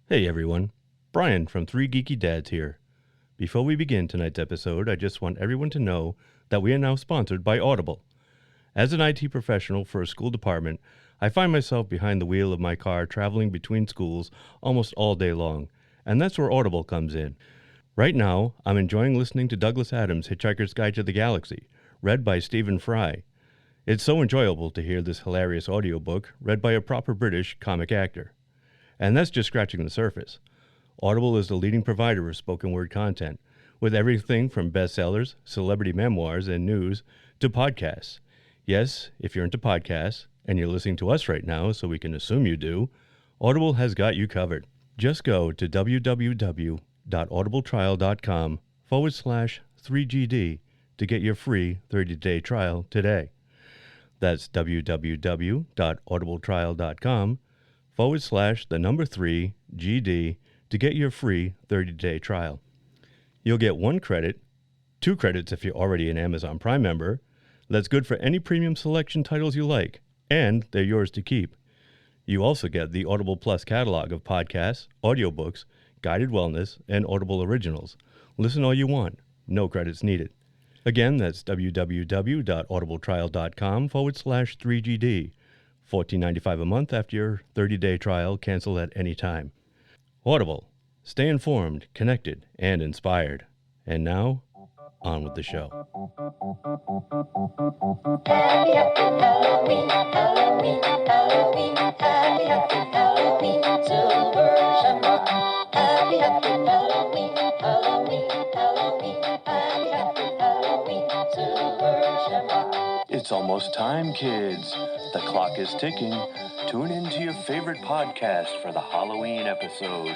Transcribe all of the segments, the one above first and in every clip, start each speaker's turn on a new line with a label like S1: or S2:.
S1: Hey everyone, Brian from Three Geeky Dads here. Before we begin tonight's episode, I just want everyone to know that we are now sponsored by Audible. As an IT professional for a school department, I find myself behind the wheel of my car traveling between schools almost all day long, and that's where Audible comes in. Right now, I'm enjoying listening to Douglas Adams' Hitchhiker's Guide to the Galaxy, read by Stephen Fry. It's so enjoyable to hear this hilarious audiobook read by a proper British comic actor. And that's just scratching the surface. Audible is the leading provider of spoken word content, with everything from bestsellers, celebrity memoirs, and news to podcasts. Yes, if you're into podcasts, and you're listening to us right now, so we can assume you do, Audible has got you covered. Just go to www.audibletrial.com/3GD to get your free 30-day trial today. That's www.audibletrial.com/3GD to get your free 30-day trial. You'll get 1 credit, 2 credits if you're already an Amazon Prime member. That's good for any premium selection titles you like, and they're yours to keep. You also get the Audible Plus catalog of podcasts, audiobooks, guided wellness, and Audible originals. Listen all you want. No credits needed. Again, that's www.audibletrial.com/3GD. $14.95 a month after your 30-day trial. Cancel at any time. Audible. Stay informed, connected, and inspired. And now, on with the show.
S2: Happy, happy Halloween, Halloween, Halloween, happy, happy Halloween, Silver Shamrock. Happy, happy Halloween, Halloween, Halloween, happy, happy Halloween, Silver Shamrock.
S3: It's almost time, kids. The clock is ticking. Tune into your favorite podcast for the Halloween episode.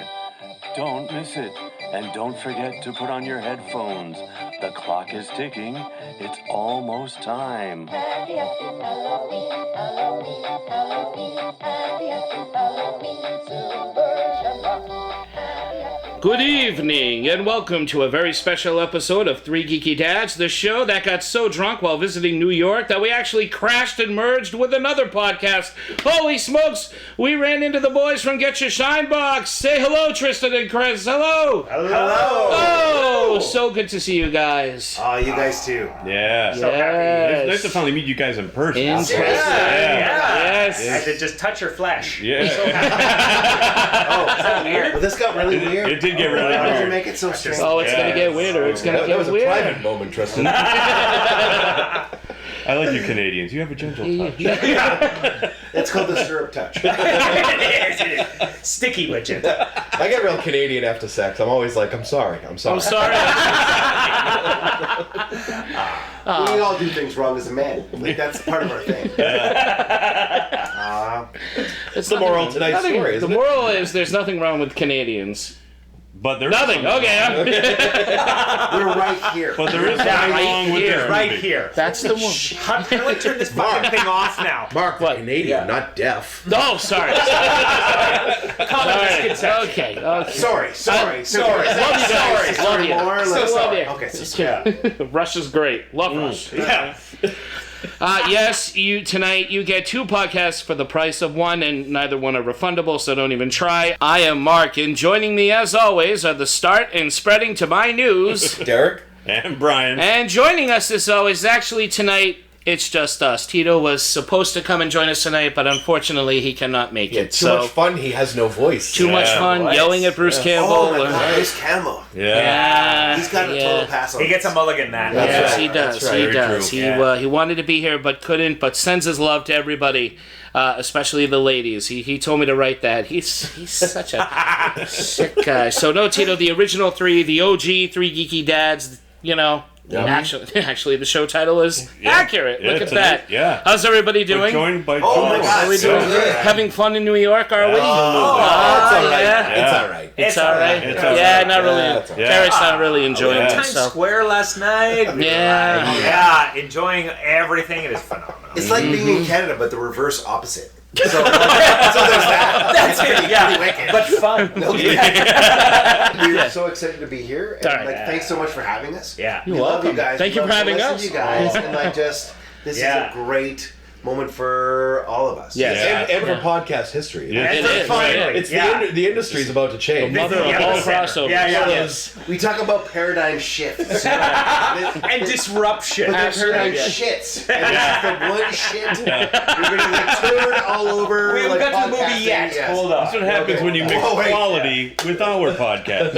S3: Don't miss it. And don't forget to put on your headphones. The clock is ticking. It's almost time.
S2: Happy, happy Halloween, Halloween, Halloween, happy, happy Halloween, Silver Shamrock. Happy, happy
S4: Good evening, and welcome to a very special episode of Three Geeky Dads, the show that got so drunk while visiting New York that we actually crashed and merged with another podcast. Holy smokes, we ran into the boys from Get Your Shine Box. Say hello, Tristan and Chris. Hello.
S5: Hello.
S4: Oh, so good to see you guys.
S5: Oh, you guys too.
S1: Yeah.
S4: So happy.
S1: It's nice to finally meet you guys in person.
S4: In person.
S5: Yes.
S4: Yes.
S5: I had to just touch your flesh.
S1: Yeah.
S5: So oh, is that weird?
S6: Well, this got really weird.
S1: It did get really
S6: How did you
S1: weird.
S6: make it so strange?
S4: Oh, it's going to get weirder. It's going to get
S6: That was a
S4: weird.
S6: private moment, Tristan.
S1: I like you Canadians. You have a gentle touch.
S6: It's called the syrup touch.
S5: Sticky with it.
S6: I get real Canadian after sex. I'm always like, I'm sorry.
S4: I'm sorry.
S6: We all do things wrong as a man. Like, that's part of our thing.
S4: It's
S6: the moral of tonight's story,
S4: The
S6: isn't it?
S4: moral is there's nothing wrong with Canadians.
S1: But there's
S4: Nothing. Okay.
S6: We're right here.
S1: But there is something wrong with this
S5: Right
S1: movie.
S5: here.
S4: That's the one.
S5: How do I turn this fucking thing off now?
S6: Mark,
S4: What?
S6: Canadian, not deaf.
S4: Oh, sorry.
S5: Common misconception.
S4: Okay.
S6: Sorry.
S4: Love you guys. Love you.
S6: More,
S4: So
S6: like,
S4: love you.
S6: Okay, so
S4: Russia's great. Love Rush.
S5: Yeah.
S4: Yes, tonight you get 2 podcasts for the price of 1, and neither one are refundable, so don't even try. I am Mark, and joining me as always are the start and spreading to my news.
S6: Derek?
S1: And Brian.
S4: And joining us as always, actually tonight, it's just us. Tito was supposed to come and join us tonight, but unfortunately he cannot make it.
S6: Too much fun, he has no voice.
S4: Too much fun,
S5: What?
S4: yelling at Bruce Campbell.
S6: Oh, my God, Bruce Campbell.
S4: Yeah.
S6: He's got a total pass on
S5: He gets a mulligan that.
S6: That's
S4: Yes,
S6: right.
S4: he does.
S6: That's right.
S4: He
S1: Very
S4: does.
S1: true.
S4: He wanted to be here but couldn't. But sends his love to everybody, especially the ladies. He told me to write that. He's such a sick guy. So no, Tito, the original 3, the OG 3 Geeky Dads. You know, actually, the show title is accurate.
S1: Yeah,
S4: Look at
S1: tonight,
S4: that.
S1: yeah.
S4: How's everybody
S1: We're
S4: doing?
S1: joined by
S6: Oh, my
S1: two
S6: God.
S4: Are we
S6: So
S4: doing
S6: good.
S4: Having fun in New York? Are we?
S6: It's all right.
S4: Yeah.
S6: It's all right.
S4: It's all right.
S1: It's all
S4: Yeah,
S1: right.
S4: not really.
S6: Yeah, it's all right.
S4: Carrie's not really enjoying
S1: Yeah.
S4: it.
S5: Times
S4: So.
S5: Square last night.
S4: Yeah.
S5: Yeah, enjoying everything. It is phenomenal.
S6: It's like being in Canada, but the reverse opposite. So there's that.
S5: That's it.
S6: pretty
S5: Yeah,
S6: wicked.
S5: but fun.
S6: We're so excited to be here, and
S4: All right.
S6: thanks so much for having us.
S5: Yeah.
S6: We love you guys.
S4: Thank you
S6: We
S4: for
S6: love to
S4: having
S6: listen
S4: us.
S6: to you guys, and this
S5: Yeah.
S6: is a great moment for all of us.
S4: Yes.
S7: And for podcast history.
S1: Yeah.
S4: It is.
S5: Finally.
S7: It's the industry's about to change.
S4: Mother of all crossovers.
S5: Yes.
S6: We talk about paradigm shifts.
S5: And disruption.
S6: But there's paradigm shits. And this is the one shit you're going to turn all over.
S5: We haven't
S6: like
S5: got to the movie
S6: podcasting.
S5: yet.
S6: Yes.
S5: Hold on.
S1: That's what happens when you mix
S6: Oh, wait.
S1: quality with our podcast.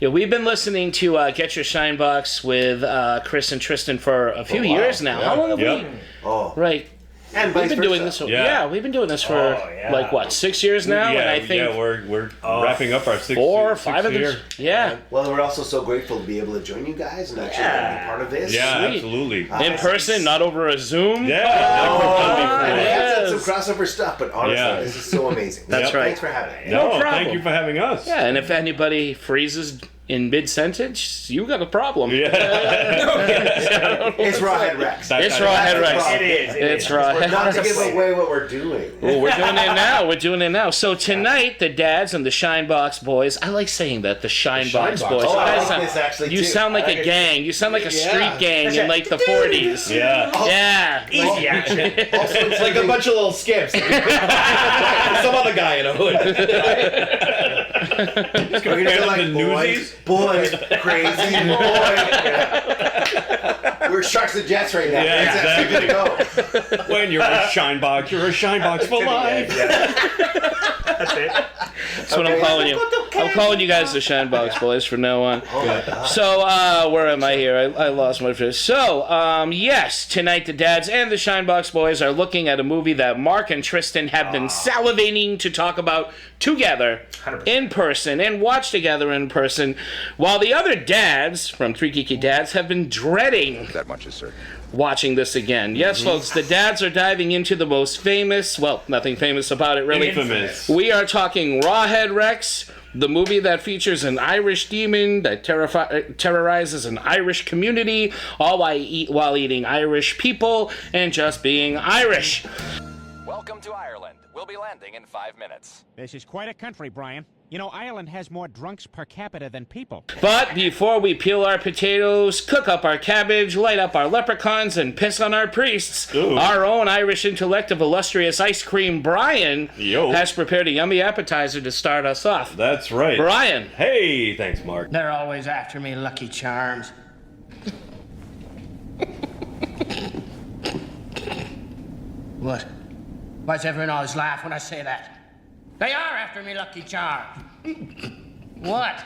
S4: Yeah, we've been listening to Get Your Shine Box with Chris and Tristan for a few years now. How long have
S1: Yep.
S4: we?
S6: Oh.
S4: Right.
S6: And
S4: We've
S6: vice
S4: been doing
S6: versa.
S4: this.
S1: Yeah.
S4: We've been doing this for
S5: yeah.
S4: like what, 6 years now, and I think
S1: we're wrapping up our 6
S4: 4 or 5 of
S1: year.
S4: them. Yeah,
S6: Well, we're also so grateful to be able to join you guys and actually be part of this.
S1: Yeah,
S4: Sweet.
S1: absolutely.
S4: in person, not over a Zoom.
S1: Yeah.
S6: And we have done
S4: Yes.
S6: some crossover stuff, but honestly,
S1: Yeah.
S6: this is so amazing.
S4: That's right.
S6: Thanks for having me.
S1: No,
S4: problem.
S1: thank you for having us.
S4: Yeah, and if anybody freezes in mid-sentence, you got a problem.
S1: Yeah.
S6: It's Rawhead Rex.
S4: It's Rawhead Rex.
S5: It is.
S4: It's Rawhead.
S6: Not to give away what we're doing.
S4: Well, we're doing it now. We're doing it now. So tonight, the dads and the Shinebox boys. I like saying that, the Shinebox boys.
S6: Oh, I
S4: You guys
S6: like
S4: sound-
S6: this actually,
S4: you
S6: too.
S4: sound like a gang. You sound like a street gang in like the 40s.
S1: Yeah.
S4: Yeah.
S5: Easy action.
S6: Also,
S7: It's like a bunch of little skips. Some other guy in a hood.
S6: we're gonna
S1: Like
S6: like
S1: the Newsies?
S6: boys, crazy boy. We're sharks and jets right now.
S1: Yeah,
S6: That's actually gonna go.
S1: When you're a shine box, you're a shine box for life.
S5: That's it.
S4: That's what I'm calling you. I'm calling you guys the Shinebox boys from now on.
S6: Oh my god.
S4: So, where am I here? I lost my place. So, yes, tonight the dads and the Shinebox boys are looking at a movie that Mark and Tristan have been salivating to talk about together
S5: 100%.
S4: in person and watch together in person, while the other dads from Three Geeky Dads have been dreading
S8: That much is certain.
S4: watching this again. Yes, folks, the dads are diving into the most famous, well, nothing famous about it really.
S1: Infamous.
S4: We are talking Rawhead Rex, the movie that features an Irish demon that terrorizes an Irish community, all while eating Irish people and just being Irish.
S8: Welcome to Ireland. We'll be landing in 5 minutes.
S9: This is quite a country, Brian. You know, Ireland has more drunks per capita than people.
S4: But before we peel our potatoes, cook up our cabbage, light up our leprechauns, and piss on our priests,
S1: Ooh.
S4: our own Irish intellect of illustrious ice cream, Brian,
S1: Yo.
S4: has prepared a yummy appetizer to start us off.
S1: That's right.
S4: Brian.
S1: Hey, thanks, Mark.
S10: They're always after me, Lucky Charms. What? Why's everyone always laugh when I say that? They are after me, Lucky Charms. What?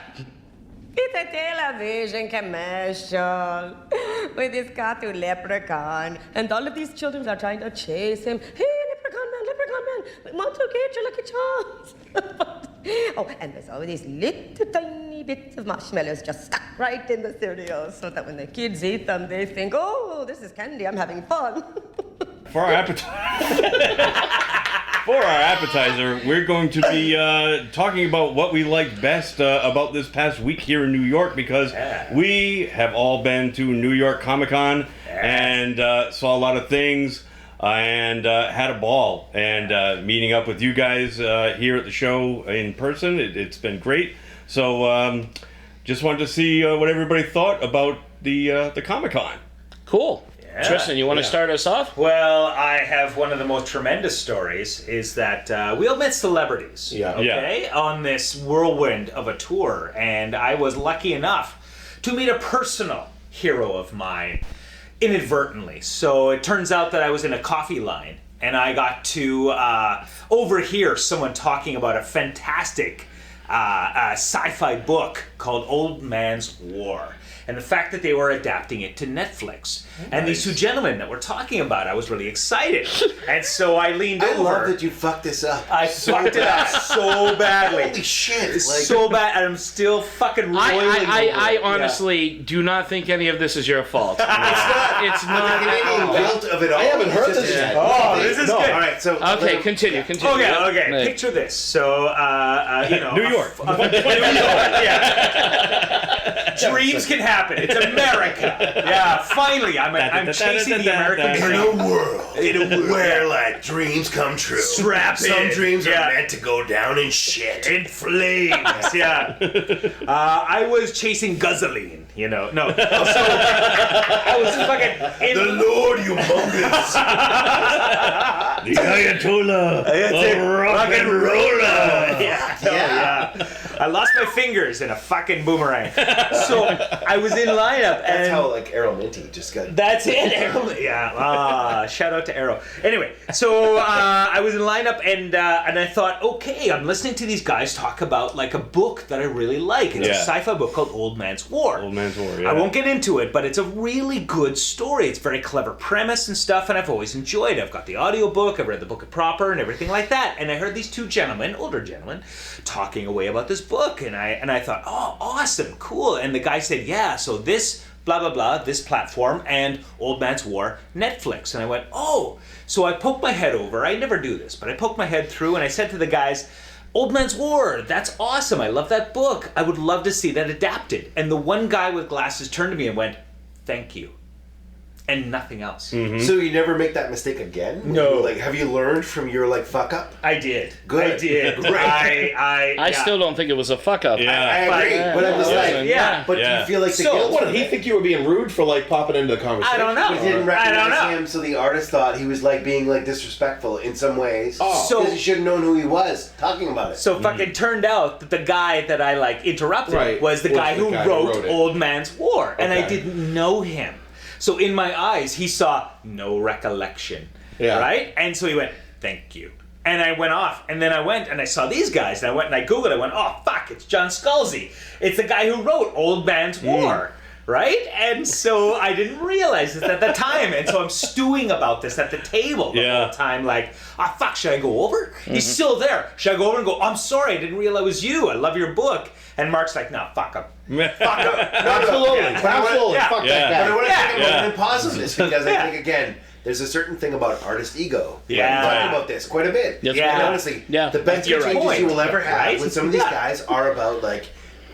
S11: It's a television commercial with this cartoon leprechaun, and all of these children are trying to chase him. Hey, leprechaun man, we want to get your Lucky Charms. Oh, and there's all these little tiny bits of marshmallows just stuck right in the cereal, so that when the kids eat them, they think, oh, this is candy, I'm having fun.
S1: For our appetizer, we're going to be talking about what we liked best about this past week here in New York, because we have all been to New York Comic-Con and saw a lot of things and had a ball. And meeting up with you guys here at the show in person, it's been great. So just wanted to see what everybody thought about the Comic-Con.
S4: Cool. Tristan, you want to start us off?
S5: Well, I have one of the most tremendous stories is that we'll meet celebrities, okay, on this whirlwind of a tour. And I was lucky enough to meet a personal hero of mine inadvertently. So it turns out that I was in a coffee line and I got to overhear someone talking about a fantastic sci-fi book called Old Man's War. And the fact that they were adapting it to Netflix. And these two gentlemen that we're talking about, I was really excited. And so I leaned
S6: I
S5: over.
S6: love that you fucked this up.
S5: I fucked it up so badly.
S6: Holy shit.
S5: It's so bad, and I'm still fucking roiling over
S4: I
S5: it.
S4: honestly do not think any of this is your fault.
S6: It's not.
S4: It's
S6: The
S4: not.
S6: Canadian guilt of it all.
S7: I haven't heard
S6: It's
S7: this
S6: just-
S7: yet.
S5: Oh, this is good.
S6: All right, so
S4: Okay, continue.
S5: Okay,
S4: Right.
S5: picture this. So, you know.
S1: New York.
S5: Yeah. Dreams can happen. It's America. Yeah, finally, I'm chasing the American dream.
S6: In a world where like dreams come true.
S5: Strap
S6: Some
S5: in.
S6: dreams
S5: Yeah.
S6: are meant to go down in shit.
S5: In flames, yeah. I was chasing gasoline, you know. No, so I was fucking in
S6: The Lord humongous.
S1: The Ayatollah of rock and roller.
S5: Yeah. I lost my fingers in a fucking boomerang. So I was in lineup, and
S6: That's how like Errol Minty just got.
S5: that's it, Arrow. Yeah. Shout out to Arrow. Anyway, so I was in lineup, and I thought, okay, I'm listening to these guys talk about like a book that I really like. It's a sci-fi book called Old Man's War.
S1: Old Man's War, yeah.
S5: I won't get into it, but it's a really good story. It's very clever premise and stuff, and I've always enjoyed it. I've got the audiobook, I've read the book proper and everything like that. And I heard these two gentlemen, older gentlemen, talking away about this book, and I thought, oh, awesome, cool. And the guy said, yeah, so this blah blah blah, this platform and Old Man's War, Netflix. And I went, oh. So I poked my head over. I never do this, but I poked my head through, and I said to the guys, Old Man's War, that's awesome. I love that book. I would love to see that adapted. And the one guy with glasses turned to me and went, thank you. And nothing else.
S6: So you never make that mistake again?
S5: No.
S6: Like, have you learned from your like fuck up?
S5: I did.
S6: Good.
S5: I did.
S6: Great.
S4: I still don't think it was a fuck up.
S6: I agree, but I'm just like,
S5: yeah.
S6: But do you feel like the
S5: So,
S6: guilt?
S7: What
S6: from
S7: did he
S6: it?
S7: think you were being rude for like popping into the conversation?
S5: I don't know.
S6: He didn't
S5: I don't
S6: recognize
S5: know.
S6: him, so the artist thought he was like being like disrespectful in some ways.
S7: Oh.
S5: So-
S6: Because he should have known who he was talking about it.
S5: So fucking turned out that the guy that I like interrupted
S7: Right.
S5: was the guy who wrote
S7: it.
S5: Old Man's War, and I
S7: Okay.
S5: didn't know him. So in my eyes, he saw no recollection,
S7: Yeah.
S5: right? And so he went, "Thank you." And I went off, and then I went and I saw these guys, and I went and I Googled. I went, "Oh fuck, it's John Scalzi. It's the guy who wrote Old Man's War." Right? And so I didn't realize this at the time. And so I'm stewing about this at the table the whole time, like, ah, fuck, should I go over? He's still there. Should I go over and go, I'm sorry, I didn't realize it was you. I love your book. And Mark's like, no, fuck him. Fuck him.
S7: Absolutely. Absolutely.
S5: Yeah.
S7: Fuck
S1: Yeah.
S7: that
S6: But I
S7: guy.
S6: want to think about
S1: Yeah.
S6: it in positiveness because I think, again, there's a certain thing about artist ego.
S5: Yeah.
S6: We talk about this quite a bit.
S4: Yes,
S5: Yeah.
S6: And
S5: we do.
S6: honestly,
S4: Yeah.
S6: the best
S5: You're right.
S6: exchanges you will ever have
S5: Right?
S6: with some of these
S5: Yeah.
S6: guys are about, like,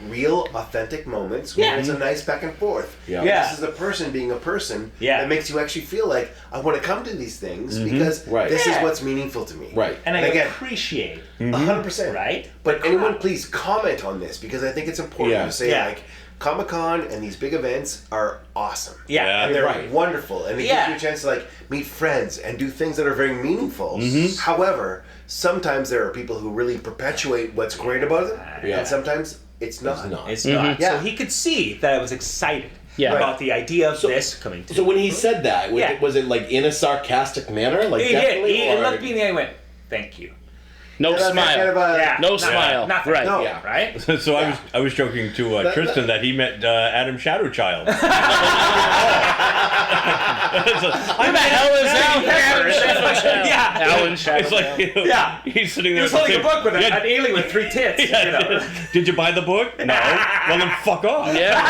S6: real, authentic moments where
S5: Yeah.
S6: it's a nice back and forth.
S7: Yeah.
S5: Yeah.
S6: This is a person being a person
S5: Yeah.
S6: that makes you actually feel like, I want to come to these things because
S7: Right.
S6: this
S5: Yeah.
S6: is what's meaningful to me.
S7: Right.
S5: And I
S6: again,
S5: appreciate,
S6: 100%.
S5: right?
S6: But anyone please comment on this because I think it's important
S7: Yeah.
S6: to say,
S5: Yeah.
S6: like, Comic-Con and these big events are awesome.
S5: Yeah.
S1: Yeah.
S6: And they're
S7: Right.
S6: wonderful, and it
S5: Yeah.
S6: gives you a chance to like meet friends and do things that are very meaningful. However, sometimes there are people who really perpetuate what's great about it,
S7: Yeah.
S6: and sometimes it's not.
S7: It's not.
S5: It's not.
S6: Yeah.
S5: So he could see that I was excited
S4: Yeah.
S5: about the idea of this coming to
S7: So when he said that,
S5: Yeah.
S7: was it like in a sarcastic manner? Like
S5: He did.
S7: definitely?
S5: He
S7: or-
S5: looked me in the eye and went, thank you.
S4: No
S6: Kind of
S4: smile.
S5: Yeah.
S4: No
S5: Nothing.
S4: smile.
S5: Nothing.
S4: Right.
S6: No.
S7: Yeah.
S5: Right?
S1: So I was joking to Tristan that he met Adam Shadowchild.
S4: Who the hell is that?
S5: Yeah.
S4: Alan Shadow.
S1: It's like, you know,
S5: Yeah.
S1: he's sitting
S5: He
S1: there.
S5: was holding a book with
S1: Yeah.
S5: an alien with 3 tits. You know?
S1: Did you buy the book? No. Well, then fuck off.
S4: Yeah.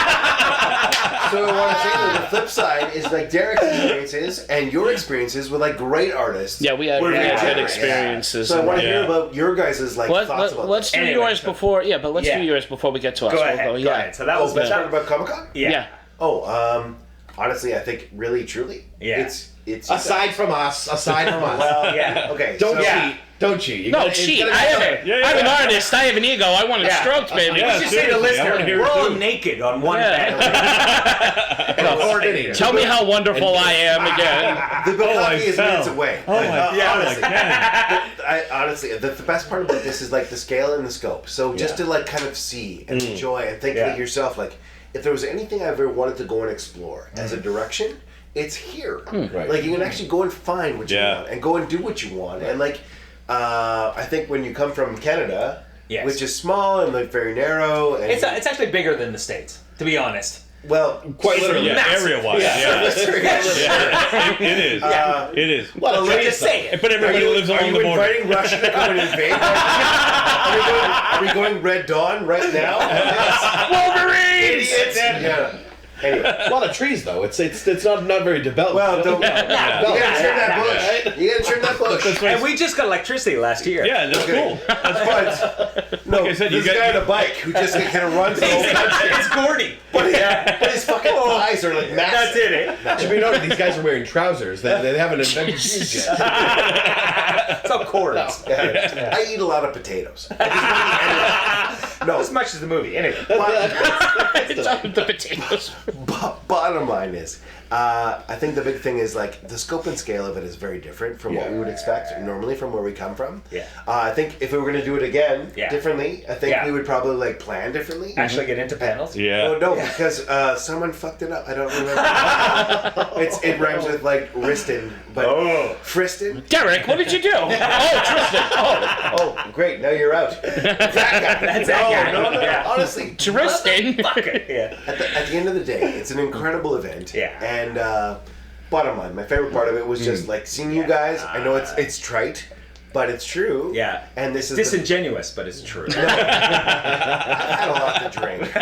S6: So I want to say that the flip side is like Derek's experiences and your experiences with like great artists.
S4: Yeah, we had
S6: were very
S4: good
S6: different.
S4: experiences.
S6: So I want to
S1: Yeah.
S6: hear about your guys' like thoughts about
S4: Let's do
S5: Anyway,
S4: yours
S5: so-
S4: before. Yeah, but let's
S5: Yeah.
S4: do yours before we get to us.
S5: Go
S4: We'll
S5: ahead. Go
S4: yeah.
S5: ahead. So that
S6: that.
S5: was
S6: Let's talk about Comic-Con?
S5: Yeah.
S6: Oh, honestly, I think really, truly,
S5: Yeah.
S6: it's
S7: Aside from us.
S6: well,
S5: Yeah.
S6: okay.
S7: Don't
S6: so,
S7: cheat. Don't cheat. You
S4: No,
S7: gotta-
S4: cheat.
S7: you
S4: I
S7: gotta-
S4: am an artist. I have an ego. I want it
S5: Yeah.
S4: stroked, baby.
S1: Yeah.
S5: Let's just say to the
S1: seriously, I wanna
S5: listener,
S1: hear
S5: we're
S1: it
S5: all
S1: too.
S5: naked on one
S4: Yeah.
S5: bed.
S7: Coordinated.
S4: Tell me how wonderful I am again.
S6: The
S1: I
S6: Bukkake is
S1: fell.
S6: minutes away.
S1: Oh my God,
S6: honestly, honestly, the best part about this is like the scale and the scope. So just to like kind of see and enjoy and think
S5: Yeah.
S6: to yourself, like, if there was anything I ever wanted to go and explore as a direction, it's here.
S7: Right.
S6: Like you can actually go and find what you
S1: Yeah.
S6: want and go and do what you want. And like, I think when you come from Canada,
S5: Yes.
S6: which is small and like very narrow, and
S5: It's actually bigger than the States, to be honest.
S6: well,
S7: Quite literally.
S1: Yeah, area-wise. Yeah. Yeah. It is. It is.
S7: Well,
S5: Let's just say it.
S1: But everybody lives
S6: are
S1: along
S6: you
S1: the border.
S6: inviting Russia to come and invade? Are we going Red Dawn right now?
S5: Wolverines!
S6: Idiots! Yeah. Anyway.
S7: A lot of trees though. It's not very developed.
S6: Well, don't.
S7: You
S6: You gotta trim that bush. You gotta trim that bush.
S5: And we just got electricity last year.
S1: Yeah, that's cool. That's fun.
S6: No,
S1: Like I said,
S6: this guy on a bike who just kind of runs the whole country.
S5: It's Gordy.
S6: But his fucking thighs are like massive.
S5: That's it, eh?
S7: Should be noted, these guys are wearing trousers. They haven't invented shoes yet.
S5: It's all cords.
S6: Yeah. I eat a lot of potatoes.
S5: No, as much as the movie. Anyway.
S4: The potatoes.
S6: Bottom line is, I think the big thing is like the scope and scale of it is very different from what we would expect normally from where we come from.
S5: Yeah.
S6: I think if we were going to do it again differently, I think
S5: Yeah.
S6: we would probably like plan differently.
S5: Actually get into panels.
S1: Yeah.
S6: Oh, no, because someone fucked it up. I don't remember. It rhymes with like Riston, but Friston.
S4: Derek, what did you do? Oh, Tristan.
S6: Oh, great! Now you're out. That guy.
S5: That's that guy.
S6: No.
S5: Yeah.
S6: Honestly,
S4: Tristan.
S5: Yeah.
S6: at the end of the day, it's an incredible event.
S5: Yeah.
S6: And bottom line, my favorite part of it was just like seeing you guys. I know it's trite, but it's true.
S5: Yeah.
S6: And this is
S5: disingenuous, but it's true.
S6: I've had a lot to drink.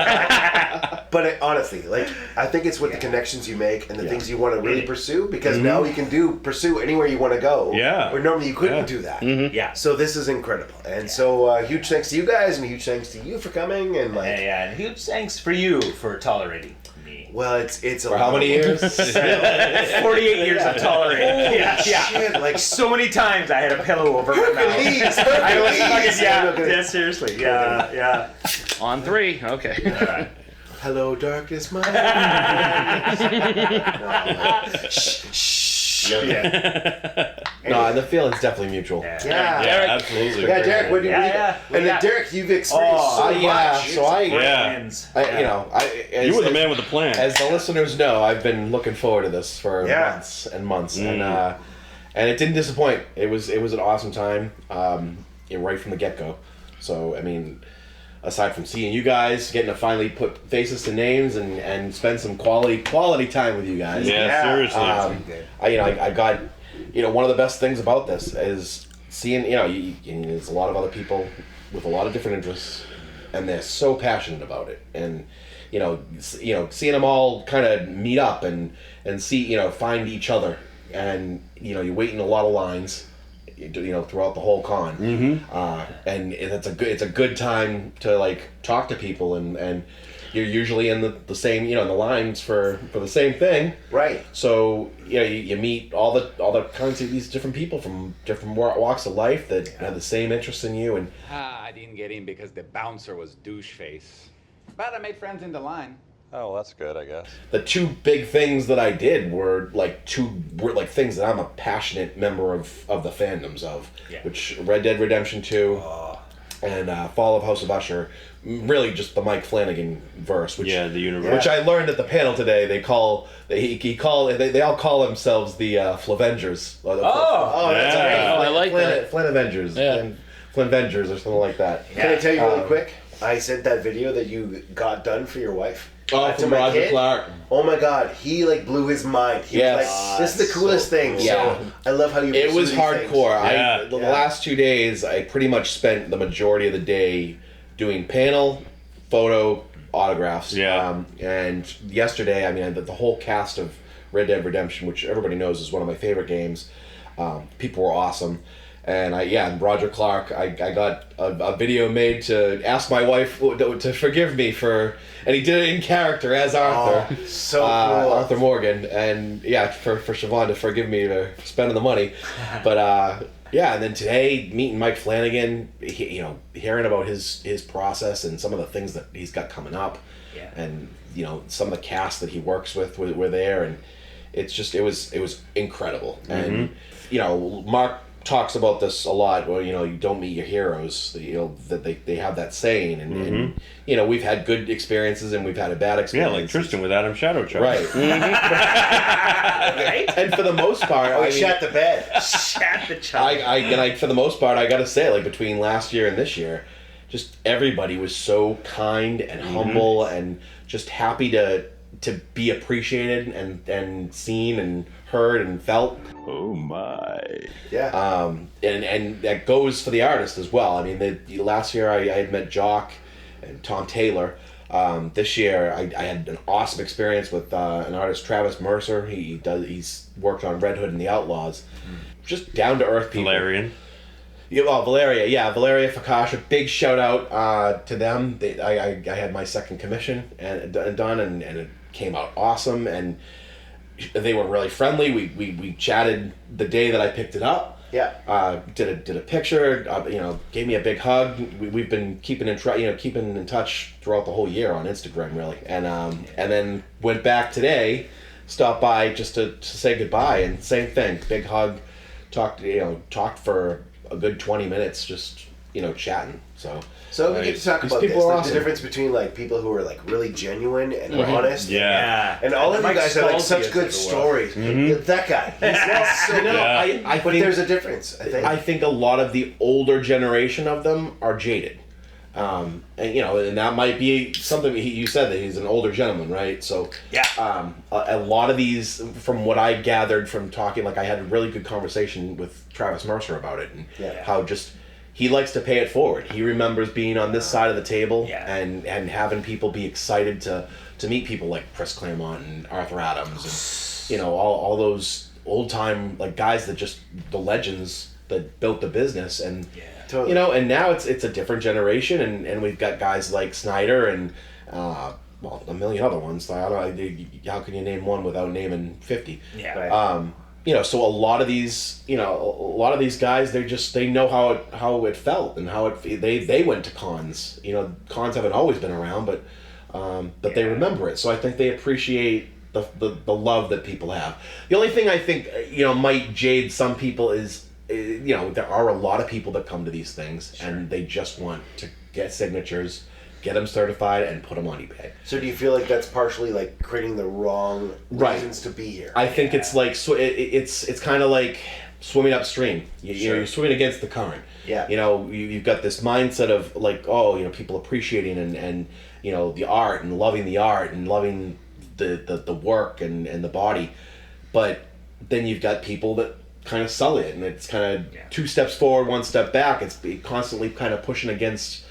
S6: But honestly, like I think it's with the connections you make and the things you want to really pursue, because now you can pursue anywhere you want to go.
S1: Yeah.
S6: Where normally you couldn't do that.
S5: Yeah.
S6: So this is incredible, and so huge thanks to you guys, and huge thanks to you for coming, and like.
S5: And huge thanks for you for tolerating me.
S6: Well, it's a
S7: For how many years?
S5: 48 years of tolerating. Yeah.
S6: Shit, like
S5: So many times I had a pillow over my mouth.
S6: Hercules,
S5: I was
S6: Hercules.
S5: fucking, yeah, seriously. Yeah.
S4: On 3. Okay.
S6: Hello, darkness, my.
S7: No, and the feeling's definitely mutual.
S6: Yeah,
S1: absolutely.
S6: Yeah, Derek, what do you?
S5: Yeah.
S6: And then Derek, you've experienced so much.
S1: You were the man with the plan.
S7: As the listeners know, I've been looking forward to this for months and months, and it didn't disappoint. It was an awesome time, right from the get go. So I mean, aside from seeing you guys, getting to finally put faces to names and spend some quality time with you guys.
S1: Yeah, seriously.
S7: I got, one of the best things about this is seeing, there's a lot of other people with a lot of different interests, and they're so passionate about it, and seeing them all kind of meet up and see, find each other, and you wait in a lot of lines, throughout the whole con, and it's a good time to like talk to people, and you're usually in the same, in the lines for the same thing,
S6: right?
S7: So you meet all the kinds of these different people from different walks of life that have the same interest in you, and
S12: I didn't get in because the bouncer was douche face, but I made friends in the line.
S13: Oh, well, that's good, I guess.
S7: The two big things that I did were things that I'm a passionate member of the fandoms of, which Red Dead Redemption 2 and Fall of House of Usher, really just the Mike Flanagan verse, which
S1: the universe,
S7: which I learned at the panel today. They all call themselves the Flavengers.
S6: That's
S4: I like that.
S7: Flanavengers, Flanvengers, or something like that.
S6: Can I tell you really quick? I sent that video that you got done for your wife.
S7: From Roger Clark.
S6: Oh my God, he like blew his mind. He was like, "This is the coolest thing."
S7: Yeah.
S6: So I love how you.
S7: It was
S6: pursue these
S7: hardcore.
S6: things.
S7: The last 2 days, I pretty much spent the majority of the day doing panel, photo, autographs.
S1: Yeah.
S7: And yesterday, the whole cast of Red Dead Redemption, which everybody knows is one of my favorite games. People were awesome. And and Roger Clark, I got a video made to ask my wife to forgive me and he did it in character as Arthur.
S6: Oh, so cool.
S7: Arthur Morgan, and for Siobhan to forgive me for spending the money. But and then today, meeting Mike Flanagan, hearing about his process and some of the things that he's got coming up, and some of the cast that he works with were there, and it was incredible. And Mark talks about this a lot, where you don't meet your heroes, that they have that saying, and we've had good experiences and we've had a bad experience.
S1: Yeah, like Tristan with Adam Shadowchuck.
S7: Right.
S6: Right?
S7: And for the most part,
S6: shat the bed.
S5: Shat the child.
S7: For the most part, I gotta say, like between last year and this year, just everybody was so kind and humble and just happy to be appreciated and seen and heard and felt.
S1: Oh my.
S6: Yeah.
S7: And that goes for the artist as well. Last year I had met Jock and Tom Taylor, This year, I had an awesome experience with an artist, Travis Mercer. He's worked on Red Hood and the Outlaws. Just down to earth people.
S1: Valerian.
S7: Yeah, well, Valeria Fakasha. Big shout out to them. I had my second commission done, and it came out awesome. And they were really friendly. We chatted the day that I picked it up.
S6: Yeah.
S7: Did a picture. Gave me a big hug. We've been keeping in touch throughout the whole year on Instagram, really. And then went back today, stopped by just to say goodbye, and same thing. Big hug. Talked for a good 20 minutes, just chatting.
S6: So we get to talk about this, like the difference between like people who are like really genuine and honest, and all of you guys have like such good stories. That guy, but there's a difference.
S7: I think a lot of the older generation of them are jaded, and that might be something. You said that he's an older gentleman, right? So a lot of these, from what I gathered from talking, like I had a really good conversation with Travis Mercer about it, and how just. He likes to pay it forward. He remembers being on this side of the table and having people be excited to meet people like Chris Claremont and Arthur Adams and all those old time like guys that just the legends that built the business and and now it's a different generation and we've got guys like Snyder and a million other ones. I don't know, how can you name one without naming 50? So a lot of these guys, they know how it felt and how they went to cons. Cons haven't always been around, but they remember it. So I think they appreciate the love that people have. The only thing I think might jade some people is there are a lot of people that come to these things and they just want to get signatures, get them certified, and put them on eBay.
S6: So do you feel like that's partially like creating the wrong reasons to be here?
S7: I think it's like it's kind of like swimming upstream. You're swimming against the current.
S6: Yeah.
S7: You've got this mindset of like, people appreciating and the art and loving the art and loving the work and the body, but then you've got people that kind of sell it, and it's kind of 2 steps forward, 1 step back. It's constantly kind of pushing against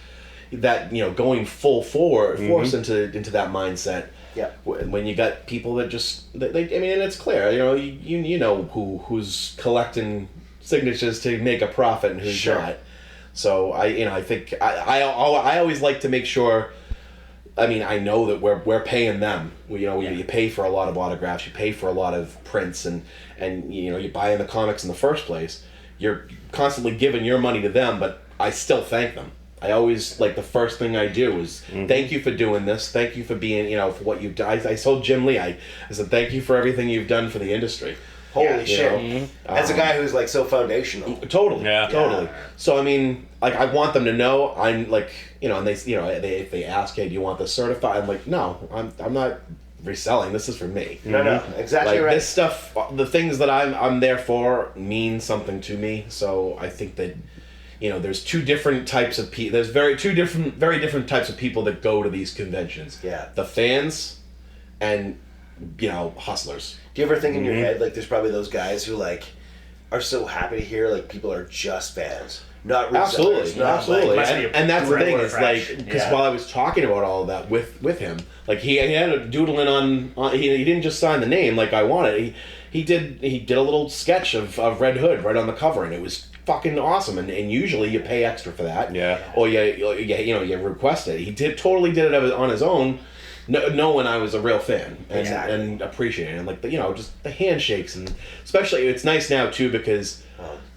S7: that, going full force into that mindset.
S6: Yeah.
S7: When you got people that just and it's clear, who's collecting signatures to make a profit and who's not. So I think I always like to make sure. I know that we're paying them. You pay for a lot of autographs, you pay for a lot of prints, and you buy in the comics in the first place. You're constantly giving your money to them, but I still thank them. I always, the first thing I do is thank you for doing this. Thank you for being, for what you've done. I told Jim Lee, I said, thank you for everything you've done for the industry.
S6: Holy shit. As a guy who's so foundational.
S7: Totally. Yeah. Totally. So, I want them to know I'm and if they ask, hey, do you want this certified? I'm like, no, I'm not reselling. This is for me.
S6: No, exactly right.
S7: This stuff, the things that I'm there for mean something to me. So I think that, there's 2 different types of people. There's very different types of people that go to these conventions.
S6: Yeah.
S7: The fans and, hustlers.
S6: Do you ever think in your head, there's probably those guys who, are so happy to hear, people are just fans? Not resellers.
S7: Absolutely. And that's the thing, is, because while I was talking about all of that with him, he had a doodling on he didn't just sign the name like I wanted. He did a little sketch of Red Hood right on the cover, and it was fucking awesome. And usually you pay extra for that.
S1: Yeah.
S7: Or you request it. He totally did it on his own, knowing I was a real fan and appreciating it. And just the handshakes, and especially it's nice now too because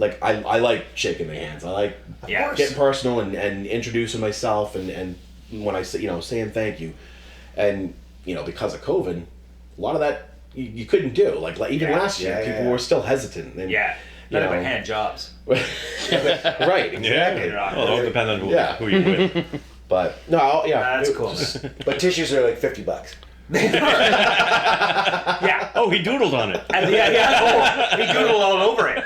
S7: I like shaking the hands. I like getting personal and introducing myself and when I say saying thank you, and because of COVID, a lot of that you couldn't do. Even last year, people were still hesitant. And,
S5: none of it hand jobs.
S7: Right, exactly.
S1: Well, it all depends on who you're with.
S7: But no,
S5: that's cool.
S6: But tissues are $50.
S1: Oh, he doodled on it.
S5: He doodled all over it.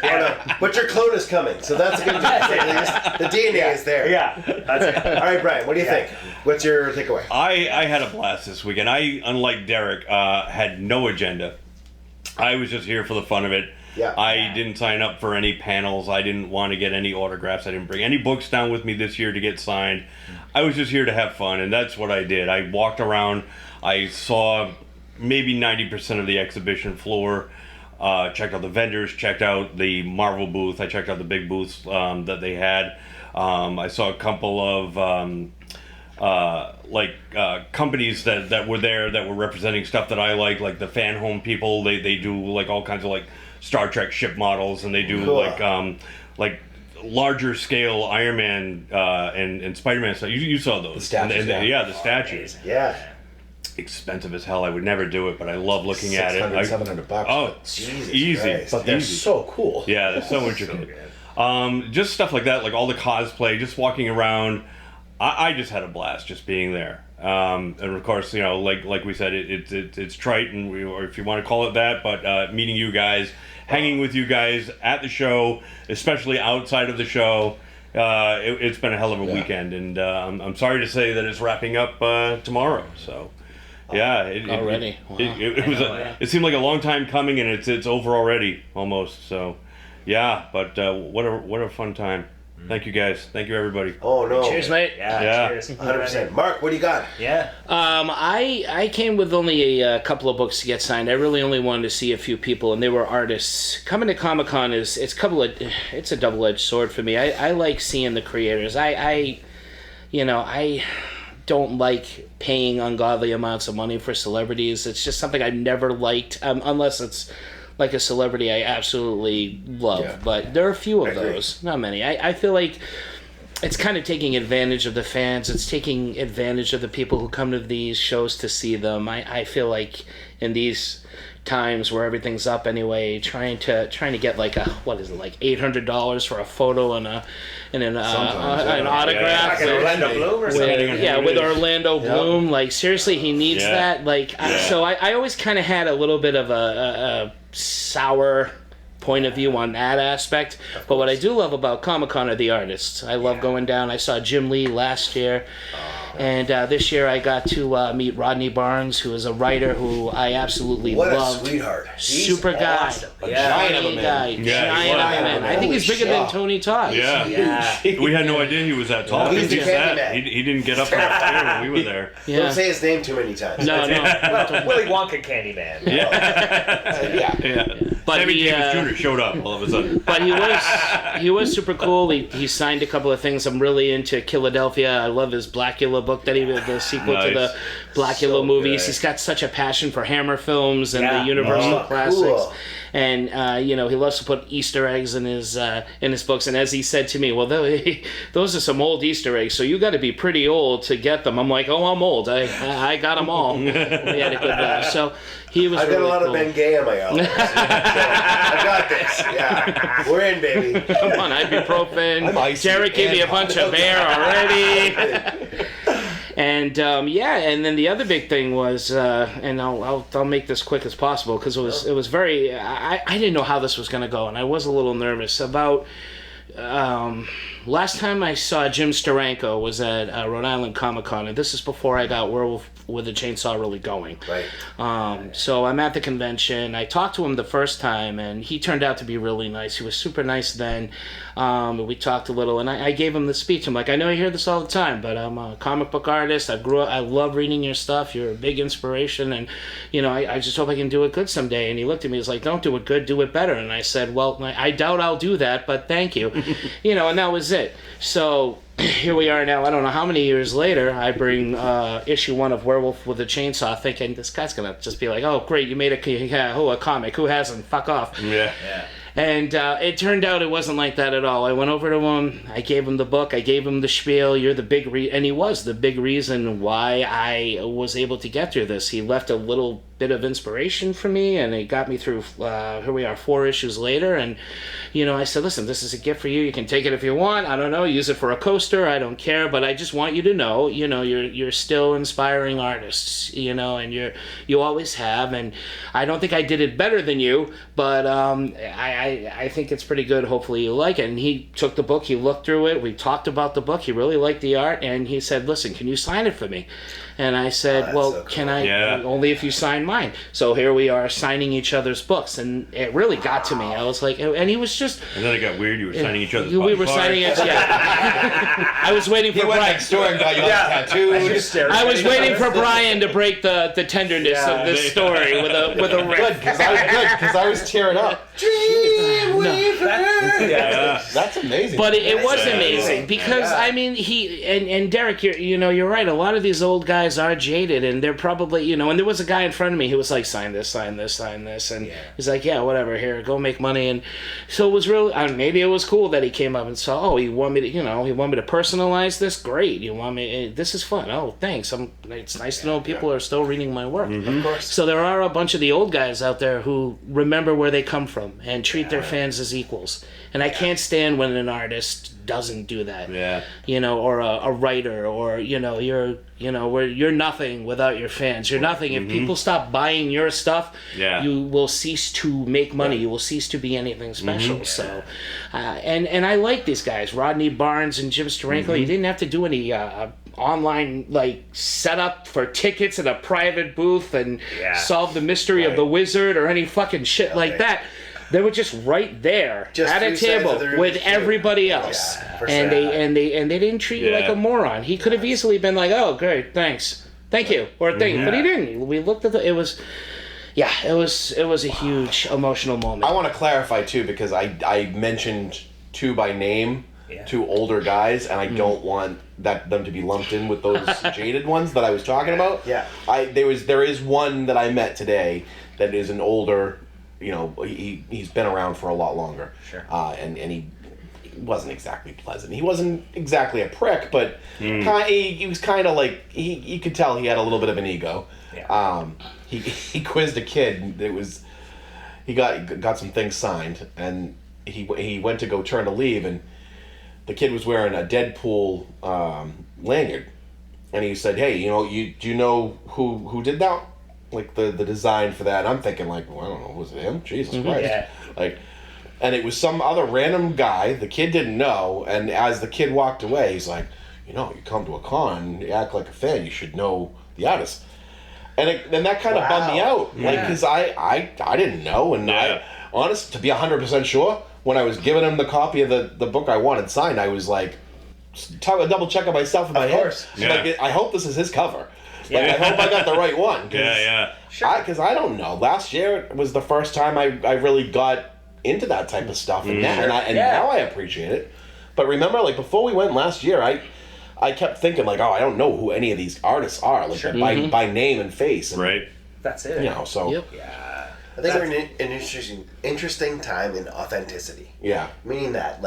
S6: But your clone is coming, so that's a good thing. The DNA is there.
S5: Yeah, that's it.
S6: All right, Brian, what do you think? What's your takeaway?
S1: I had a blast this weekend. I, unlike Derek, had no agenda. I was just here for the fun of it.
S6: Yeah.
S1: I didn't sign up for any panels. I didn't want to get any autographs. I didn't bring any books down with me this year to get signed. I was just here to have fun, and that's what I did. I walked around. I saw maybe 90% of the exhibition floor. Checked out the vendors. Checked out the Marvel booth. I checked out the big booths that they had. I saw a couple of companies that were there that were representing stuff that I like the Fan Home people. They do like all kinds of like Star Trek ship models, and they do like larger scale Iron Man and Spider-Man stuff. You saw those.
S7: The statues,
S1: the statues.
S6: Yeah.
S1: Expensive as hell. I would never do it, but I love looking at it.
S7: $700 bucks.
S1: Oh,
S6: Jesus
S1: easy.
S6: Christ.
S7: But they're
S1: Easy.
S7: so cool.
S1: Yeah, they're so intricate. Just stuff like that, like all the cosplay, just walking around. I just had a blast just being there. And of course, you know, like we said, it's trite, or if you want to call it that, but meeting you guys, hanging with you guys at the show, especially outside of the show. It's been a hell of a weekend, and I'm sorry to say that it's wrapping up tomorrow. So. Yeah,
S4: already. Wow.
S1: It seemed like a long time coming, and it's over already almost. So, yeah, but what a fun time. Thank you guys. Thank you everybody.
S6: Oh no!
S4: Cheers, mate.
S5: Yeah. Cheers.
S6: 100%. Mark, what do you got?
S5: Yeah.
S4: I came with only a couple of books to get signed. I really only wanted to see a few people, and they were artists. Coming to Comic-Con it's a double-edged sword for me. I like seeing the creators. I don't like paying ungodly amounts of money for celebrities. It's just something I've never liked, unless it's like a celebrity I absolutely love. Yeah. But there are a few of those, not many. I feel like it's kind of taking advantage of the fans. It's taking advantage of the people who come to these shows to see them. I feel like in these times where everything's up anyway, trying to get like $800 for a photo and an autograph
S5: with Orlando Bloom or something.
S4: With Orlando Bloom. Like seriously, he needs that. So I always kind of had a little bit of a sour point of view on that aspect. But what I do love about Comic-Con are the artists. I love going down. I saw Jim Lee last year. And this year I got to meet Rodney Barnes, who is a writer who I absolutely love.
S6: What a sweetheart.
S4: Super guy.
S6: Awesome.
S7: Giant of a man.
S4: Giant of a man. I think he's bigger than Tony Todd.
S1: Yeah. We had no idea he was that tall.
S6: He's the Candyman.
S1: He didn't get up on the floor when we were there.
S4: Yeah.
S6: Don't say his name too many times.
S4: No.
S5: Well, Willy Wonka Candyman.
S1: Yeah.
S4: But
S1: Sammy Davis Jr. showed up all of a sudden.
S4: But he was super cool. He signed a couple of things. I'm really into Philadelphia. I love his Blackula book that he did, the sequel to the Blackula movies.
S6: Good.
S4: He's got such a passion for Hammer films and the Universal classics.
S6: Cool.
S4: And he loves to put Easter eggs in his books. And as he said to me, well, those are some old Easter eggs, so you got to be pretty old to get them. I'm like, oh, I'm old. I got them all. We had a good laugh. So he was.
S6: I've
S4: really
S6: got a lot
S4: cool.
S6: of Ben Gay on my own. I got this. Yeah, we're in, baby.
S4: Come on, ibuprofen. Derek gave me a bunch of beer already. And and then the other big thing was, and I'll make this quick as possible because it was very. I didn't know how this was going to go, and I was a little nervous about. Last time I saw Jim Steranko was at Rhode Island Comic Con, and this is before I got Werewolf with a Chainsaw really going.
S6: Right.
S4: So I'm at the convention. I talked to him the first time, and he turned out to be really nice. He was super nice then. We talked a little, and I gave him the speech. I'm like, I know you hear this all the time, but I'm a comic book artist. I love reading your stuff. You're a big inspiration, and I just hope I can do it good someday. And he looked at me. He's like, don't do it good, do it better. And I said, well, I doubt I'll do that, but thank you. And that was it. So here we are now. I don't know how many years later. I bring issue 1 of Werewolf with a Chainsaw, thinking this guy's gonna just be like, "Oh, great, you made a comic. Who hasn't? Fuck off."
S1: Yeah.
S4: And it turned out it wasn't like that at all. I went over to him. I gave him the book. I gave him the spiel. You're the big and he was the big reason why I was able to get through this. He left a little bit of inspiration for me, and it got me through. Here we are, 4 issues later, and I said, listen, this is a gift for you. You can take it if you want. I don't know, use it for a coaster. I don't care, but I just want you to know, you're still inspiring artists, and you always have. And I don't think I did it better than you, but I I think it's pretty good. Hopefully you like it. And he took the book, he looked through it, we talked about the book, he really liked the art, and he said, listen, can you sign it for me? And I said, well, so cool. Can I? Yeah. Only if you sign mine. So here we are signing each other's books, and it really got to me. I was like, and he was just...
S1: And then it got weird, you were signing each other's
S4: books. We were signing it, yeah. I was waiting for
S7: Brian.
S4: Next
S7: door and got you tattooed.
S4: I was waiting for Brian to break the tenderness of this story with a riff.
S7: Good, because I was tearing up. That's amazing.
S4: But it was amazing because I mean he and Derek, you're right. A lot of these old guys are jaded, and they're probably and there was a guy in front of me who was like, sign this, and he's like, yeah, whatever, here, go make money. And so it was really maybe it was cool that he came up and saw, you want me to personalize this, great, you want me, this is fun, oh thanks, it's nice to know people are still reading my work.
S6: Of course.
S4: So there are a bunch of the old guys out there who remember where they come from and treat their fans as equals, and I can't stand when an artist doesn't do that. Or a writer, or you're nothing without your fans. You're nothing. If people stop buying your stuff, you will cease to make money. You will cease to be anything special. So and I like these guys, Rodney Barnes and Jim Steranko. You didn't have to do any online setup for tickets in a private booth and solve the mystery of the wizard or any fucking shit like that. They were just right there at a table with everybody else, and they didn't treat you like a moron. He could have easily been like, "Oh, great, thanks, thank you," or "Thank," but he didn't. We looked at it was a huge emotional moment.
S7: I want to clarify too, because I mentioned two by name, two older guys, and I don't want them to be lumped in with those jaded ones that I was talking about. There is one that I met today that is an older. He's been around for a lot longer.
S5: Sure.
S7: And he wasn't exactly pleasant. He wasn't exactly a prick, but he was kind of like, you could tell he had a little bit of an ego.
S5: Yeah.
S7: He quizzed a kid. He got some things signed, and he went to go turn to leave, and the kid was wearing a Deadpool lanyard, and he said, "Hey, do you know who did that?" Like the design for that, and I'm thinking like, well, I don't know, was it him? Jesus Christ! Yeah. And it was some other random guy. The kid didn't know, and as the kid walked away, he's like, you come to a con, you act like a fan, you should know the artist. And that kind of bummed me out, because I didn't know, and to be 100% sure, when I was giving him the copy of the book I wanted signed, I was like, double checking myself in my head. Like, I hope this is his cover. I hope I got the right one.
S5: Sure.
S7: Because I don't know. Last year was the first time I really got into that type of stuff, and now I appreciate it. But remember, before we went last year, I kept thinking I don't know who any of these artists are, by name and face. And,
S1: right.
S5: That's it.
S7: So.
S4: Yep.
S6: Yeah. I think we're in an interesting time in authenticity.
S7: Yeah.
S6: Meaning that,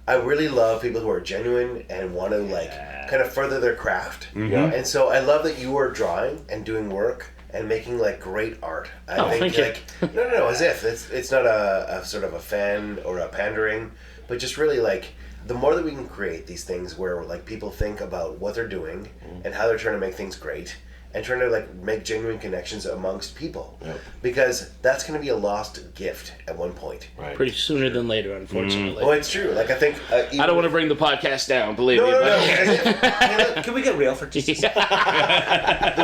S6: I really love people who are genuine and want to kind of further their craft. And so I love that you are drawing and doing work and making great art. I think no, as if it's not a sort of a fan or a pandering, but just really the more that we can create these things where people think about what they're doing and how they're trying to make things great. And trying to make genuine connections amongst people, because that's going to be a lost gift at one point.
S7: Right.
S4: Pretty sooner than later, unfortunately.
S6: Well, it's true. I think
S4: I don't want to bring the podcast down. Believe me.
S5: No. Can we get real for just? The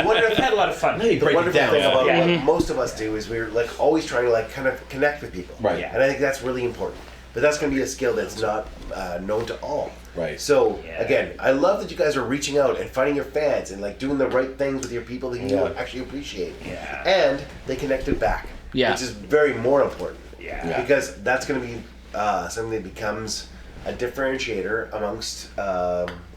S5: wonderful, we've had a lot of fun.
S6: The wonderful thing about what most of us do is we're always trying to kind of connect with people.
S7: Right.
S6: And I think that's really important. But that's going to be a skill that's not known to all.
S7: Right.
S6: So, again, I love that you guys are reaching out and finding your fans and doing the right things with your people that you actually appreciate.
S5: Yeah.
S6: And they connected back.
S4: Yeah.
S6: Which is very more important.
S5: Yeah.
S6: Because that's going to be something that becomes a differentiator amongst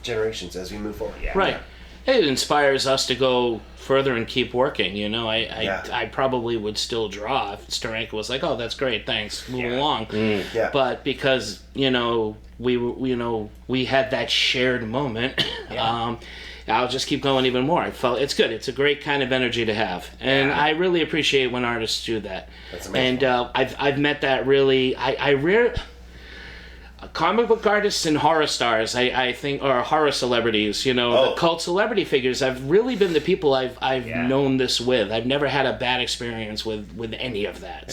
S6: generations as we move forward.
S5: Yeah.
S4: Right. It inspires us to go further and keep working. I probably would still draw if Steranko was like, "Oh, that's great, thanks, move along." But because we had that shared moment, I'll just keep going even more. It's good. It's a great kind of energy to have, and I really appreciate when artists do that.
S6: That's amazing.
S4: And I've met that really. comic book artists and horror stars, I think, or horror celebrities, the cult celebrity figures, have really been the people I've known this with. I've never had a bad experience with any of that.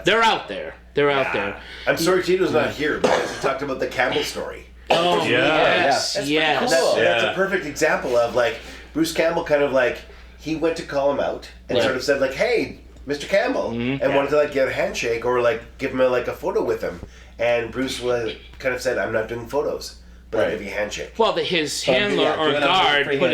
S4: They're out there. They're out there.
S6: I'm sorry Tito's not here because he talked about the Campbell story.
S4: Oh, yes.
S6: That's cool. That's a perfect example of, like, Bruce Campbell kind of, like, he went to call him out and sort of said, like, hey, Mr. Campbell, and wanted to, like, get a handshake or, like, give him, a photo with him. And Bruce kind of said, I'm not doing photos, but I'll give you a handshake.
S4: Well, his handler or guard put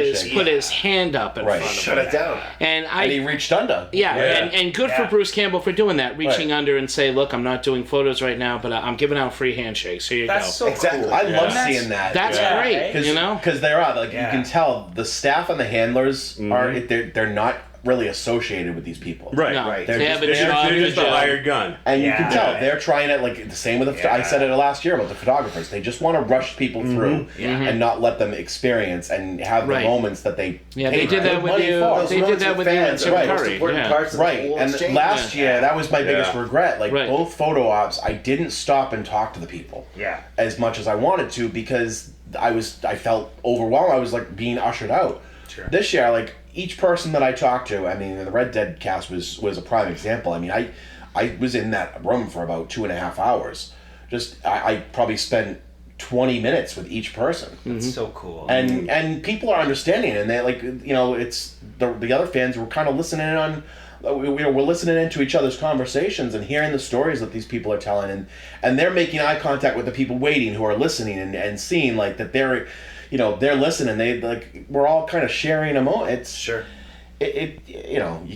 S4: his hand up in front of him.
S6: Shut it down.
S4: And
S7: he reached under.
S4: Yeah, and good for Bruce Campbell for doing that, reaching under and say, look, I'm not doing photos right now, but I'm giving out free handshakes. Here you go.
S5: That's so cool.
S7: I love seeing that.
S4: That's great,
S7: Because there are, like, you can tell the staff and the handlers are, they're not really associated with these people.
S1: Right.
S4: No,
S1: right.
S4: They're
S1: just a hired gun.
S7: And you can tell they're trying it, like the same with I said it last year about the photographers. They just want to rush people through and not let them experience and have the moments that they
S4: they did that with you. They did that with you and Tim Curry.
S7: Right. And last year, that was my biggest regret. Like both photo ops, I didn't stop and talk to the people as much as I wanted to because I felt overwhelmed. I was like being ushered out. Sure. This year, like, each person that I talked to, I mean, the Red Dead cast was a prime example. I mean, I was in that room for about 2.5 hours. I probably spent 20 minutes with each person.
S5: That's so cool.
S7: And people are understanding, and they, like, it's the other fans were kind of listening in on. We're listening into each other's conversations and hearing the stories that these people are telling, and they're making eye contact with the people waiting who are listening and seeing, like, that they're listening. They, like, we're all kind of sharing a moment. It's you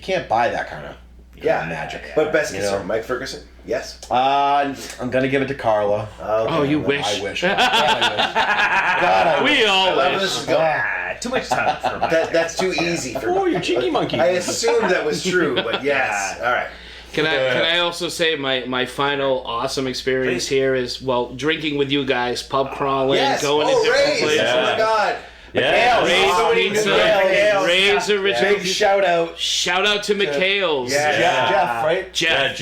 S7: can't buy that kind of magic.
S6: But best concern, Mike Ferguson. Yes.
S7: I'm gonna give it to Carla.
S4: Oh, you wish.
S7: I wish. God, I wish.
S4: We all wish.
S6: This is going.
S5: Too much time for me.
S6: That's too easy for me.
S1: Oh, you cheeky monkey.
S6: I assumed that was true, but yes. All right.
S4: Can I also say my final awesome experience here is, drinking with you guys, pub crawling, going to different places.
S6: Oh my God.
S4: Ray's Pizza, Ray's Original.
S7: Big shout out.
S4: Shout out to McHale's.
S7: Jeff, right?
S4: Jeff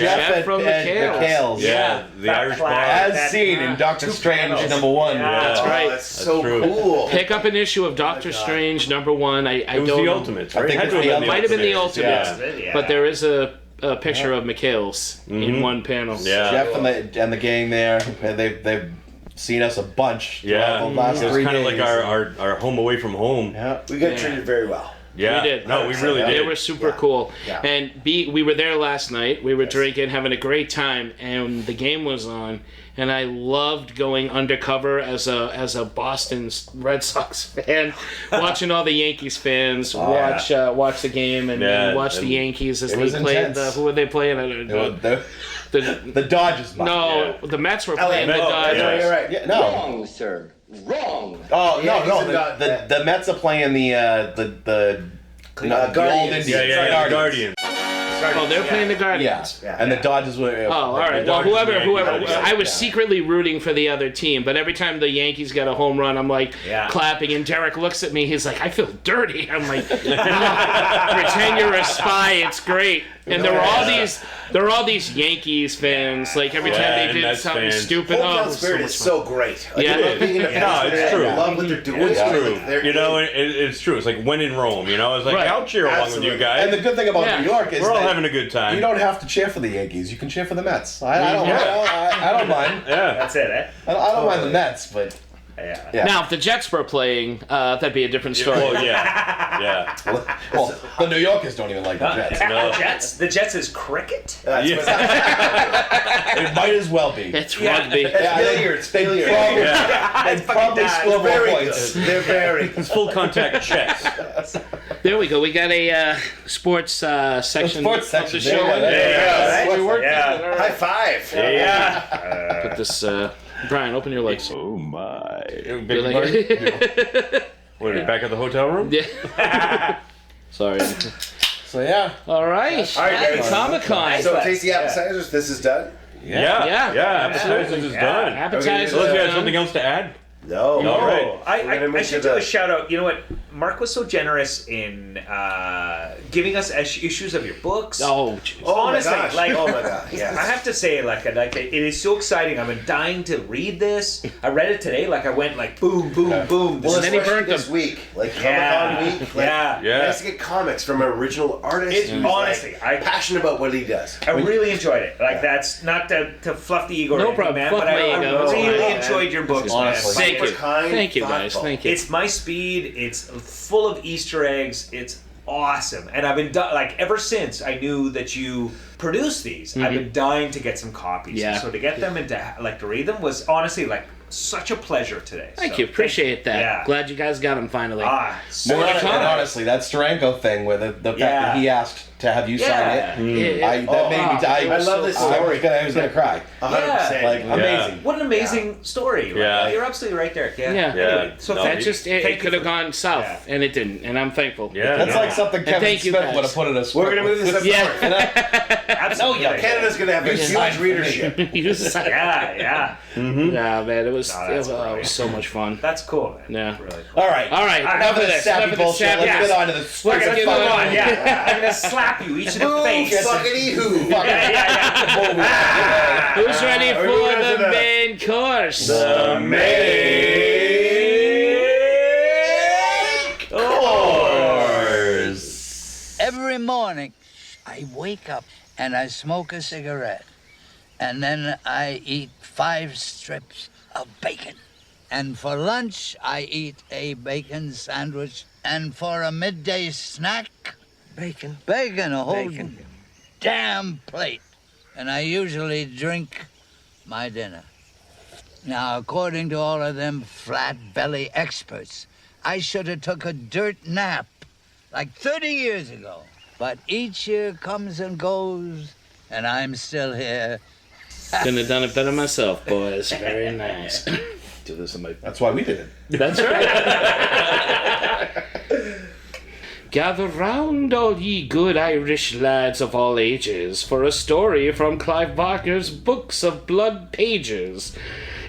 S4: from McHale's.
S1: Yeah, the Irish bar.
S7: As seen in Doctor Strange #1.
S4: That's right.
S6: That's so cool.
S4: Pick up an issue of Doctor Strange #1.
S1: It was the Ultimates, right?
S4: It might have been the Ultimates, but there is a picture of McHale's in one panel.
S7: Yeah. Jeff and the gang there, they've seen us a bunch.
S1: Yeah,
S7: the last
S1: it was
S7: 3
S1: kind of
S7: days.
S1: like our home away from home.
S7: Yeah,
S6: we got treated very well.
S1: Yeah,
S4: we did.
S1: No, we really did.
S4: They were super cool. Yeah. And we were there last night. We were drinking, having a great time, and the game was on. And I loved going undercover as a Boston Red Sox fan, watching all the Yankees fans watch the game and watch the Yankees as they played. Who were they playing?
S7: The Dodgers.
S4: No, the Mets were playing the Dodgers.
S6: Yeah, you're right.
S7: Yeah, no.
S13: Wrong, sir. Wrong.
S7: Oh no. The Mets are playing the
S6: Guardians.
S1: Guardians.
S4: Oh, they're playing the Guardians.
S7: Yeah. And the Dodgers were.
S4: All right. Well, whoever. I was secretly rooting for the other team, but every time the Yankees got a home run, I'm like clapping, and Derek looks at me. He's like, "I feel dirty." I'm like, "Pretend you're a spy. It's great." And there were all these Yankees fans. Like every time they did something stupid,
S6: Hometown spirit is so great. Like,
S4: yeah,
S6: it's true. I love what they're doing.
S1: It's true. It's true. It's like when in Rome. It's like I'll cheer along with you guys.
S7: And the good thing about New York is
S1: we're all having a good time.
S7: You don't have to cheer for the Yankees. You can cheer for the Mets. I don't mind.
S1: Yeah,
S5: that's it.
S7: I don't mind the Mets, but.
S5: Yeah.
S4: Now, if the Jets were playing, that'd be a different story.
S1: Well, yeah.
S7: Well, the New Yorkers don't even like the Jets.
S5: No. The Jets is cricket?
S7: It might as well be.
S4: It's rugby.
S6: It's failure.
S7: And probably score more points.
S6: They're very.
S1: It's full contact chess.
S4: There we go. We got a sports section of the show.
S6: There you go.
S5: Yeah.
S6: High five.
S5: Yeah.
S4: Put this. Brian, open your legs.
S1: Oh my!
S4: What
S1: are you back at the hotel room?
S4: Yeah. Sorry.
S7: So yeah.
S4: All right. Comic-Con.
S6: So tasty appetizers. This is done.
S1: Yeah. Appetizers is done.
S4: Appetizers.
S1: Unless you have something else to add.
S6: No.
S1: All right.
S5: I should do a shout out. You know what? Mark was so generous in giving us issues of your books.
S4: Oh,
S5: honestly,
S6: my gosh.
S5: like,
S6: oh my god, yes.
S5: I have to say, like it is so exciting. I've been dying to read this. I read it today. Like I went like boom, boom, boom.
S6: Well,
S4: and then he burnt
S6: this
S4: them.
S6: week, like Comic-Con week. Like, nice to get comics from an original artist. Who's,
S5: honestly,
S6: I'm passionate about what he does.
S5: I really enjoyed it. Like that's not to fluff the ego.
S4: No problem.
S5: man.
S4: Fuck
S5: But
S4: my
S5: I
S4: ego.
S5: really enjoyed your books,
S7: Honestly.
S5: man.
S4: Thank you.
S6: Kind,
S4: Thank you, guys.
S6: thoughtful.
S4: Thank you.
S5: It's my speed. It's full of Easter eggs. It's awesome, and I've been like ever since I knew that you produced these. I've been dying to get some copies.
S4: Yeah.
S5: So to get them and to read them was honestly like such a pleasure today.
S4: Thank
S5: So,
S4: you. Appreciate that.
S5: Yeah.
S4: Glad you guys got them finally.
S5: So
S7: More
S5: much
S7: and
S5: fun.
S7: honestly, that Steranko thing with the fact that he asked to have you sign it, that made me. I
S6: love this story.
S7: I was gonna cry.
S6: 100%.
S7: Like amazing.
S5: What an amazing story.
S1: Yeah.
S5: You're absolutely right there. Yeah.
S4: Yeah.
S5: Anyway, so
S4: that just it could have gone south,
S5: Yeah.
S4: and it didn't, and I'm thankful.
S1: Yeah.
S7: That's like something Kevin
S4: thank you,
S7: Smith
S4: guys.
S7: would have put in a
S6: We're
S7: script.
S6: gonna move this up north.
S5: Absolutely.
S6: Canada's gonna have a huge readership.
S5: Yeah.
S4: Yeah, man, it was
S5: that's
S4: so much fun.
S5: That's cool, man.
S4: Yeah.
S5: Really.
S7: All right.
S4: Enough of this.
S7: Sappy bullshit. Let's get on to the
S5: Let's
S4: get
S5: go
S4: on.
S5: on. Yeah. I'm gonna slap you each in the face.
S6: Fuckity who.
S4: Who's ready for
S6: we ready
S4: the
S6: for
S4: main course?
S6: The main course.
S14: Every morning, I wake up and I smoke a cigarette. And then I eat 5 strips of bacon. And for lunch, I eat a bacon sandwich. And for a midday snack, bacon, a whole damn plate. And I usually drink my dinner. Now, according to all of them flat-belly experts, I should have took a dirt nap like 30 years ago. But each year comes and goes, and I'm still here.
S4: Couldn't have done it better myself, boys. Very nice. Do this in my...
S7: That's why we did it.
S4: That's right. Gather round, all ye good Irish lads of all ages, for a story from Clive Barker's Books of Blood pages.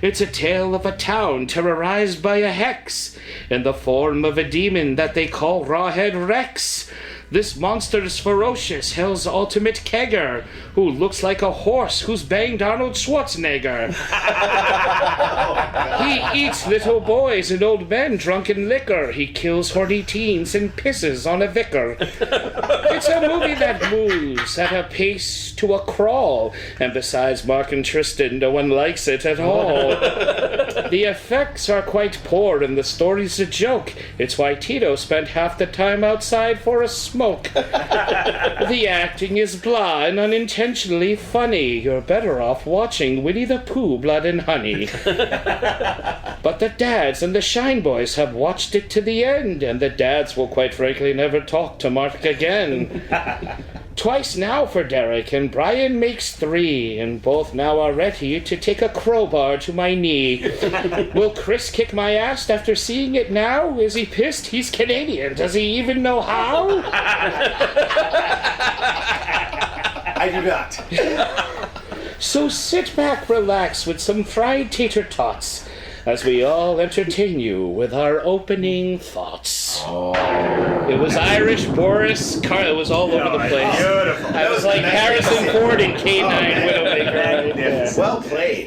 S4: It's a tale of a town terrorized by a hex, in the form of a demon that they call Rawhead Rex. This monster is ferocious, hell's ultimate kegger, who looks like a horse who's banged Arnold Schwarzenegger. He eats little boys and old men drunk in liquor. He kills horny teens and pisses on a vicar. It's a movie that moves at a pace to a crawl, and besides Mark and Tristan, no one likes it at all. The effects are quite poor and the story's a joke. It's why Tito spent half the time outside for a smoke. The acting is blah and unintentionally funny. You're better off watching Winnie the Pooh, Blood and Honey. But the dads and the Shine Boys have watched it to the end, and the dads will quite frankly never talk to Mark again. Twice now for Derek, and Brian makes 3, and both now are ready to take a crowbar to my knee. Will Chris kick my ass after seeing it now? Is he pissed? He's Canadian. Does he even know how?
S6: I do not.
S4: So sit back, relax with some fried tater tots, as we all entertain you with our opening thoughts. It was Irish, Boris, it was all over the place.
S5: Beautiful.
S4: I was like Harrison Ford in K9 Widowmaker. Yeah.
S6: Well played.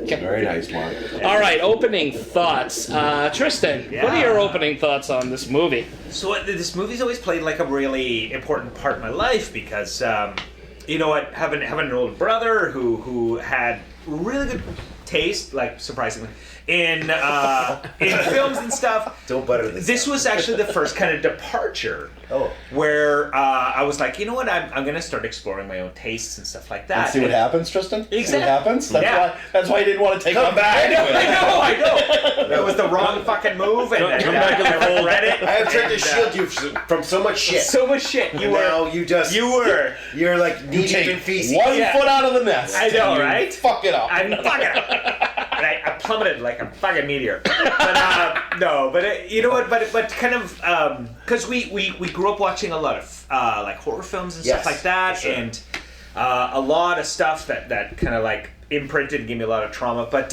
S7: Very nice, Mark.
S4: All right, opening thoughts. Tristan, what are your opening thoughts on this movie?
S5: So this movie's always played like a really important part in my life because, you know what, having an older brother who had really good taste, like surprisingly, in films and stuff.
S6: Don't butter this.
S5: This was actually the first kind of departure. Where I was like, you know what, I'm going to start exploring my own tastes and stuff like that.
S7: And see what happens, Tristan?
S5: Exactly.
S7: See what happens? That's why you didn't want to take
S6: Come
S7: it
S6: back.
S5: I know. It was the wrong fucking move, and
S1: Come back to the fold.
S5: regret it.
S6: I have tried to shield you from so much shit.
S5: So much shit.
S6: You're like knee deep in feces.
S7: One foot out of the nest.
S5: I know,
S7: You
S5: right?
S7: Fuck it up.
S5: I'm fucking up. And I plummeted like a fucking meteor. But no, but you know what? But kind of because we grew up watching a lot of like horror films and stuff like that, and a lot of stuff that kind of like imprinted and gave me a lot of trauma. But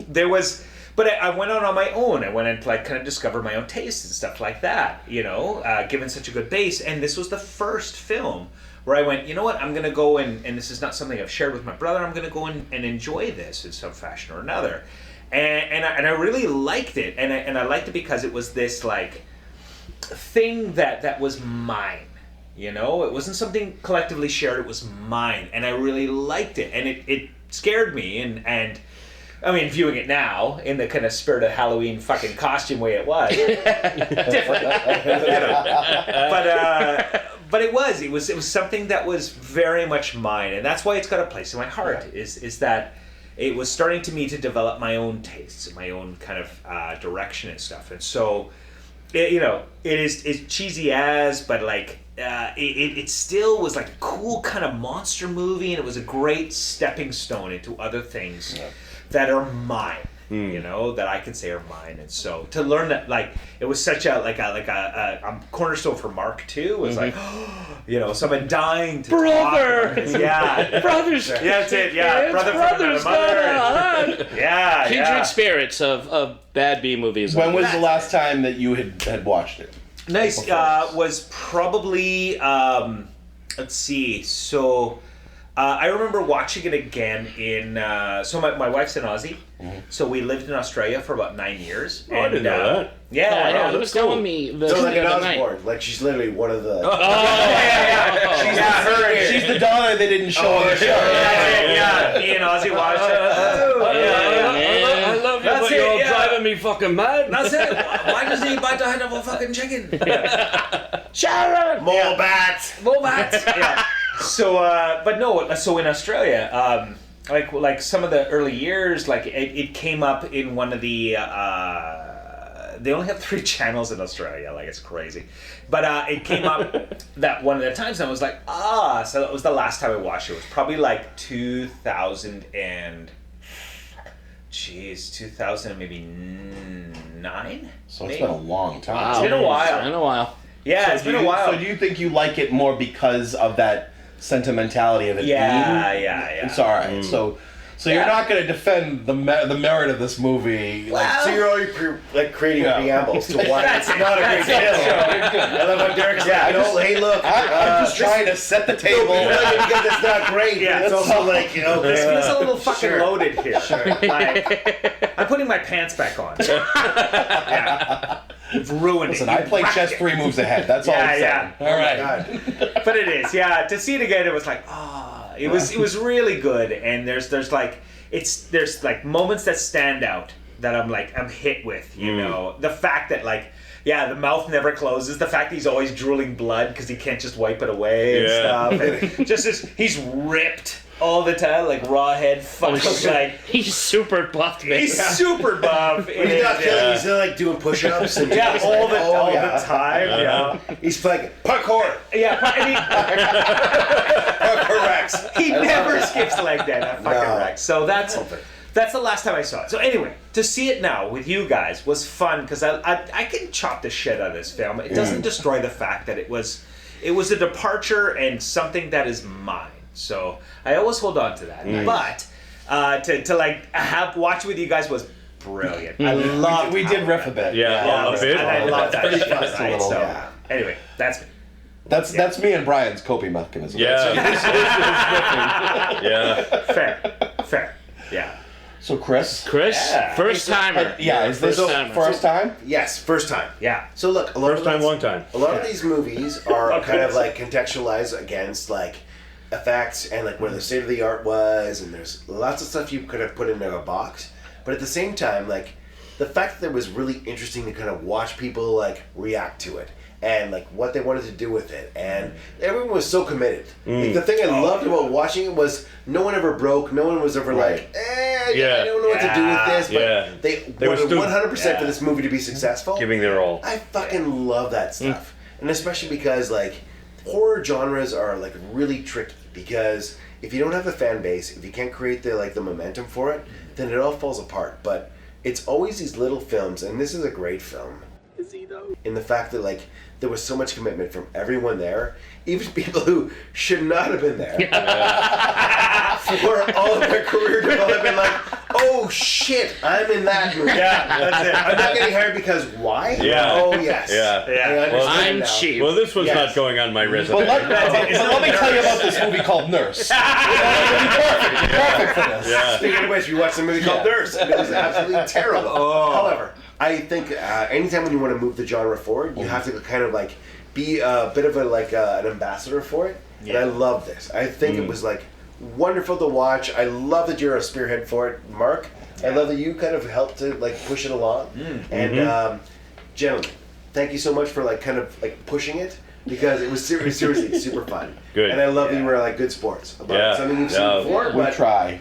S5: there was But I went on my own. I went and like kind of discovered my own tastes and stuff like that, you know, given such a good base. And this was the first film where I went, you know what, I'm going to go and this is not something I've shared with my brother, I'm going to go and enjoy this in some fashion or another. And I really liked it. And I liked it because it was this like thing that was mine. You know, it wasn't something collectively shared, it was mine. And I really liked it. And it scared me. And I mean, viewing it now in the kind of spirit of Halloween fucking costume way it was, different. You know. But it was something that was very much mine. And that's why it's got a place in my heart, is that it was starting to develop my own tastes and my own kind of direction and stuff. And so, it's cheesy as, but like, it still was like a cool kind of monster movie, and it was a great stepping stone into other things that are mine, you know, that I can say are mine. And so to learn that, like, it was such a cornerstone for Mark too, was like, you know, someone dying to
S4: brother,
S5: talk about this. Yeah,
S4: brothers,
S5: yeah, that's it, yeah, brothers, mother, yeah,
S4: kindred spirits of bad B movies.
S7: When was the last time that you had watched it?
S5: Nice. Was probably let's see. So I remember watching it again in. So my wife's an Aussie, so we lived in Australia for about 9 years.
S1: Oh, I didn't know that.
S5: Yeah,
S4: he was telling me the
S6: So like an
S4: other night.
S6: Osborne, like she's literally one of the.
S7: She's the daughter they didn't show on the show.
S5: Yeah, me and Aussie watched it.
S1: I love you,
S5: That's
S1: but you're
S5: it,
S1: driving me fucking mad.
S5: That's it. Why does he bite the head of a fucking chicken?
S4: Sharon!
S6: More bats.
S5: More bats. Yeah. So, but no. So in Australia, like some of the early years, like it came up in one of the. They only have 3 channels in Australia. Like, it's crazy. But it came up that one of the times, and I was like, so that was the last time I watched it. It was probably like 2000 and. 2000 maybe 9.
S7: So it's been a long time.
S5: Wow. It's been a while.
S4: It's been a while.
S5: Yeah,
S7: So
S5: it's been a while.
S7: So do you think you like it more because of that sentimentality of it?
S5: Yeah.
S7: It's all right. So you're not going to defend the merit of this movie.
S6: So you're already creating preambles to why it's not a great film. I love how Derek's hey look,
S7: I'm just trying to set the table.
S6: Because it's not great.
S5: Yeah,
S6: it's also like, you know,
S5: this feels a little fucking loaded here.
S6: Sure.
S5: Like, I'm putting my pants back on. Yeah. You've ruined
S7: Listen,
S5: it.
S7: I play chess 3 moves ahead. That's all I'm saying.
S5: Yeah.
S7: All right.
S5: But it is, yeah. To see it again, it was like, it was really good. And there's like moments that stand out that I'm hit with, you know. The fact that like, the mouth never closes. The fact that he's always drooling blood because he can't just wipe it away and stuff. And just he's ripped all the time, like rawhead. Like
S4: he's super buff, man.
S5: He's super buff.
S6: He's not killing. He's like doing push-ups and
S5: all the time. Yeah,
S6: he's like parkour.
S5: Yeah,
S6: Parkour Rex.
S5: He never skips leg day. That fucking Rex. So that's the last time I saw it. So anyway, to see it now with you guys was fun because I can chop the shit out of this film. It doesn't destroy the fact that it was a departure and something that is mine. So I always hold on to that. But to like watch it with you guys was brilliant. I love.
S7: We did riff a bit.
S5: Yeah,
S1: a bit.
S5: And I love that shit.
S7: Just a
S5: Right?
S7: little,
S5: So anyway, that's me.
S7: That's me and Brian's coping mechanism.
S1: Yeah.
S5: Fair. Yeah.
S7: So Chris,
S4: first timer.
S7: Is this first time?
S6: Yes, first time.
S5: Yeah.
S6: So look,
S1: long time.
S6: A lot of these movies are kind of like contextualized against like effects and like where the state of the art was, and there's lots of stuff you could have put into a box. But at the same time, like the fact that it was really interesting to kind of watch people like react to it and like what they wanted to do with it, and everyone was so committed. Like, the thing I loved about watching it was no one ever broke, no one was ever like, I don't know what to do with this, but they wanted 100% for this movie to be successful.
S1: Giving their all.
S6: I fucking love that stuff, and especially because like horror genres are like really tricky because if you don't have the fan base, if you can't create the momentum for it, then it all falls apart. But it's always these little films, and this is a great film. Is he though? In the fact that like there was so much commitment from everyone there, even people who should not have been there, for all of their career development. Like, oh shit, I'm in that movie.
S5: Yeah, that's it.
S6: I'm not getting hired because why?
S1: Yeah.
S6: Oh yes.
S1: Yeah.
S6: I
S1: Well,
S6: understand
S4: I'm
S6: now.
S4: cheap.
S1: Well, this was not going on my resume.
S7: But let me tell you about this movie called Nurse. Perfect for this.
S1: Yeah.
S6: Speaking of which, we watched a movie called Nurse. It was absolutely terrible. However, I think anytime when you want to move the genre forward, you have to kind of like be a bit of an ambassador for it. And I love this. I think it was like wonderful to watch. I love that you're a spearhead for it, Mark. I love that you kind of helped to like push it along. And gentlemen, thank you so much for like kind of like pushing it. Because it was seriously super fun.
S1: Good.
S6: And I love that you were like good sports about something you've seen before.
S7: We try.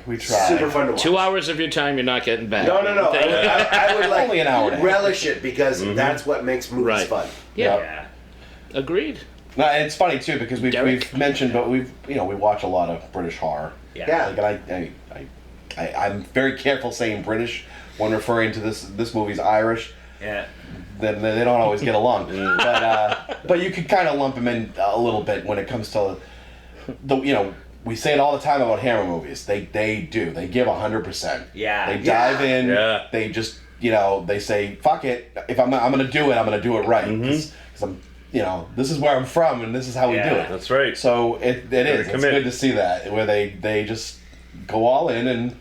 S6: Super fun to watch.
S4: 2 hours of your time you're not getting back.
S6: No. I would like
S7: Only an hour and a half.
S6: relish it because that's what makes movies fun.
S4: Yeah. Agreed.
S7: No, and it's funny too because we've mentioned, but we watch a lot of British horror.
S6: Yeah.
S7: Like, and I'm very careful saying British when referring to this movie's Irish.
S5: Yeah.
S7: Then they don't always get along. But you can kind of lump them in a little bit when it comes to we say it all the time about Hammer movies. They do. They give 100%.
S5: Yeah.
S7: They dive in.
S1: Yeah.
S7: They just they say fuck it. If I'm gonna do it, I'm gonna do it right. Because I'm this is where I'm from and this is how we do it.
S1: That's right.
S7: So it is. It's good to see that where they just go all in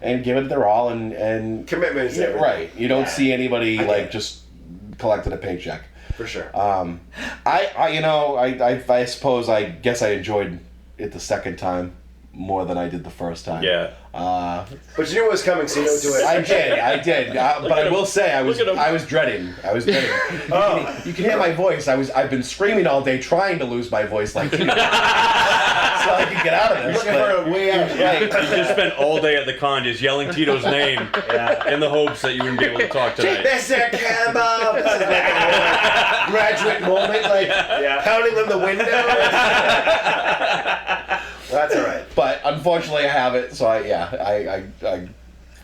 S7: and give it their all and
S6: commitment is everything.
S7: Right. You don't see anybody just collecting a paycheck.
S6: For sure.
S7: I suppose I guess I enjoyed it the second time more than I did the first time.
S1: Yeah.
S6: But you knew it was coming, so you don't do it.
S7: I did. But I will say I was dreading. You can hear my voice. I've been screaming all day trying to lose my voice like you. So I could get out of this.
S6: Looking for a way out.
S1: Right. You just spent all day at the con just yelling Tito's name in the hopes that you wouldn't be able to talk tonight.
S6: Mr. Campbell! This is like a graduate moment, like pounding on the window. That's all right.
S7: But unfortunately, I have it, so I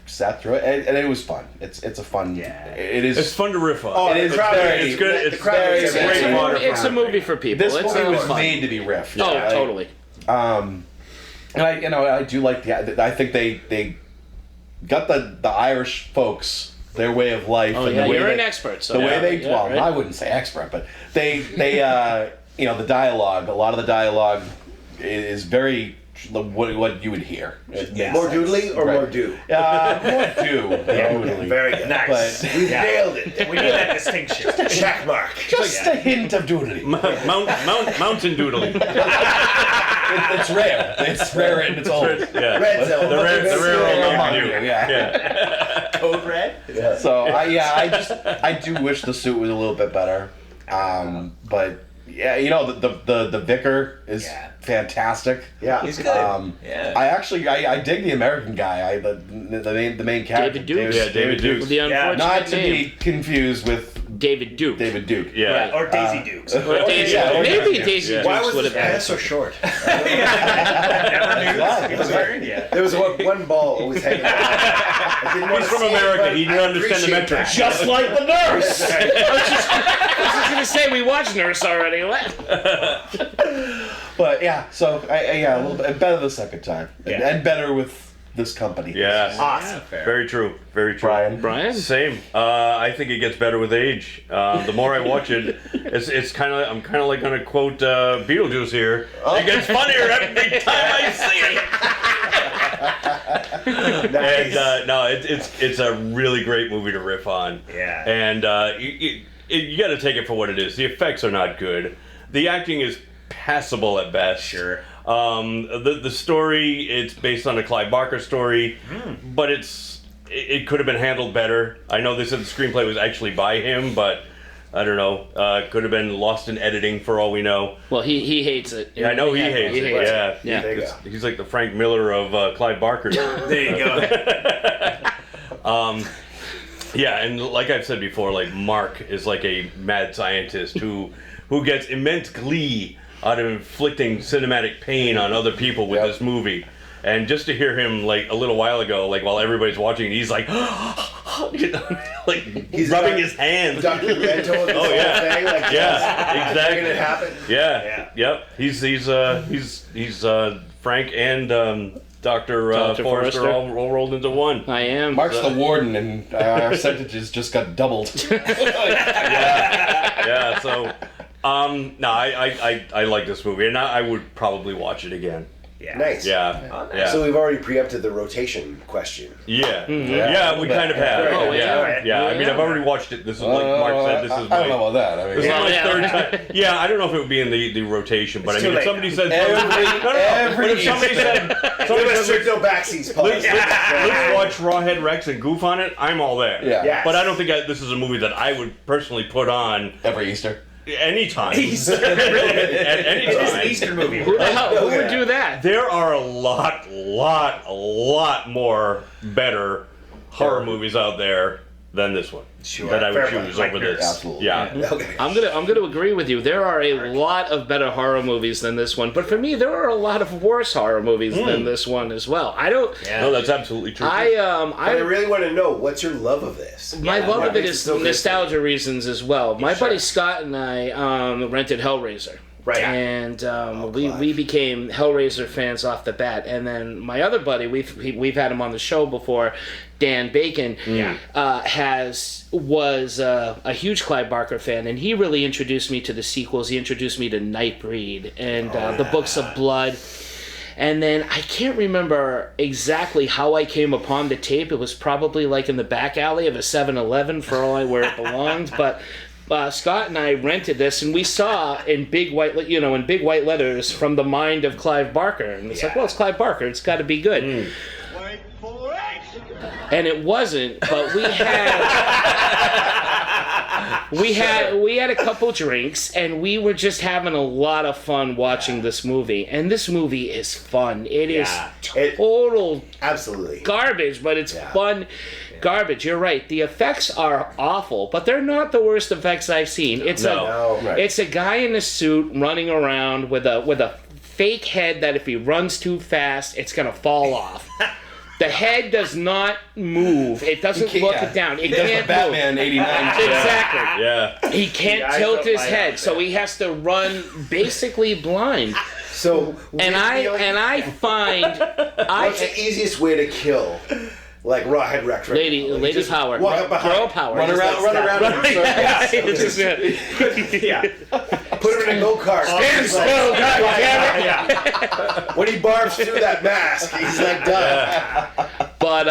S7: sat through it, and it was fun. It's a fun. It is.
S1: It's fun to riff on.
S7: Oh, it is very.
S1: It's good. It's
S7: very.
S4: It's a movie for people.
S7: This movie was made to be riffed.
S4: Oh, totally.
S7: And I do like I think they got the Irish folks their way of life.
S4: Oh,
S7: and
S4: yeah,
S7: the way
S4: you're an expert. So
S7: the way they
S4: right?
S7: I wouldn't say expert, but they the dialogue. A lot of the dialogue is very what you would hear.
S6: More doodly or more do?
S7: More do.
S6: Yeah, very good.
S5: Nice.
S6: We nailed it.
S5: We need that distinction.
S6: Just a check mark.
S7: Just a hint of doodly.
S1: Mountain doodling.
S7: It's rare. It's rare and it's old.
S1: Yeah.
S6: Red zone.
S1: The rare old Mountain Dew.
S7: Yeah.
S5: Code red?
S7: Yeah. So I do wish the suit was a little bit better. But yeah, the vicar is fantastic.
S6: Yeah,
S5: he's good.
S7: I dig the American guy. The main character.
S4: David Duke.
S1: David Duke.
S4: The unfortunate
S7: Not to
S4: name.
S7: be confused with
S4: David Duke.
S7: David Duke.
S1: Yeah.
S5: Or Daisy Dukes.
S4: Or Daisy. Maybe Daisy Dukes
S6: Why was
S4: would
S6: his
S4: have been.
S6: pants so short?
S5: Never knew. He was wearing
S6: There was one ball always hanging out.
S1: He's from America. He didn't understand the metrics.
S7: Just like the nurse.
S4: I was just going to say, we watched Nurse already. What?
S7: But yeah, so a little bit better the second time, and better with this company.
S1: Yes.
S5: Awesome.
S1: Very true. Very true.
S7: Brian?
S1: Same. I think it gets better with age. The more I watch it, it's kind of. I'm kind of like going to quote Beetlejuice here. It gets funnier every time I see it.
S6: Nice.
S1: And no, it's a really great movie to riff on.
S5: Yeah.
S1: And you got to take it for what it is. The effects are not good. The acting is passable at best.
S5: Sure.
S1: The story, it's based on a Clive Barker story, but it could have been handled better. I know they said the screenplay was actually by him, but I don't know. Could have been lost in editing for all we know.
S4: Well, he hates it.
S1: Yeah, I know he hates it.
S4: Yeah.
S1: He's like the Frank Miller of Clive Barker.
S5: There you go.
S1: Yeah, and like I've said before, like Mark is like a mad scientist who gets immense glee out of inflicting cinematic pain on other people with this movie. And just to hear him, like, a little while ago, like, while everybody's watching, he's like, like, he's rubbing his hands.
S6: Dr. Bento and this whole thing, like,
S1: exactly.
S6: making it happen.
S1: Yeah. Yep. He's Frank and Dr. Forrester all rolled into one.
S4: I am.
S7: Mark's the warden, and our sentences just got doubled.
S1: Yeah. So, no, I like this movie, and I would probably watch it again.
S5: Yeah.
S6: Nice.
S1: Yeah.
S6: So we've already preempted the rotation question.
S1: Yeah. Yeah, we kind of have.
S4: Oh,
S1: yeah. I mean, I've already watched it. This is like Mark said. This is
S7: I don't know about that. I mean,
S1: this is my third time. Yeah, I don't know if it would be in the rotation, but I mean, if somebody said but if somebody said
S6: no backseats policy.
S1: Let's watch Rawhead Rex and goof on it, I'm all there.
S7: Yeah.
S6: Yes.
S1: But I don't think this is a movie that I would personally put on
S7: every Easter.
S1: Anytime.
S5: Easter.
S1: At any time.
S5: It's an Easter movie.
S4: Who the hell? Who would do that?
S1: There are a lot more better horror movies out there than this one.
S6: Sure.
S1: That I would
S6: Fair
S1: choose
S6: point.
S1: over this.
S7: Absolutely.
S1: Yeah.
S6: Okay.
S4: I'm gonna agree with you. There are a lot of better horror movies than this one, but for me, there are a lot of worse horror movies than this one as well. I don't.
S1: Yeah. No, that's absolutely true.
S6: I really want to know, what's your love of this?
S4: My love of it is nostalgia reasons as well. My buddy Scott and I rented Hellraiser.
S6: Right.
S4: And we became Hellraiser fans off the bat. And then my other buddy, we've had him on the show before, Dan Bacon, was a huge Clive Barker fan, and he really introduced me to the sequels. He introduced me to Nightbreed and the Books of Blood. And then I can't remember exactly how I came upon the tape. It was probably like in the back alley of a 7-Eleven for all where it belonged, but Scott and I rented this, and we saw in big white letters, "From the Mind of Clive Barker," and it's like, well, it's Clive Barker, it's got to be good. And it wasn't, but we had a couple drinks, and we were just having a lot of fun watching this movie. And this movie is fun. It is total
S6: absolutely
S4: garbage, but it's fun. Garbage. You're right. The effects are awful, but they're not the worst effects I've seen. It's a guy in a suit running around with a fake head that if he runs too fast, it's gonna fall off. The head does not move. It doesn't look down. It can't
S7: Batman
S4: move.
S7: 89.
S4: Exactly.
S1: Yeah.
S4: He can't tilt his head, so he has to run basically blind.
S6: So
S4: I find
S6: what's the easiest way to kill? Like Rawhead Rex, right?
S4: Lady power.
S6: Walk up behind.
S4: Girl power.
S6: Run around. Put him in a go-kart.
S4: Stand still, goddammit.
S6: When he barfs through that mask, he's like done.
S4: But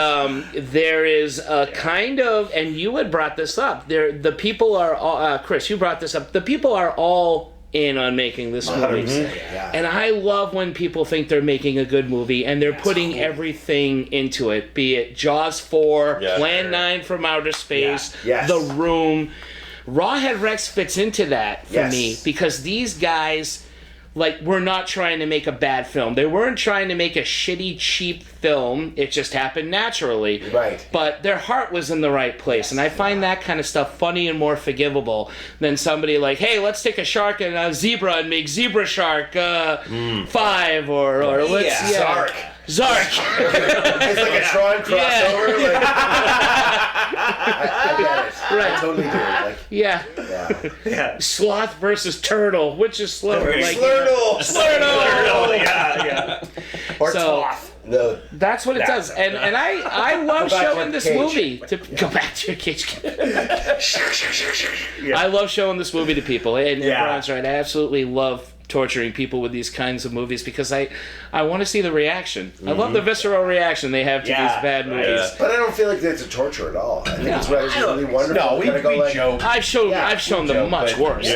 S4: there is a kind of, and you had brought this up. The people are all, Chris, you brought this up. The people are all in on making this movie. And I love when people think they're making a good movie and they're putting everything into it, be it Jaws 4, Plan 9 from Outer Space, The Room. Rawhead Rex fits into that for me because these guys were not trying to make a bad film. They weren't trying to make a shitty, cheap film. It just happened naturally.
S6: Right.
S4: But their heart was in the right place. And I find that kind of stuff funny and more forgivable than somebody like, hey, let's take a shark and a zebra and make Zebra Shark 5 or let's...
S6: Zark. It's like a Tron crossover. I get it.
S4: Right.
S6: I totally do.
S4: Sloth versus turtle. Which is slower?
S6: Slurtle.
S5: Or Toth.
S6: No.
S4: That's what it does. And I love showing this movie to go back to your cage. I love showing this movie to people. And Brian's right. I absolutely love torturing people with these kinds of movies because I want to see the reaction. I love the visceral reaction they have to these bad movies.
S6: But I don't feel like that's a torture at all. I think it's really wonderful.
S7: No, we joke.
S4: I've shown them much worse.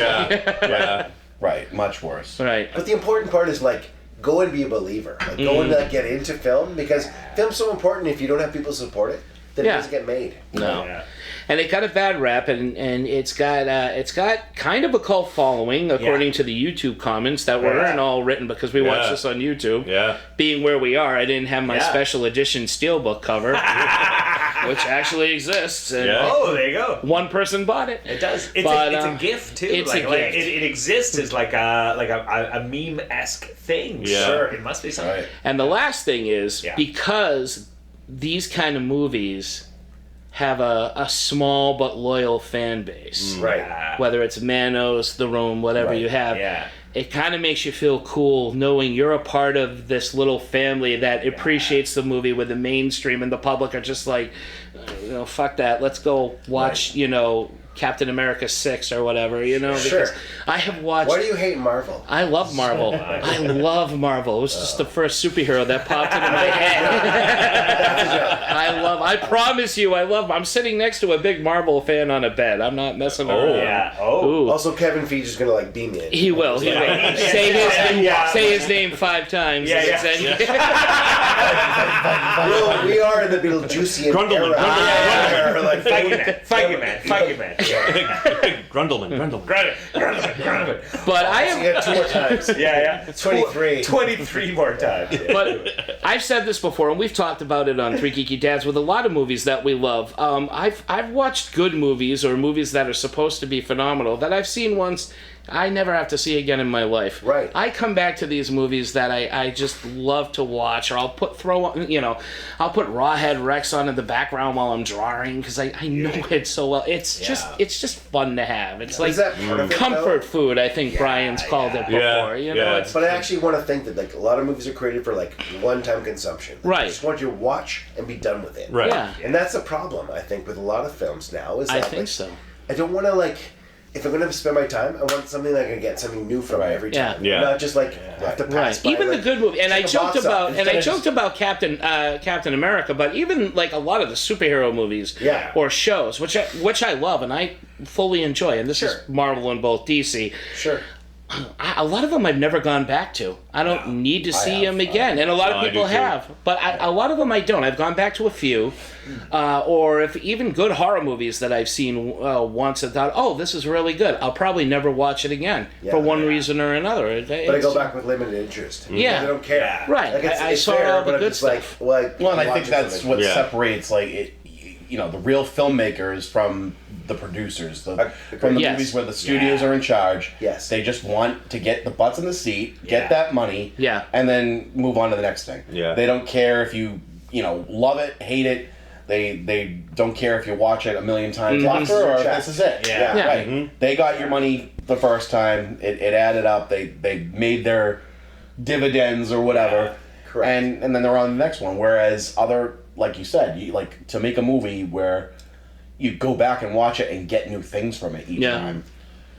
S7: Right, much worse.
S4: Right.
S6: But the important part is go and be a believer. Go and get into film because film's so important. If you don't have people support it, then it doesn't get made.
S4: No. Yeah. And it got a bad rap, and it's got kind of a cult following, according to the YouTube comments that weren't all written because we watched this on YouTube. Yeah. Being where we are, I didn't have my special edition steelbook cover, which actually exists. And
S5: oh, there you go.
S4: One person bought it.
S5: It does. It's a gift too.
S4: It's a gift.
S5: It exists as like a meme-esque thing.
S1: Yeah.
S5: Sure, it must be something. Right.
S4: And the last thing is because these kind of movies have a small but loyal fan base.
S5: Right.
S4: Whether it's Manos, The Room, whatever you have. Yeah. it kind of makes you feel cool knowing you're a part of this little family that appreciates the movie, where the mainstream and the public are just like, fuck that, let's go watch, Captain America 6 or whatever, because I have watched...
S6: Why do you hate Marvel?
S4: I love Marvel. I love Marvel. It was just the first superhero that popped into my head. I promise you, I love... I'm sitting next to a big Marvel fan on a bed. I'm not messing around.
S5: Yeah.
S4: Ooh.
S6: Also, Kevin Feige is going to beam in.
S4: He will. He will. Say his name 5 times.
S5: Yeah.
S6: We are in the Beetlejuicean era.
S5: Feige man.
S1: Grundleman.
S4: But I have...
S6: You got 2 more times.
S5: Yeah.
S6: 23.
S5: 23 more times.
S4: But I've said this before, and we've talked about it on Three Geeky Dads with a lot of movies that we love. I've watched good movies, or movies that are supposed to be phenomenal, that I've seen once, I never have to see again in my life.
S6: Right.
S4: I come back to these movies that I just love to watch, or I'll put Rawhead Rex on in the background while I'm drawing, because I know it so well. It's just fun to have. It's like comfort food, I think Brian's called it before.
S6: But I actually want to think that a lot of movies are created for one-time consumption. I just want you to watch and be done with it.
S1: Right.
S4: Yeah.
S6: And that's a problem, I think, with a lot of films now. Is that,
S4: I think so.
S6: I don't want to if I'm going to spend my time, I want something that I can get something new from every time.
S1: Yeah.
S6: Not just have to pass by.
S4: Even the good movie, and I joked about Captain America, but even a lot of the superhero movies or shows, which I love and I fully enjoy, and this is Marvel and both DC.
S6: Sure.
S4: A lot of them I've never gone back to. I don't need to see them again, and a lot of people have. But a lot of them I don't. I've gone back to a few, or if even good horror movies that I've seen once and thought, oh, this is really good. I'll probably never watch it again for one reason or another.
S6: But I go back with limited interest.
S4: Yeah,
S6: I don't care.
S4: Right. I saw all the good stuff.
S7: And I think that's what separates the real filmmakers from the producers, from the movies where the studios are in charge.
S6: Yes.
S7: They just want to get the butts in the seat, get that money, and then move on to the next thing.
S1: Yeah.
S7: They don't care if you love it, hate it. They don't care if you watch it a million times after, or if this is it. Right. Mm-hmm. They got your money the first time. It added up. They made their dividends or whatever.
S6: Correct.
S7: And then they're on the next one. Whereas other, like you said, to make a movie where you go back and watch it and get new things from it each time.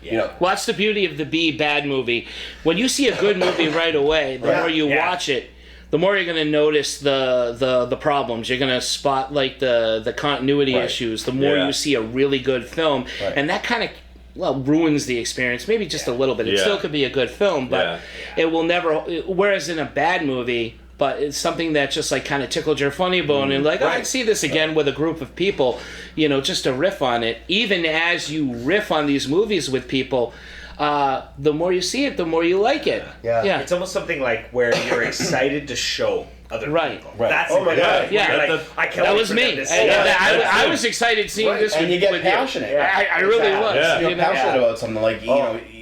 S4: Well, that's the beauty of the bad movie. When you see a good movie right away, the more you watch it, the more you're going to notice the problems. You're going to spot the continuity issues. The more you see a really good film, and that kind of ruins the experience. Maybe just a little bit. It still could be a good film, but it will never. Whereas in a bad movie. But it's something that just kind of tickled your funny bone and I'd see this again with a group of people, just to riff on it. Even as you riff on these movies with people, the more you see it, the more you like it. Yeah.
S5: It's almost something where you're excited to show other people.
S7: Right.
S5: That's
S6: my God.
S4: Yeah.
S5: I can't
S4: that
S5: wait
S4: was
S5: for
S4: me.
S5: them to
S4: I was excited seeing this
S7: and you get
S4: with
S7: passionate.
S4: You. I really was.
S7: Yeah. You're passionate about something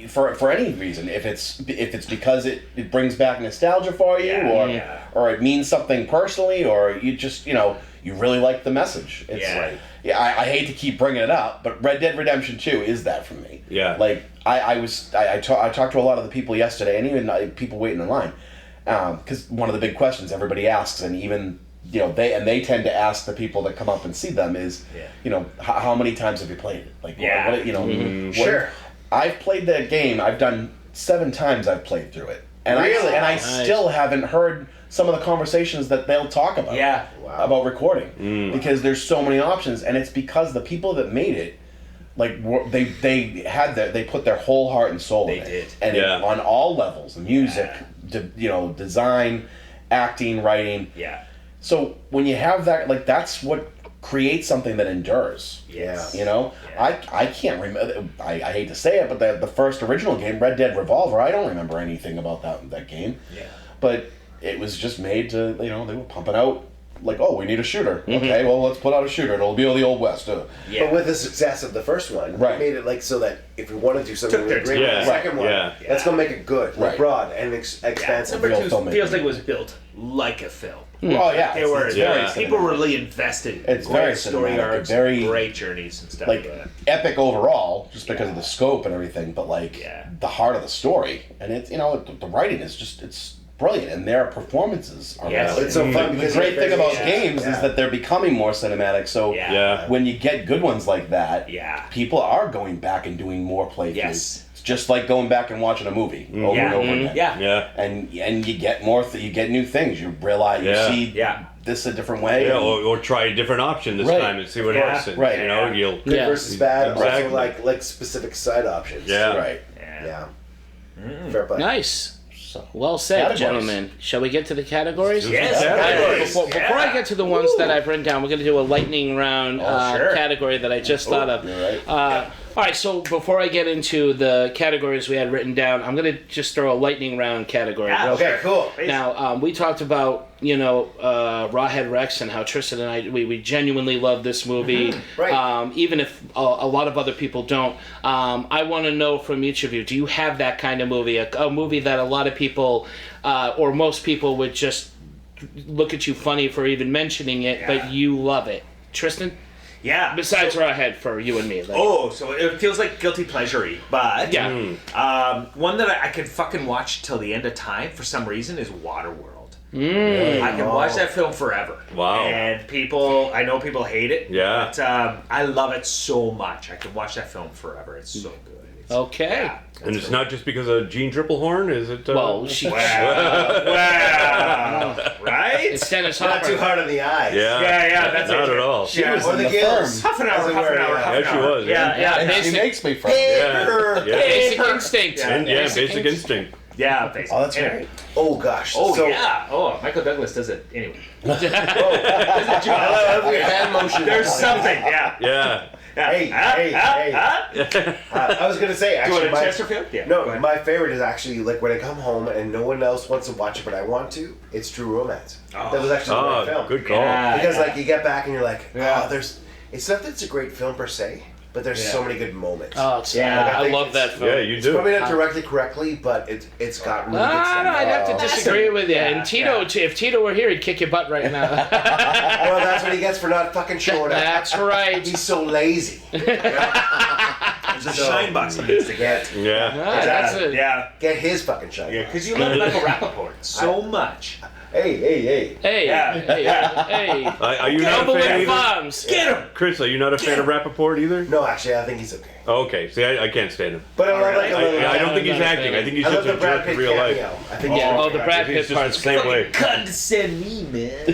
S7: for any reason. If it's because it brings back nostalgia for you, or it means something personally, or you just you really like the message. I hate to keep bringing it up, but Red Dead Redemption 2 is that for me.
S1: Yeah.
S7: I talked to a lot of the people yesterday, and even people waiting in line, because one of the big questions everybody asks, and even they tend to ask the people that come up and see them is, how many times have you played it?
S6: Sure.
S7: I've played that game. I've done 7 times. I've played through it, and I still haven't heard some of the conversations that they'll talk about. About recording, because there's so many options, and it's because the people that made it, they put their whole heart and soul in it, and on all levels, music, design, acting, writing. So when you have that, that's what creates something that endures. I can't remember. I hate to say it, but the first original game, Red Dead Revolver, I don't remember anything about that game. But it was just made to, they were pumping out we need a shooter. Okay, well, let's put out a shooter. It'll be the Old West.
S6: But with the success of the first one, they made it so that if we want to do something really great with the second one, that's going to make it good, broad, and expansive.
S5: Number 2 feels like it was built like a film.
S7: Oh yeah,
S5: They were
S7: very
S5: people
S7: cinematic.
S5: were really invested.
S7: It's
S5: great
S7: very
S5: story
S7: cinematic,
S5: arcs,
S7: very
S5: great journeys and stuff.
S7: like epic overall, just because of the scope and everything. But like the heart of the story, and it's the writing is just it's brilliant, and their performances are.
S6: Yes. It's so fun
S7: The
S6: because
S7: great thing about
S6: yeah.
S7: games is that they're becoming more cinematic. So when you get good ones like that, people are going back and doing more playthroughs.
S5: Yes.
S7: It's just like going back and watching a movie over and over again.
S5: Yeah.
S7: And you get more. You get new things. You realize you see this a different way.
S1: Yeah, or try a different option this time and see what works. And,
S7: Right.
S1: You know, you'll
S6: Good versus bad.
S1: Exactly.
S6: Also like specific side options.
S1: Yeah.
S7: Right.
S6: Yeah. Fair play.
S4: Nice. Well said,
S6: Categories.
S4: gentlemen. Shall we get to the categories?
S5: Yes,
S4: Categories. Before I get to the ones that I've written down, we're going to do a lightning round category that I just thought of. All right, so before I get into the categories we had written down, I'm going to just throw a lightning round category.
S6: Okay, cool.
S4: Now, we talked about, Rawhead Rex and how Tristan and I, we genuinely love this movie.
S6: Right.
S4: Even if a lot of other people don't. I want to know from each of you, do you have that kind of movie? A movie that a lot of people, or most people, would just look at you funny for even mentioning it, but you love it. Tristan?
S5: Yeah.
S4: Besides Rawhead for you and me. Like.
S5: So it feels like guilty pleasure-y, but one that I could fucking watch till the end of time for some reason is Waterworld. I can watch that film forever.
S1: Wow.
S5: And I know people hate it.
S1: Yeah.
S5: But I love it so much. I can watch that film forever. It's so good.
S4: Okay.
S1: And it's not just because of Jean Triplehorn, is it?
S4: Well, she...
S5: Wow. Right?
S4: It's Dennis
S6: Not
S4: Hopper.
S6: too hard on the eyes.
S1: Yeah.
S5: That's
S1: not
S5: it.
S1: at all.
S7: She was
S6: Or
S7: in
S6: the
S7: the
S6: gills.
S7: firm.
S5: Half an hour.
S1: Yeah, she was.
S5: Yeah.
S7: And she makes me from.
S1: Yeah.
S4: Basic Instinct.
S1: Basic Instinct.
S5: Yeah, basically.
S7: Oh, that's right.
S6: Oh gosh.
S5: Oh,
S6: so,
S5: yeah. Oh, Michael Douglas does it anyway.
S6: I love your hand motion.
S5: There's something. Yeah.
S6: Hey. I was gonna say
S5: Do you
S6: actually,
S5: want a Chesterfield? Yeah.
S6: no,
S5: go ahead.
S6: my favorite is actually like when I come home and no one else wants to watch it, but I want to. It's True Romance. That was actually my film.
S1: Good call.
S6: Because like you get back and you're like, it's not that it's a great film per se, but there's so many good moments.
S4: Oh,
S6: Like,
S4: I
S6: think
S4: love that film.
S1: Yeah, you
S6: It's
S1: do.
S6: probably not directly correctly, but it's got really
S4: No,
S6: good stuff.
S4: I'd have to disagree with you. And Tito, if Tito were here, he'd kick your butt right now.
S6: Well, that's what he gets for not fucking showing up.
S4: That's right.
S6: He's so lazy.
S5: There's a shine box he needs to get.
S1: Yeah.
S4: That's it.
S5: Yeah.
S6: Get his fucking shine.
S5: Yeah, because you love Michael Rappaport so much.
S6: Hey.
S4: Hey.
S1: Are you not a
S4: Cumberland
S1: fan either?
S4: Farms.
S5: Get him!
S1: Chris, are you not a fan of Rappaport either?
S6: No, actually, I think he's okay.
S1: Oh, okay. See, I can't stand him.
S6: But I love like a little.
S1: I don't think he's acting. I think he's
S6: I love
S1: just
S6: the
S1: a
S6: Brad
S1: jerk
S6: Pitt
S1: in real life.
S6: cameo. I think
S4: The Brad
S1: He's
S4: Pitt
S1: just the
S4: part's
S1: same way.
S5: Condescend me, man.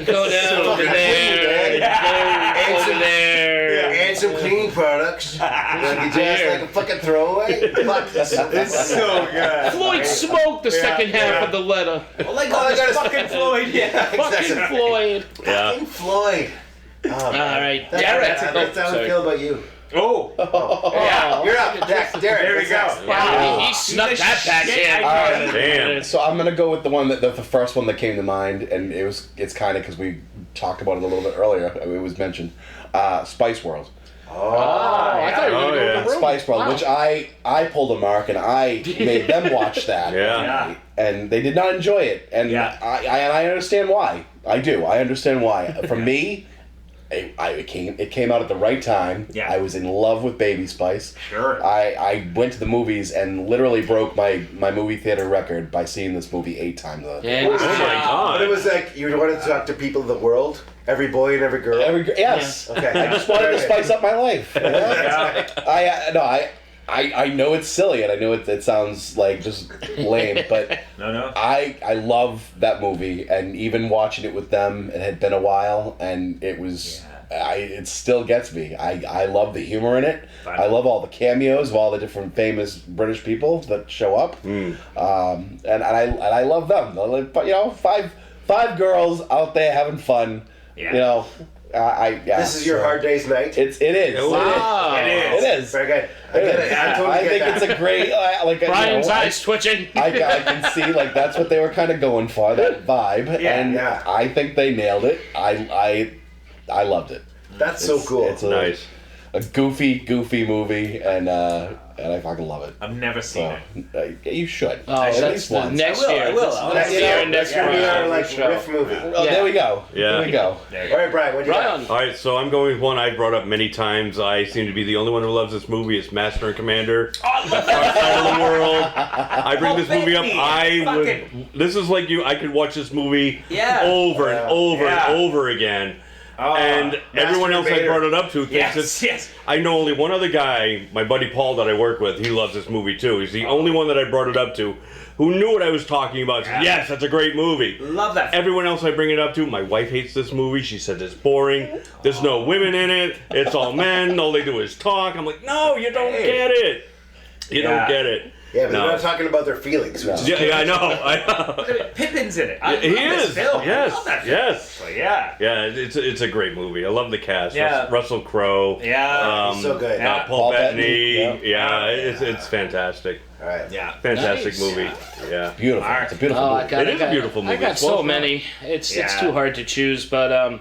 S4: Go down over there. Go over there.
S6: And some cleaning products. Like you just like a fucking throwaway. Fuck this.
S5: It's so good.
S4: Floyd smoked the second half of the letter.
S5: Well, like, oh, this fucking Floyd. Yeah.
S4: Fucking Floyd.
S1: Yeah.
S6: Fucking Floyd.
S4: All right.
S6: That's
S4: Derek.
S6: how I feel about you.
S5: Oh.
S6: Yeah, you're up. Derek.
S5: There we go.
S4: Wow, he snuck that back in.
S1: Damn.
S7: So I'm gonna go with the one the first one that came to mind, and it's kind of because we talked about it a little bit earlier. It was mentioned, Spice World.
S4: Oh, I thought you were going to go with the room.
S7: Spice World, which I pulled a mark and I made them watch that.
S1: Yeah.
S7: And they did not enjoy it, and I understand why. I do. I understand why. For me, it came out at the right time.
S5: Yeah.
S7: I was in love with Baby Spice.
S5: Sure.
S7: I went to the movies and literally broke my movie theater record by seeing this movie 8 times.
S4: Yeah.
S1: Oh my God.
S6: But it was like you wanted to talk to people of the world, every boy and every girl.
S7: Yes.
S6: Okay.
S7: I just wanted to spice up my life. You know? I know it's silly and I know it sounds like just lame, but
S5: No.
S7: I love that movie, and even watching it with them, it had been a while, and it was it still gets me. I love the humor in it. I love all the cameos of all the different famous British people that show up, and I love them. You know, five girls out there having fun.
S5: Yeah.
S7: You know.
S6: This is your hard day's night.
S7: It is.
S4: Wow.
S5: It is.
S6: Very good. I
S7: think it's a great
S4: Brian's eyes twitching.
S7: I can see that's what they were kind of going for, that vibe, and I think they nailed it. I loved it.
S6: That's so cool.
S7: It's
S1: nice.
S7: A goofy movie, and and I fucking love it.
S5: I've never seen
S7: it. You should.
S4: Oh, that's the next year.
S5: I will.
S6: Next year, next year, riff movie.
S7: Oh, there we go.
S1: Yeah.
S7: There we go.
S6: All right, Brian, what do you got?
S1: All right, so I'm going with one I brought up many times. I seem to be the only one who loves this movie. It's Master and Commander.
S5: I love
S1: Dark Side of the World. I bring this movie up.
S5: Fucking-
S1: This is like you. I could watch this movie
S5: Yeah.
S1: over and over and over again. And everyone else I brought it up to thinks it's. I know only one other guy, my buddy Paul that I work with. He loves this movie too. He's the only one that I brought it up to, who knew what I was talking about. Said, yes, that's a great movie.
S5: Love that.
S1: Everyone else I bring it up to, my wife hates this movie. She said it's boring. There's no women in it. It's all men. All they do is talk. I'm like, no, you don't get it. You don't get it.
S6: Yeah, but they're not talking about their feelings.
S1: Yeah, I know.
S5: Pippin's in it.
S1: He is.
S5: Film.
S1: Yes.
S5: I love that film.
S1: Yes.
S5: Actually, yeah.
S1: Yeah, it's a great movie. I love the cast.
S5: Yeah.
S1: Russell Crowe.
S5: Yeah.
S6: He's so good.
S1: Paul Bettany. Yeah, it's fantastic.
S6: All right.
S5: Yeah.
S1: Fantastic
S4: Nice.
S1: movie. Yeah.
S7: Beautiful. It's a beautiful movie.
S1: It is a beautiful movie.
S4: I got
S1: It's well
S4: so
S1: shot.
S4: many. It's too hard to choose, but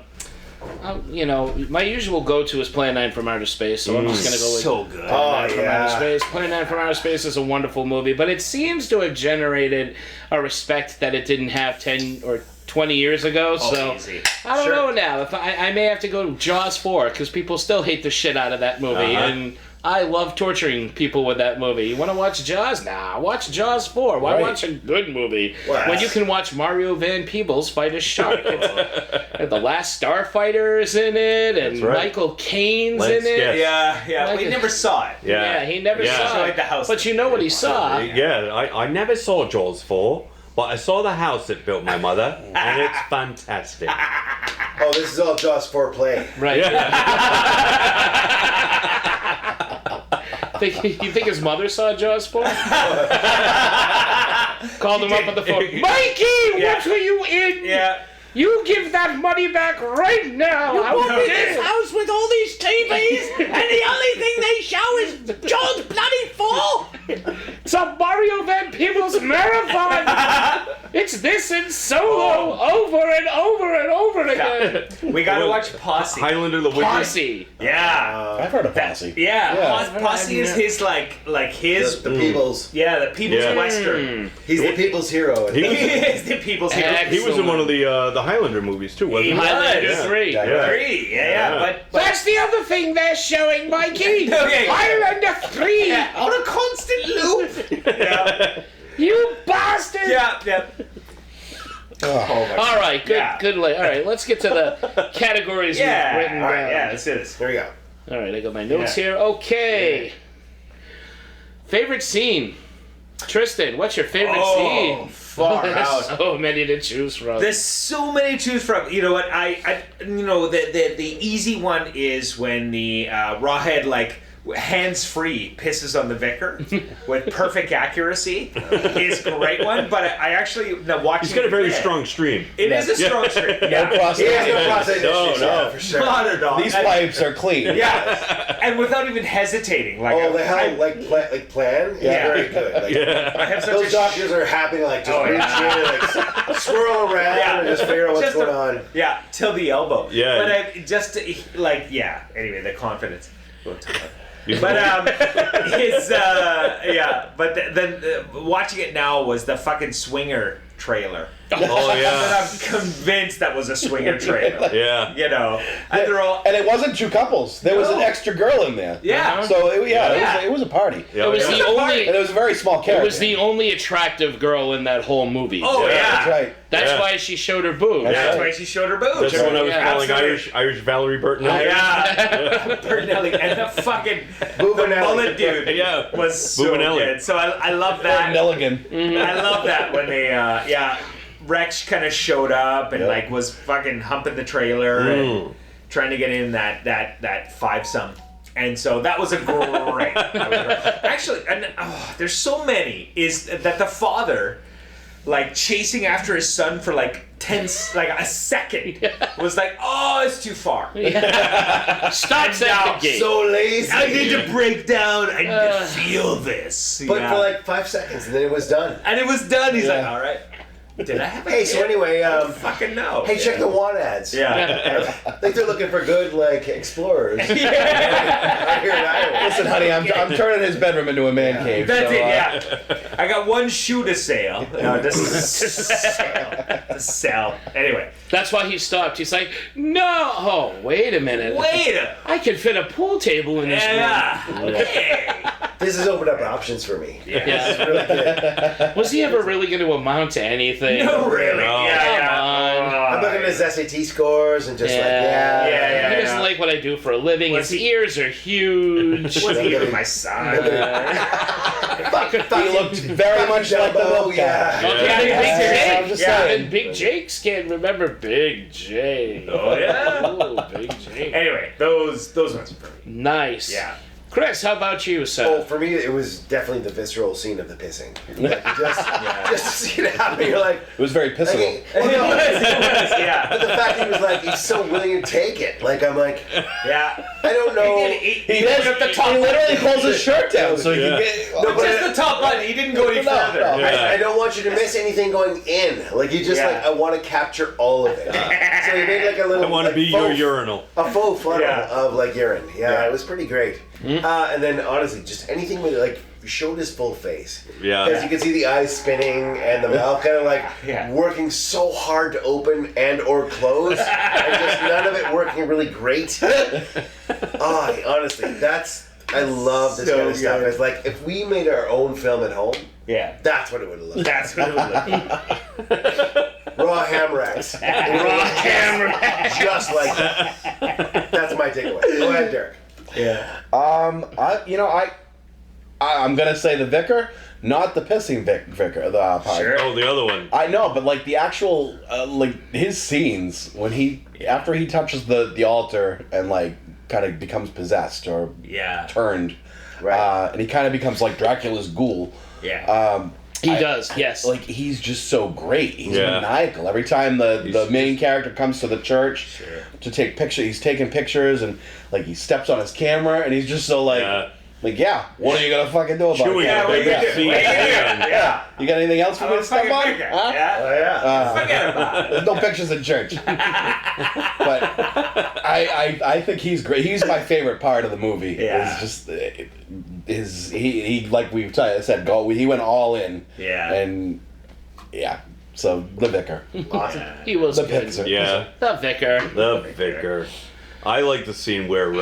S4: you know, my usual go-to is Plan 9 from Outer Space, so I'm just gonna go with
S5: So good.
S4: Plan 9 from Outer Space. Plan 9 from Outer Space is a wonderful movie, but it seems to have generated a respect that it didn't have 10 or 20 years ago, so
S5: easy.
S4: I don't know now. If I may have to go Jaws 4, because people still hate the shit out of that movie, and I love torturing people with that movie. You want to watch Jaws? Nah, watch Jaws 4. Why watch a good movie when you can watch Mario Van Peebles fight a shark? The Last Starfighter is in it, and Michael Caine's in it.
S5: Yeah. We never saw it.
S4: Yeah, he never saw it.
S5: The house
S4: but you know what he saw.
S1: Yeah, I never saw Jaws 4, but I saw the house that built my mother, and it's fantastic.
S6: Oh, this is all Jaws 4 play.
S4: Right. You think his mother saw Jaws 4? Called him up on the phone. Mikey, what are you in?
S5: Yeah.
S4: You give that money back right now.
S10: You bought me this house with all these TVs, and the only thing they show is Jaws bloody 4.
S4: It's a Mario Van Peebles marathon. It's this in solo over and over and over again.
S5: We gotta watch Posse.
S1: Highlander the Wizard.
S4: Posse.
S5: Yeah.
S7: I've heard of Posse.
S5: Posse is his like his
S6: The People's.
S5: Yeah, the People's Western.
S6: He's the People's hero.
S5: He is the People's hero.
S1: He was in one of the Highlander movies too, wasn't he?
S4: Highlander 3.
S5: But
S4: that's the other thing they're showing, Mikey. Highlander 3
S5: on a constant loop. Yeah.
S4: You bastard.
S5: Yeah.
S4: All right, good. All right, let's get to the categories we've written down.
S5: Yeah, let's do this.
S6: There we go.
S4: All right, I got my notes here. Okay. Favorite scene. Tristan, what's your favorite scene?
S5: Far out.
S4: So many to choose from.
S5: There's so many to choose from. You know what? The easy one is when the Rawhead hands-free pisses on the vicar with perfect accuracy is a great one. But I actually watching.
S1: He's got a very strong stream.
S5: It is a strong stream.
S7: No prostate.
S6: He has no prostate issues.
S1: No,
S6: for sure.
S5: Not at all.
S7: These pipes are clean.
S5: Yeah, and without even hesitating.
S6: Plan.
S5: Yeah.
S6: Very good.
S5: I have such
S6: Those doctors are happy to just reach in and swirl around and just figure out what's going on.
S5: Yeah, till the elbow.
S1: Yeah.
S5: But anyway, the confidence. We'll talk about it. But it's But then watching it now was the fucking Swinger trailer.
S1: Oh yeah.
S5: And I'm convinced that was a Swinger trailer.
S1: Yeah.
S5: You know, and they're all.
S7: And it wasn't two couples. There was an extra girl in there.
S5: Yeah.
S7: So it was a party.
S1: Yeah,
S4: it was the only.
S7: And it was a very small character.
S4: It was the only attractive girl in that whole movie.
S5: Oh yeah.
S7: That's right.
S4: That's why she showed her boobs.
S5: That's why she showed her boobs.
S1: That's when I was calling
S5: Absolutely.
S1: Irish Valerie Bertinelli.
S5: Yeah, Bertinelli and the fucking bullet dude.
S1: Yeah,
S5: was so
S1: Bubinelli.
S5: good. So I love that.
S7: Nelligan.
S5: I love that when they Rex kind of showed up and was fucking humping the trailer and trying to get in that five-some. And so that was a great. Actually, there's so many. Is that the father, chasing after his son for a second, was it's too far.
S4: Starts at the gate.
S6: So lazy.
S5: I need to break down. I need to feel this.
S6: But for 5 seconds, and then it was done.
S5: And it was done. He's like, all right. Did I have a
S6: Hey, so anyway,
S5: fucking no.
S6: Hey, check the want ads.
S5: Yeah.
S6: I think they're looking for good, like, explorers. Out here in Iowa.
S7: Listen, honey, I'm turning his bedroom into a man cave.
S5: That's
S7: so,
S5: it, yeah. I got one shoe to sell. No, to sell. Anyway.
S4: That's why he stopped. He's like, no. Oh, wait a minute. I could fit a pool table in this room.
S5: Hey.
S6: This has opened up options for me.
S4: Yeah.
S6: This is really good.
S4: Was he ever really going to amount to anything?
S5: No, really.
S4: No.
S5: Yeah.
S6: I'm looking at his SAT scores and just
S4: He doesn't
S5: yeah.
S4: like what I do for a living. His ears are huge.
S5: What's he with my son?
S7: He looked very much like the milk guy.
S4: I'm just saying. Big Jake's can't remember Big Jake.
S5: Oh, yeah?
S4: Ooh, Big Jake.
S5: Anyway, those ones are for me.
S4: Nice.
S5: Yeah.
S4: Chris, how about you, sir?
S6: Oh, for me, it was definitely the visceral scene of the pissing. Like, just to see it happen, you're like...
S7: It was very pissable.
S5: Yeah.
S6: But the fact he was like, he's so willing to take it. Like, I'm like...
S5: Yeah.
S6: I don't know...
S5: He
S7: literally pulls his shirt down so he can get...
S5: No, but just the top button. He didn't go any further.
S6: No. I don't want you to miss anything going in. Like, you just like, I want to capture all of it. So he made like a little...
S1: I want to be your urinal.
S6: A faux funnel of like urine. Yeah, it was pretty great. And then honestly, just anything with like showed his full face.
S1: Yeah.
S6: Because you can see the eyes spinning and the mouth kind of like working so hard to open and or close, and just none of it working really great. Honestly, I love this kind of stuff. It's like if we made our own film at home.
S5: Yeah.
S6: That's what it would have looked like.
S5: That's what it would look like.
S6: Rawhead Rex.
S4: Rawhead Rex.
S6: Just like that. That's my takeaway. Go ahead, Derek.
S5: Yeah.
S7: I'm gonna say the vicar, not the pissing vicar. The part.
S5: Sure.
S1: Oh, the other one.
S7: I know, but like the actual like his scenes when after he touches the altar and like kind of becomes possessed or turned,
S6: right,
S7: and he kind of becomes like Dracula's ghoul.
S5: Yeah.
S4: He does, yes.
S7: Like, he's just so great. He's maniacal. Every time the main character comes to the church to take pictures, he's taking pictures, and, like, he steps on his camera, and he's just so, like, what are you going to fucking do about it? You got anything else for me to step on?
S5: Forget about it.
S7: There's no pictures in church. But I think he's great. He's my favorite part of the movie. It's just... he like we've said, he went all in. Yeah. And so the vicar.
S6: Awesome.
S4: He was
S7: the
S4: good.
S7: Pincer.
S1: Yeah.
S4: The vicar.
S1: The vicar. I like the scene where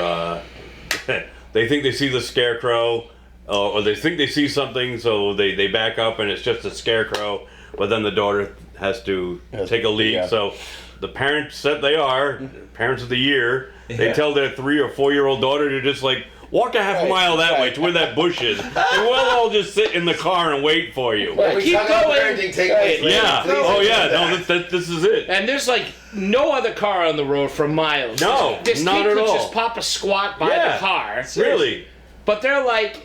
S1: they think they see the scarecrow, or they think they see something, so they back up and it's just a scarecrow, but then the daughter has to take a leak. Yeah. So the parents that they are, parents of the year, they tell their 3 or 4 year old daughter to just like walk a half a mile that way to where that bush is, and we'll all just sit in the car and wait for you.
S4: Keep going.
S1: Yeah. Oh yeah. No, this is it.
S4: And there's like no other car on the road for miles.
S1: No,
S4: this
S1: not
S4: kid
S1: at
S4: could
S1: all.
S4: just pop a squat by the car.
S1: Really.
S4: But they're like,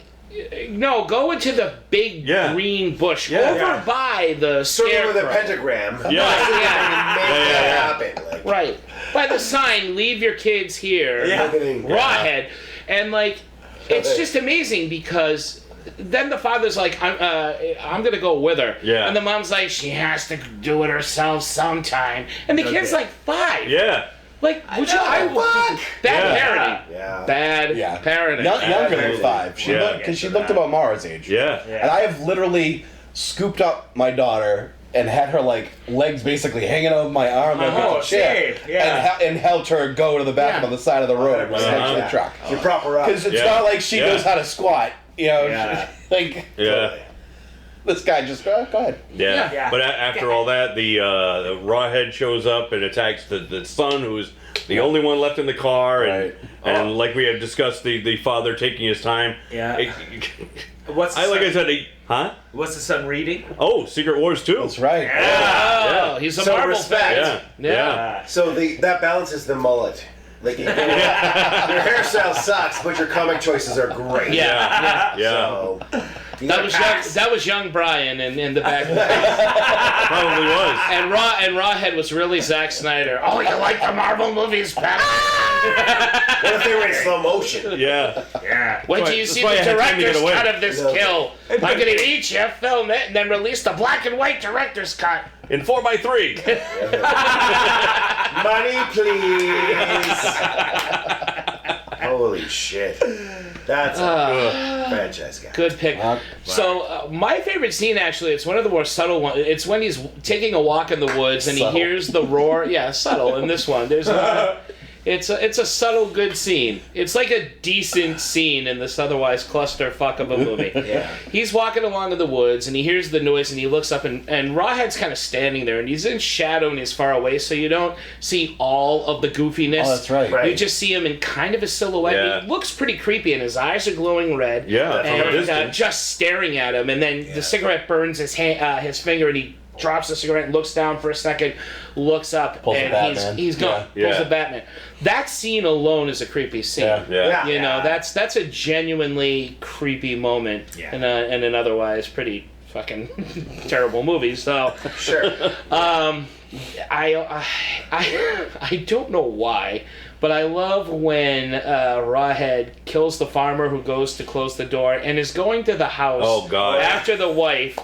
S4: no, go into the big green bush over by the scarecrow.
S6: With a pentagram.
S4: Make that
S6: happen. Like.
S4: Right. By the sign, leave your kids here. Rawhead. And like, it's just amazing because then the father's like, I'm gonna go with her. Yeah. And the mom's like, she has to do it herself sometime. And the kid's like 5.
S1: Yeah.
S4: Like, would you? Bad parenting.
S6: Yeah.
S4: Bad parenting.
S7: Younger than 5. Because she looked about Mara's age.
S1: Yeah.
S7: And I have literally scooped up my daughter and had her like legs basically hanging out of my arm like a chair, and helped her go to the bathroom on the side of the road next to the truck.
S6: You prop her up
S7: because it's not like she knows how to squat, you know. Like this guy just go ahead.
S1: Yeah. But after all that, the Rawhead shows up and attacks the son, who's the only one left in the car, and like we have discussed, the father taking his time.
S5: Yeah.
S1: What's
S5: the son reading?
S1: Oh, Secret Wars 2.
S7: That's right.
S4: Oh, he's a Marvel
S6: respect.
S1: Yeah.
S6: So that balances the mullet. Like your hairstyle sucks, but your comic choices are great.
S1: Yeah.
S6: So
S4: That was young Brian in the back.
S1: Probably was.
S4: And Rawhead was really Zack Snyder. Oh, you like the Marvel movies better?
S6: What if they were in slow motion?
S1: Yeah.
S4: Yeah. When do you see the director's cut of this kill? I'm gonna eat you, film it, and then release the black and white director's cut.
S1: In 4x3.
S6: Money, please. Holy shit. That's a good franchise guy.
S4: Good pick. So, my favorite scene, actually, it's one of the more subtle ones. It's when he's taking a walk in the woods and he hears the roar. Yeah, subtle in this one. There's it's a subtle, good scene. It's like a decent scene in this otherwise clusterfuck of a movie.
S6: Yeah.
S4: He's walking along in the woods and he hears the noise and he looks up and Rawhead's kind of standing there and he's in shadow and he's far away, so you don't see all of the goofiness.
S7: Oh, that's right.
S4: You just see him in kind of a silhouette.
S1: Yeah.
S4: He looks pretty creepy and his eyes are glowing red.
S1: Yeah, from a
S4: and
S1: distance.
S4: just staring at him, and then the cigarette burns his his finger and he drops the cigarette and looks down for a second, looks up,
S7: Pulls
S4: and he's gone.
S1: Yeah.
S4: Pulls a Batman. That scene alone is a creepy scene.
S1: Yeah.
S4: You know, that's a genuinely creepy moment in an otherwise pretty fucking terrible movie. So
S6: Sure.
S4: I don't know why, but I love when Rawhead kills the farmer who goes to close the door and is going to the house
S1: Oh, God.
S4: after the wife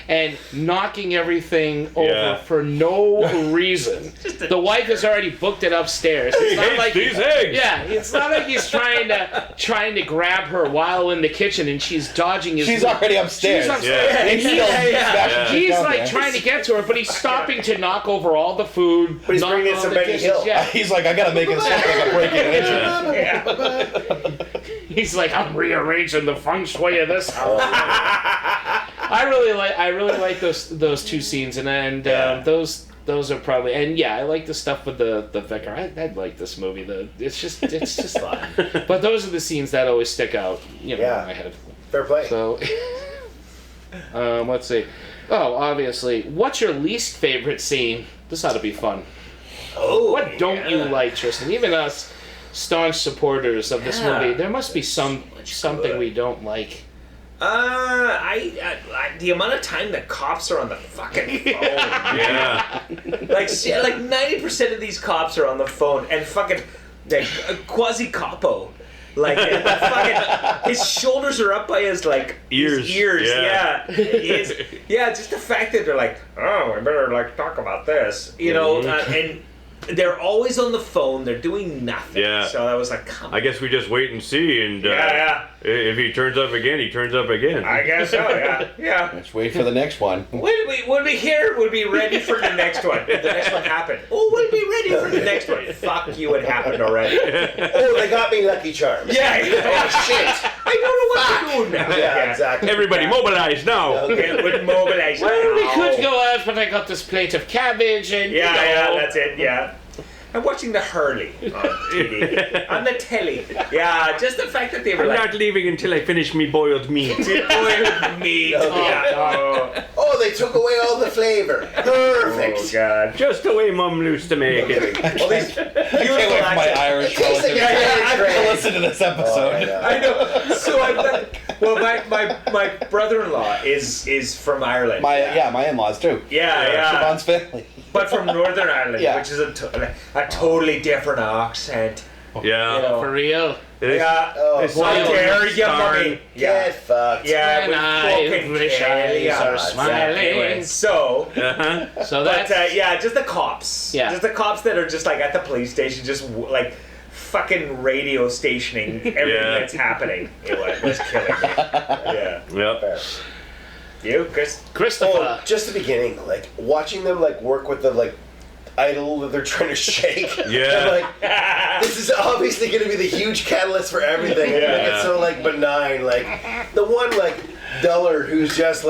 S4: and knocking everything over for no reason. The wife has already booked it upstairs. It's not like
S1: these eggs.
S4: Yeah, it's not like he's trying to grab her while in the kitchen and she's dodging his.
S7: She's already upstairs.
S4: She's upstairs.
S1: Yeah.
S4: And he's
S7: down
S4: like
S7: there.
S4: trying to get to her, but he's stopping to knock over all the food.
S6: But he's
S4: knock
S6: bringing in
S4: all
S6: some
S4: the
S6: Benny
S4: dishes.
S6: Hill.
S4: Yeah.
S7: He's like, I gotta make it look like a break in
S4: He's like, I'm rearranging the feng shui of this house. I really like those two scenes, and those are probably, and I like the stuff with the vicar. I like this movie. It's just fun. But those are the scenes that always stick out, in my head.
S6: Fair play.
S4: So, let's see. Oh, obviously, what's your least favorite scene? This ought to be fun.
S6: Oh,
S4: what don't you like, Tristan? Even us staunch supporters of this movie, there must be something we don't like.
S5: The amount of time that cops are on the fucking phone.
S1: Yeah.
S5: Like 90% of these cops are on the phone, and fucking quasi capo. Like fucking, his shoulders are up by his
S1: ears.
S5: His ears. Yeah. Just the fact that they're like, oh, we better talk about this, and. They're always on the phone. They're doing nothing.
S1: Yeah.
S5: So I was like, come on.
S1: I guess we just wait and see, and if he turns up again, he turns up again.
S5: I guess so, yeah.
S7: Let's wait for the next one.
S5: When we hear, we'll be ready for the next one. The next one happened. Oh, we'll be ready for the next one. Fuck you, it happened already.
S6: Oh, they got me Lucky Charms.
S5: Yeah.
S6: Oh, shit.
S5: I don't know what to do now.
S6: Yeah, exactly.
S1: Everybody mobilize now.
S5: Okay, we'd mobilize now.
S4: Well, we could go out, but I got this plate of cabbage and
S5: Yeah, that's it, yeah. I'm watching the Hurley on TV. On the telly. Yeah, just the fact that they were
S1: I'm not leaving until I finish me boiled meat.
S5: boiled meat. Yeah.
S6: Oh, they took away all the flavor. Perfect.
S5: Oh, God.
S1: Just the way Mum used to make it.
S6: All these
S7: I can't wait for my Irish
S6: Tastes like
S7: relatives
S6: a
S7: to listen to this episode.
S5: I know. So my brother-in-law is from Ireland.
S7: My in-laws too.
S5: Yeah.
S7: Siobhan's family.
S5: But from Northern Ireland,
S7: Yeah.
S5: which is a totally different accent.
S1: Yeah.
S4: For real.
S5: Yeah.
S1: It's
S5: How
S1: so
S5: dare you,
S1: darn-
S5: mummy?
S6: Get fucked.
S5: Yeah,
S4: And I wish eyes are smiling.
S5: Anyway, so
S4: So
S5: but
S4: that's
S5: just the cops.
S4: Yeah.
S5: Just the cops that are just at the police station, just fucking radio stationing everything that's happening. It was killing me. Yeah.
S1: Yep.
S5: You,
S4: Christopher.
S6: Oh, just the beginning, watching them work with the idol that they're trying to shake.
S1: Yeah.
S6: I'm this is obviously going to be the huge catalyst for everything. And it's so benign. The one dullard who's just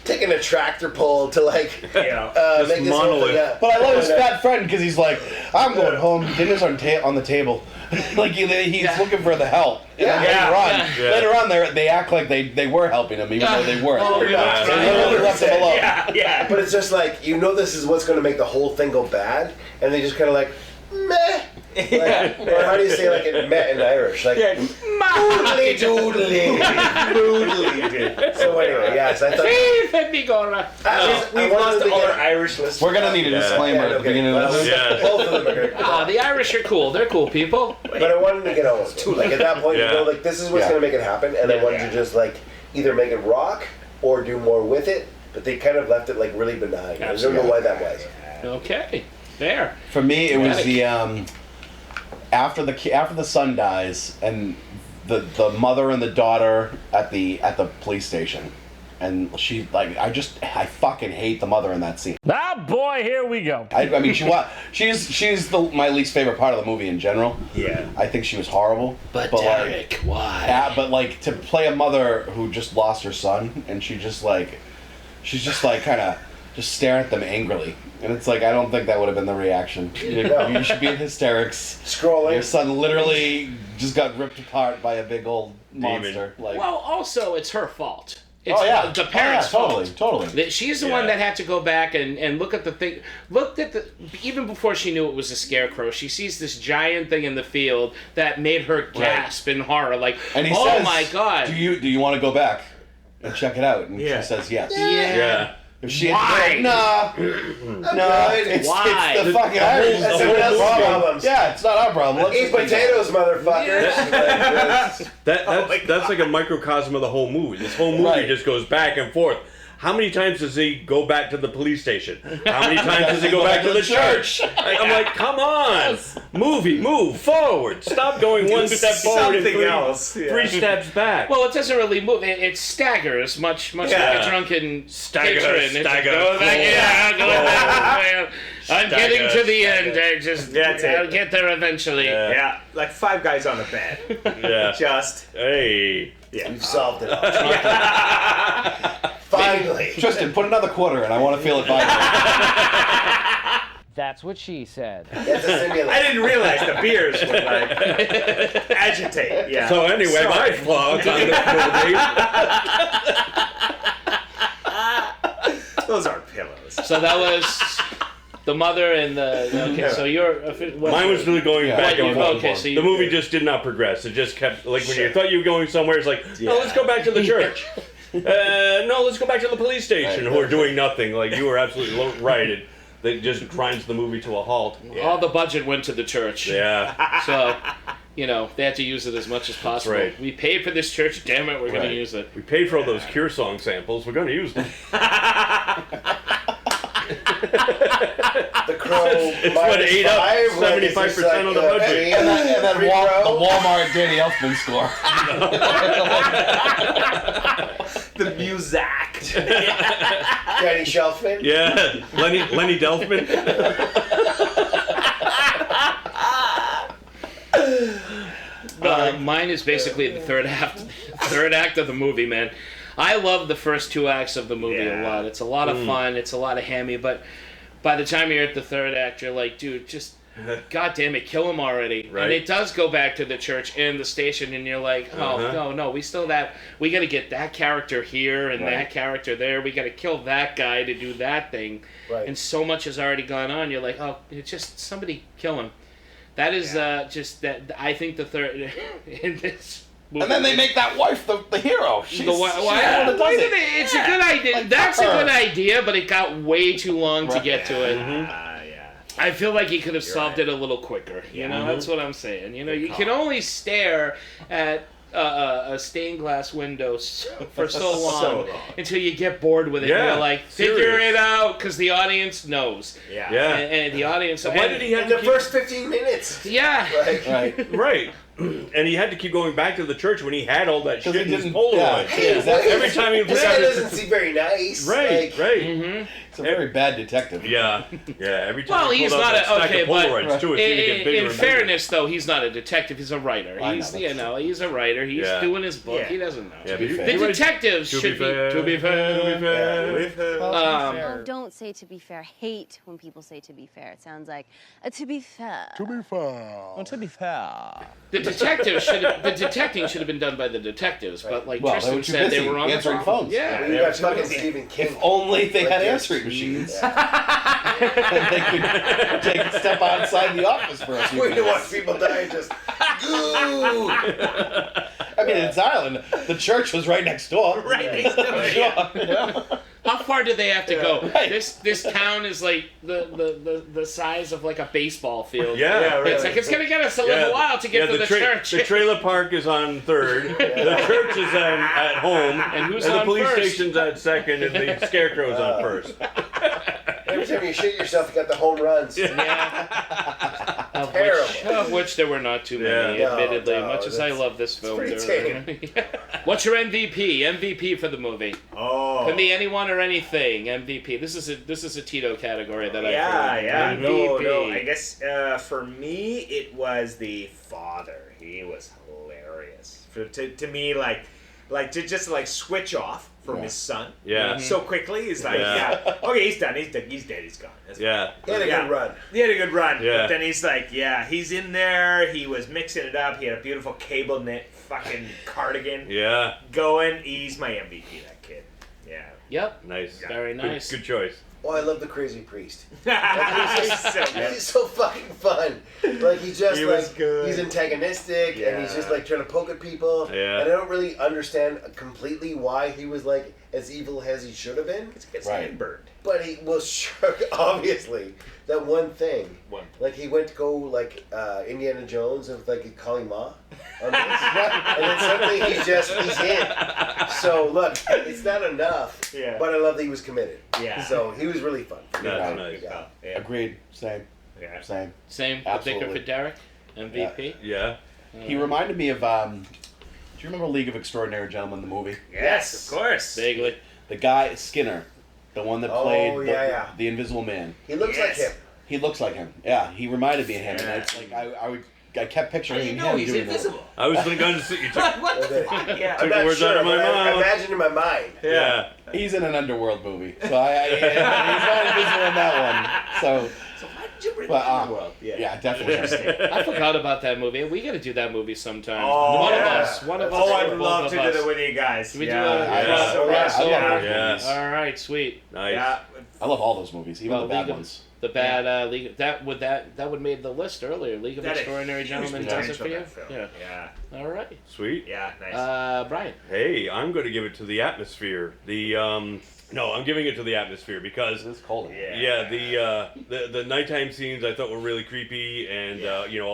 S6: taking a tractor pull to make this
S1: monolith.
S7: But I love his fat friend because he's like, I'm going home. Dinner's on the table. He's looking for the help. And then later on, they act like they were helping him, even though they weren't. They literally left him alone.
S5: Yeah.
S6: But it's just this is what's going to make the whole thing go bad, and they just kind of meh. Or how do you say like it met in Irish? Like doodly doodly. Doodly. So anyway, yes, I thought
S5: We've lost all our Irish listeners.
S7: We're gonna need a disclaimer at the beginning of this.
S6: both of them are gonna
S4: the Irish are cool. They're cool people.
S6: But I wanted to get on with it. Like at that point, you know, like this is what's gonna make it happen, and I wanted to just like either make it rock or do more with it. But they kind of left it like really benign. I don't know why that was.
S4: Okay, there.
S7: For me, it was the after the son dies and the mother and the daughter at the police station, and she like I fucking hate the mother in that scene.
S15: Ah, boy, here we go.
S7: I mean, she's my least favorite part of the movie in general.
S5: Yeah,
S7: I think she was horrible.
S4: But Derek,
S7: like,
S4: why?
S7: Yeah, but like to play a mother who just lost her son, and she's just like kind of just staring at them angrily. And it's like, I don't think that would have been the reaction. You should be in hysterics.
S6: Scrolling.
S7: Your son literally just got ripped apart by a big old monster. Like,
S4: well, also, it's her fault. It's the parents'
S7: totally,
S4: fault.
S7: Totally.
S4: She's the one that had to go back and look at the thing. Even before she knew it was a scarecrow, she sees this giant thing in the field that made her gasp in horror. Like,
S7: and he
S4: oh
S7: says,
S4: my God.
S7: Do you want to go back and check it out? And she says yes.
S4: Yeah.
S7: If she had no, it's the fucking Irish.
S6: That's problem.
S7: Yeah, it's not our problem.
S6: Eat potatoes, motherfucker.
S1: That's like a microcosm of the whole movie. This whole movie just goes back and forth. How many times does he go back to the police station? How many times does he go back to the church? I'm like, come on, movie, move forward. Stop going one step forward and three steps back.
S4: Well, it doesn't really move. It staggers much like a drunken patron. I'm getting to the end. I'll get there eventually.
S5: Yeah, like Five Guys on the bed.
S6: You've solved it all. Finally.
S7: Tristan, put another quarter in. I want to feel it vibrate.
S15: That's what she said.
S6: It's a simulation.
S5: I didn't realize the beers would like agitate. Yeah.
S1: So anyway, my thoughts on this
S5: movie. Those aren't pillows.
S4: So that was the mother and the. Okay, so you're.
S1: Mine was really going back and forth.
S4: Okay, so
S1: the movie just did not progress. It just kept like when you thought you were going somewhere, it's like, no, let's go back to the church. No, let's go back to the police station. Who are doing nothing. Like you were absolutely right. It just grinds the movie to a halt.
S4: All the budget went to the church.
S1: Yeah.
S4: So, they had to use it as much as possible.
S1: Right.
S4: We paid for this church. Damn it, we're going to use it.
S1: We paid for all those Cure song samples. We're going to use them.
S6: The Crow.
S1: It's what ate up 75% of the budget.
S7: And then the Walmart Danny Elfman score.
S5: The Muzak.
S6: Danny Shelfman.
S1: Yeah, Lenny Delfman.
S4: Mine is basically the third act of the movie, man. I love the first two acts of the movie a lot. It's a lot of fun. It's a lot of hammy. But by the time you're at the third act, you're like, dude, just God damn it, kill him already. Right. And it does go back to the church and the station, and you're like, oh, no, we got to get that character here and that character there. We got to kill that guy to do that thing. Right. And so much has already gone on. You're like, oh, it's just somebody kill him. That is just that. I think the third in this. Movie.
S7: And then they make that wife the hero. It's a good
S4: idea. Like, that's a good idea, but it got way too long to get to it. I feel like he could have solved it a little quicker. You know, that's what I'm saying. You know, you can only stare at a stained glass window for so long until you get bored with it. And you're like, figure it out, because the audience knows. And the audience.
S1: Why did he have
S6: the first 15 minutes?
S4: Yeah.
S1: Right. And he had to keep going back to the church when he had all that shit in his Polaroid. Every time he
S6: this guy doesn't seem very nice.
S1: Right.
S7: It's a very bad detective.
S1: Yeah. Every time.
S4: Well, he's not
S1: Polaroids too,
S4: in fairness, though, he's not a detective. He's a writer. He's a writer. He's doing his book. He doesn't know. The detectives should be. To be fair.
S16: Don't don't say to be fair. Hate when people say to be fair. It sounds like to be fair.
S17: To be fair.
S15: Well, to be fair.
S4: The detecting should have been done by the detectives, but like Tristan said, they were on
S7: answering
S4: the
S7: phones.
S4: Yeah,
S6: We got fucking Stephen King.
S7: If only they had answering machines. And they could step outside the office for a few
S6: We're gonna
S7: minutes.
S6: watch people die and just goo.
S7: I mean, it's Ireland. The church was right next door.
S4: Right next door. How far do they have to go?
S7: Right.
S4: This town is like the size of like a baseball field.
S1: Yeah,
S4: It's like it's gonna get us a little while to get to the church.
S1: The trailer park is on third. The church is at home,
S4: and who's
S1: the
S4: on
S1: police
S4: first?
S1: station's at second, and the scarecrow's on first.
S6: Every time you shit yourself, you got the home runs.
S4: Yeah.
S6: Terrible.
S4: Of which there were not too many,
S1: Yeah.
S4: admittedly.
S6: No,
S4: much as I love this film.
S6: pretty
S4: What's your MVP? MVP for the movie?
S5: Oh.
S4: Can be anyone or anything. MVP. This is a Tito category that I
S5: Yeah.
S4: MVP.
S5: No. I guess for me, it was the father. He was hilarious. To me, like to just like switch off from his son.
S1: Yeah.
S5: So quickly, he's like, okay, he's done. He's dead. He's gone. That's
S1: Yeah.
S6: He had a good run.
S5: He had a good run.
S1: Yeah.
S5: But then he's like, he's in there. He was mixing it up. He had a beautiful cable knit fucking cardigan
S1: Yeah.
S5: going. He's my MVP, that kid. Yeah.
S4: Yep.
S1: Nice.
S4: Very nice.
S1: Good choice.
S6: Oh, I love the crazy priest.
S5: He's so good.
S6: He's so fucking fun. Like he just
S5: He was
S6: like
S5: good.
S6: he's antagonistic and he's just like trying to poke at people.
S1: Yeah.
S6: And I don't really understand completely why he was like as evil as he should have been.
S5: He gets
S7: Right.
S5: hand burned.
S6: But he was sure, obviously, that one thing.
S5: One.
S6: Like he went to go like Indiana Jones and like Kali Ma on this, and then suddenly he's in. So look, it's not enough.
S5: Yeah.
S6: But I love that he was committed.
S5: Yeah.
S6: So he was really fun.
S1: That's nice.
S6: Yeah.
S5: Yeah.
S7: Agreed. Same.
S5: Yeah.
S7: Same.
S4: Same.
S7: Absolutely.
S4: Vicar for Derek. MVP.
S1: Yeah.
S7: He reminded me of. Do you remember League of Extraordinary Gentlemen, the movie?
S5: Yes, of course.
S4: Vaguely.
S7: The guy Skinner, the one that played the Invisible Man.
S6: He looks like him.
S7: He looks like him. Yeah, he reminded me of him, and it's like I kept picturing him
S5: he's
S7: doing
S5: invisible.
S1: I was going to say you took,
S5: What the fuck? Yeah.
S6: I'm
S1: the
S6: not
S1: words
S6: sure,
S1: out of my
S6: but I
S1: mouth.
S6: imagine in my mind.
S1: Yeah.
S7: He's in an underworld movie, so he's not invisible in that one. So
S5: Why did you bring
S7: But,
S5: that in the world?
S7: yeah, definitely.
S4: I forgot about that movie. We got to do that movie sometime.
S5: Oh,
S4: One of
S5: yeah.
S4: us. One of us.
S5: Oh, I'd
S4: or both
S5: love
S4: of
S5: to
S4: us.
S5: do that with you guys.
S4: Can we do
S5: Yeah.
S4: a
S5: Yeah.
S4: crossover?
S7: I love
S1: Yes.
S4: All right, sweet.
S1: Nice.
S5: Yeah.
S7: I love all those movies, even
S4: Well,
S7: the bad
S4: League of-
S7: ones.
S4: The bad League that would made the list earlier. League of
S5: That
S4: Extraordinary
S5: huge
S4: Gentlemen does it for you?
S5: potential, that film.
S4: Yeah. All right.
S1: Sweet.
S5: Yeah. Nice.
S4: Brian.
S1: Hey, I'm going to give it to the atmosphere. No, I'm giving it to the atmosphere because
S7: It's cold.
S1: yeah, the nighttime scenes I thought were really creepy, and you know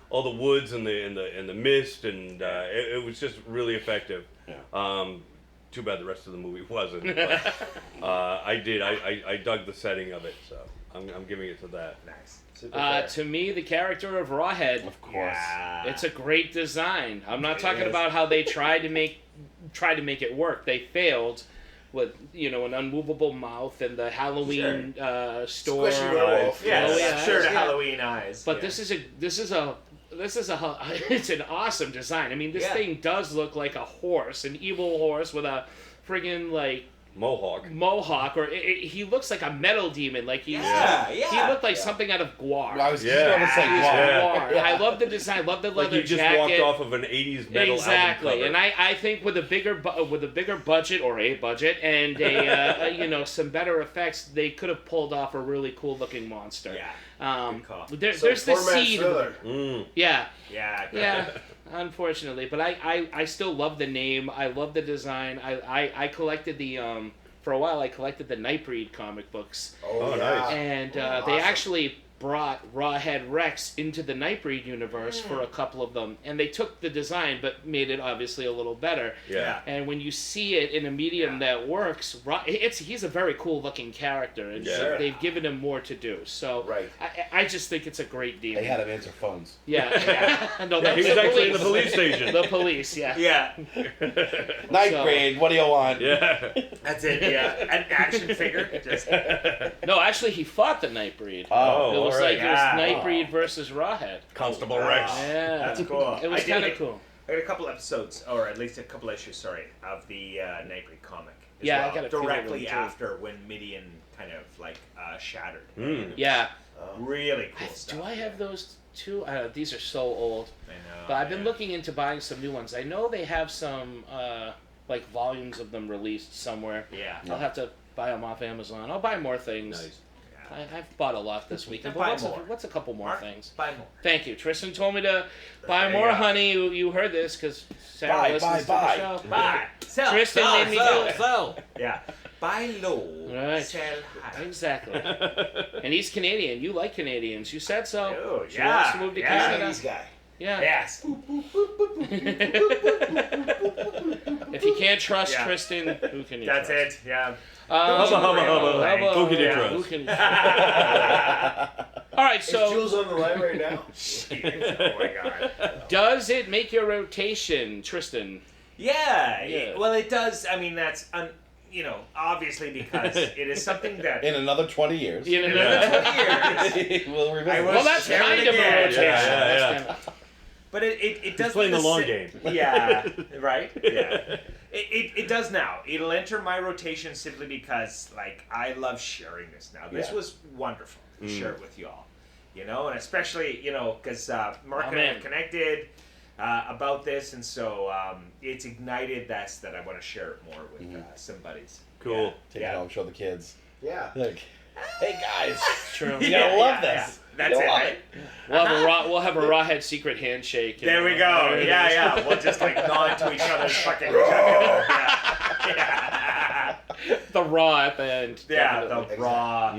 S1: all the woods and the mist, and it was just really effective.
S7: Yeah.
S1: Too bad the rest of the movie wasn't. But, I dug the setting of it, so I'm giving it to that.
S5: Nice.
S4: To me, the character of Rawhead.
S7: Of course.
S5: Yeah.
S4: It's a great design. I'm not talking
S5: is.
S4: about how they tried to make it work. They failed with an unmovable mouth and the Halloween store.
S6: Squishy werewolf.
S5: Yes,
S4: yeah,
S5: sure. The
S4: yeah.
S5: Halloween eyes.
S4: But
S5: yeah.
S4: this is it's an awesome design. I mean, this
S5: Yeah.
S4: thing does look like a horse, an evil horse with a friggin' like mohawk, or he looks like a metal demon. Like he looked like something out of Guar.
S7: I was just going to say Guar.
S4: Guar. I love the design. I love the leather
S1: Like you just
S4: jacket.
S1: walked off of an '80s metal
S4: Exactly,
S1: album
S4: and
S1: cover.
S4: I think with a bigger budget or a budget and some better effects, they could have pulled off a really cool looking monster.
S5: Yeah. Good call.
S4: There's
S6: So
S4: the
S6: format
S4: seed.
S6: thriller.
S4: Yeah.
S5: Yeah.
S4: Unfortunately, but I still love the name. I love the design. I collected the for a while. I collected the Nightbreed comic books.
S6: Oh,
S1: nice.
S4: And they
S6: awesome.
S4: actually brought Rawhead Rex into the Nightbreed universe for a couple of them, and they took the design but made it obviously a little better.
S1: Yeah.
S4: And when you see it in a medium that works, he's a very cool looking character, and
S1: Yeah.
S4: they've given him more to do. So
S6: Right.
S4: I just think it's a great deal.
S7: They had him answer phones.
S4: Yeah. No, that
S1: he
S4: was
S1: was
S4: the
S1: actually in
S4: police.
S1: the police station.
S4: The police, yeah.
S5: Yeah.
S7: Nightbreed, what do you want?
S1: Yeah.
S5: That's it. Yeah. An action figure. Just.
S4: No, actually, he fought the Nightbreed.
S1: Oh,
S4: It was
S1: all right.
S4: like it was Nightbreed versus Rawhead.
S1: Constable Rex.
S4: Yeah.
S5: That's cool.
S4: It was
S5: I did
S4: kind of
S5: it.
S4: cool.
S5: I got a couple episodes, or at least a couple issues, of the Nightbreed comic.
S4: Yeah, I got a feeling
S5: directly
S4: too.
S5: after when Midian kind of like shattered.
S4: Yeah.
S5: Really cool stuff.
S4: Do I have those too? These are so old.
S5: I know.
S4: But I've been looking into buying some new ones. I know they have some like volumes of them released somewhere.
S5: Yeah.
S4: I'll have to buy them off Amazon. I'll buy more things.
S1: Nice.
S4: I've bought a lot this weekend. But
S5: Buy
S4: what's,
S5: more.
S4: what's a couple more
S5: Mark,
S4: things?
S5: buy more.
S4: Thank you. Tristan told me to buy
S5: There you
S4: more,
S5: go.
S4: honey. You heard this because Sarah listens to the show.
S5: Buy. Sell.
S4: Tristan
S5: sell,
S4: made me
S5: sell,
S4: do it.
S5: Sell. Yeah. Buy low.
S4: Right.
S5: Sell high.
S4: Exactly. And he's Canadian. You like Canadians. You said so.
S5: Oh,
S4: She
S5: yeah.
S4: wants to move to
S5: Yeah.
S4: Canada.
S6: Chinese guy.
S4: Yeah.
S5: Yes.
S4: If you can't trust
S5: Yeah.
S4: Tristan, who can you
S5: That's
S4: trust?
S5: it. Yeah.
S1: Hubba, hubba, hubba. Who can you trust?
S4: Who can... All right,
S6: Is
S4: so
S6: Jules on the line right now?
S5: Jeez, oh my god.
S4: does it make your rotation, Tristan?
S5: Yeah.
S4: Yeah.
S5: Well, it does. I mean, that's obviously because it is something that
S7: In another 20 years.
S4: In another
S5: 20 years.
S7: We'll revisit.
S5: I will
S4: Well, that's
S5: share
S4: kind
S5: it
S4: of a
S5: again.
S4: rotation.
S1: Yeah.
S4: That's kind of-
S5: But it does.
S1: playing the long
S5: game.
S1: game.
S5: Yeah. Right. Yeah. It does now. It'll enter my rotation simply because like I love sharing this now. This was wonderful to share it with y'all. And especially because Mark and I have connected about this, and so it's ignited that I want to share it more with some buddies.
S1: Cool.
S7: Take it home, show the kids.
S6: Yeah.
S7: Like, hey guys,
S4: True.
S7: you gotta love this.
S5: That's it, right?
S4: We'll have a Rawhead secret handshake. And,
S5: There we go. Yeah. We'll just like nod to each other's fucking yeah.
S4: The raw at the end.
S5: Yeah,
S4: definitely.
S5: the raw.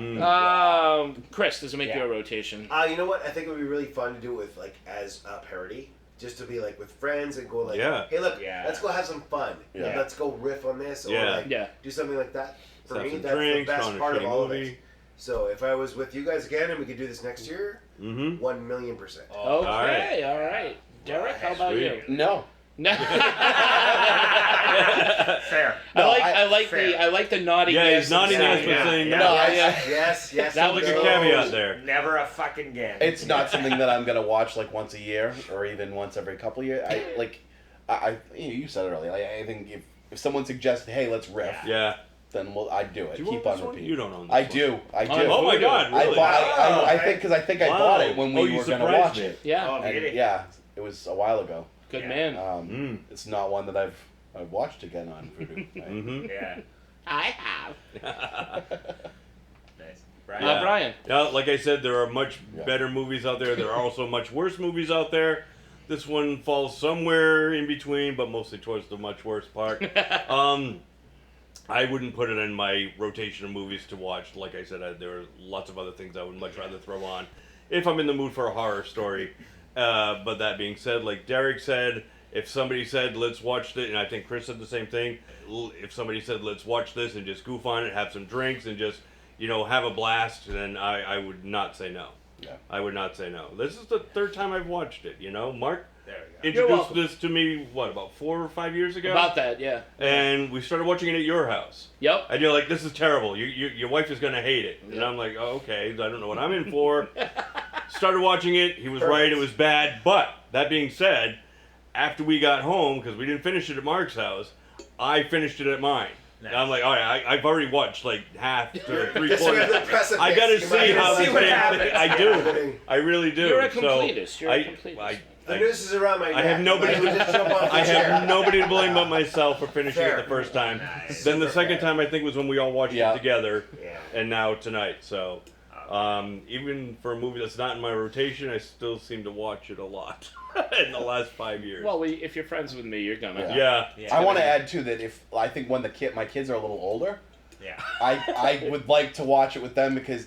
S4: Chris, does it make your rotation?
S6: You know what? I think it would be really fun to do it with like as a parody. Just to be like with friends and go like, hey look, let's go have some fun.
S7: Yeah.
S6: Let's go riff on this or like do something like that. For
S1: Have
S6: me,
S1: some
S6: that's
S1: drinks,
S6: the
S1: on
S6: best
S1: a
S6: part of
S1: shitty
S6: all of
S1: movie.
S6: it. So if I was with you guys again and we could do this next year, 1,000,000%.
S4: Okay, all right. Derek, how about you?
S7: No.
S5: Fair.
S4: I like the naughty.
S1: Yeah, he's nodding yes, but saying no.
S6: Yes.
S1: Sounds like a caveat there.
S5: Never a fucking game.
S7: It's not something that I'm gonna watch like once a year or even once every couple of years. You said it earlier. I think if someone suggested, hey, let's riff.
S1: Yeah.
S7: Then I'd do it.
S1: Do you
S7: Keep
S1: own
S7: on
S1: this one?
S7: repeat.
S1: You don't own this
S7: I
S1: one.
S7: do.
S1: Oh my god, really?
S7: I think because I think I bought it when we were gonna watch it.
S4: Yeah.
S5: Oh, really?
S7: Yeah, it was a while ago.
S4: Good man.
S7: It's not one that I've watched again on Voodoo. Right?
S5: Yeah.
S4: I have.
S5: Nice. Right.
S4: Brian.
S1: Yeah, like I said, there are much better movies out there. There are also much worse movies out there. This one falls somewhere in between, but mostly towards the much worse part. I wouldn't put it in my rotation of movies to watch. Like I said, there are lots of other things I would much rather throw on if I'm in the mood for a horror story. But that being said, like Derek said, if somebody said, let's watch this, and I think Chris said the same thing, if somebody said, let's watch this and just goof on it, have some drinks, and just, have a blast, then I would not say no.
S7: Yeah.
S1: I would not say no. This is the third time I've watched it, Mark
S5: There we go.
S1: introduced this to me, about 4 or 5 years ago?
S4: About that, yeah.
S1: And we started watching it at your house.
S4: Yep.
S1: And you're like, this is terrible. Your wife is going to hate it. And I'm like, oh, okay, I don't know what I'm in for. Started watching it. He was right. It was bad. But that being said, after we got home, because we didn't finish it at Mark's house, I finished it at mine. Nice. And I'm like, all right, I've already watched like half to 3/4. I got to see how this happens. I do. I really do.
S4: You're a completist. You're a completist.
S6: The noose is around my neck.
S1: I have nobody. I have nobody to blame but myself for finishing it the first time.
S5: Nice.
S1: Then the second time, I think, was when we all watched it together, and now tonight. So, even for a movie that's not in my rotation, I still seem to watch it a lot in the last 5 years.
S4: Well, if you're friends with me, you're gonna.
S1: Yeah.
S7: I want to add too that I think when my kids are a little older, I would like to watch it with them because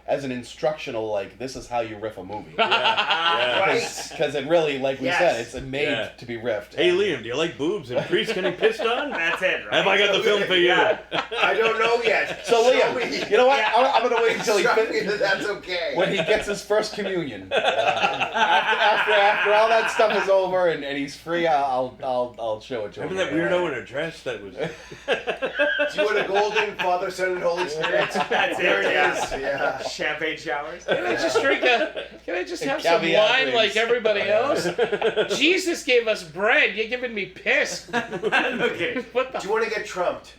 S7: as an instructional, like, this is how you riff a movie. Because it really, like we said, it's made to be riffed.
S1: Hey Liam, do you like boobs and priests getting pissed on?
S5: That's it, right?
S1: Have I got the film for you?
S6: I don't know yet.
S7: So Liam, you know what? I'm going to wait until
S6: that's okay.
S7: when he gets his first communion. After all that stuff is over and he's free, I'll show it to him.
S1: Remember that weirdo in a dress that was...
S6: Do you want a golden Father, Son, and Holy Spirit?
S5: That's
S6: There
S5: it.
S6: it
S5: Yeah.
S6: is. Yeah.
S5: Champagne showers.
S4: Can I just Can I just have some
S7: caveat
S4: wine
S7: rings.
S4: like everybody else? Jesus gave us bread. You're giving me piss.
S5: Okay.
S4: What the?
S6: Do you want to get trumped?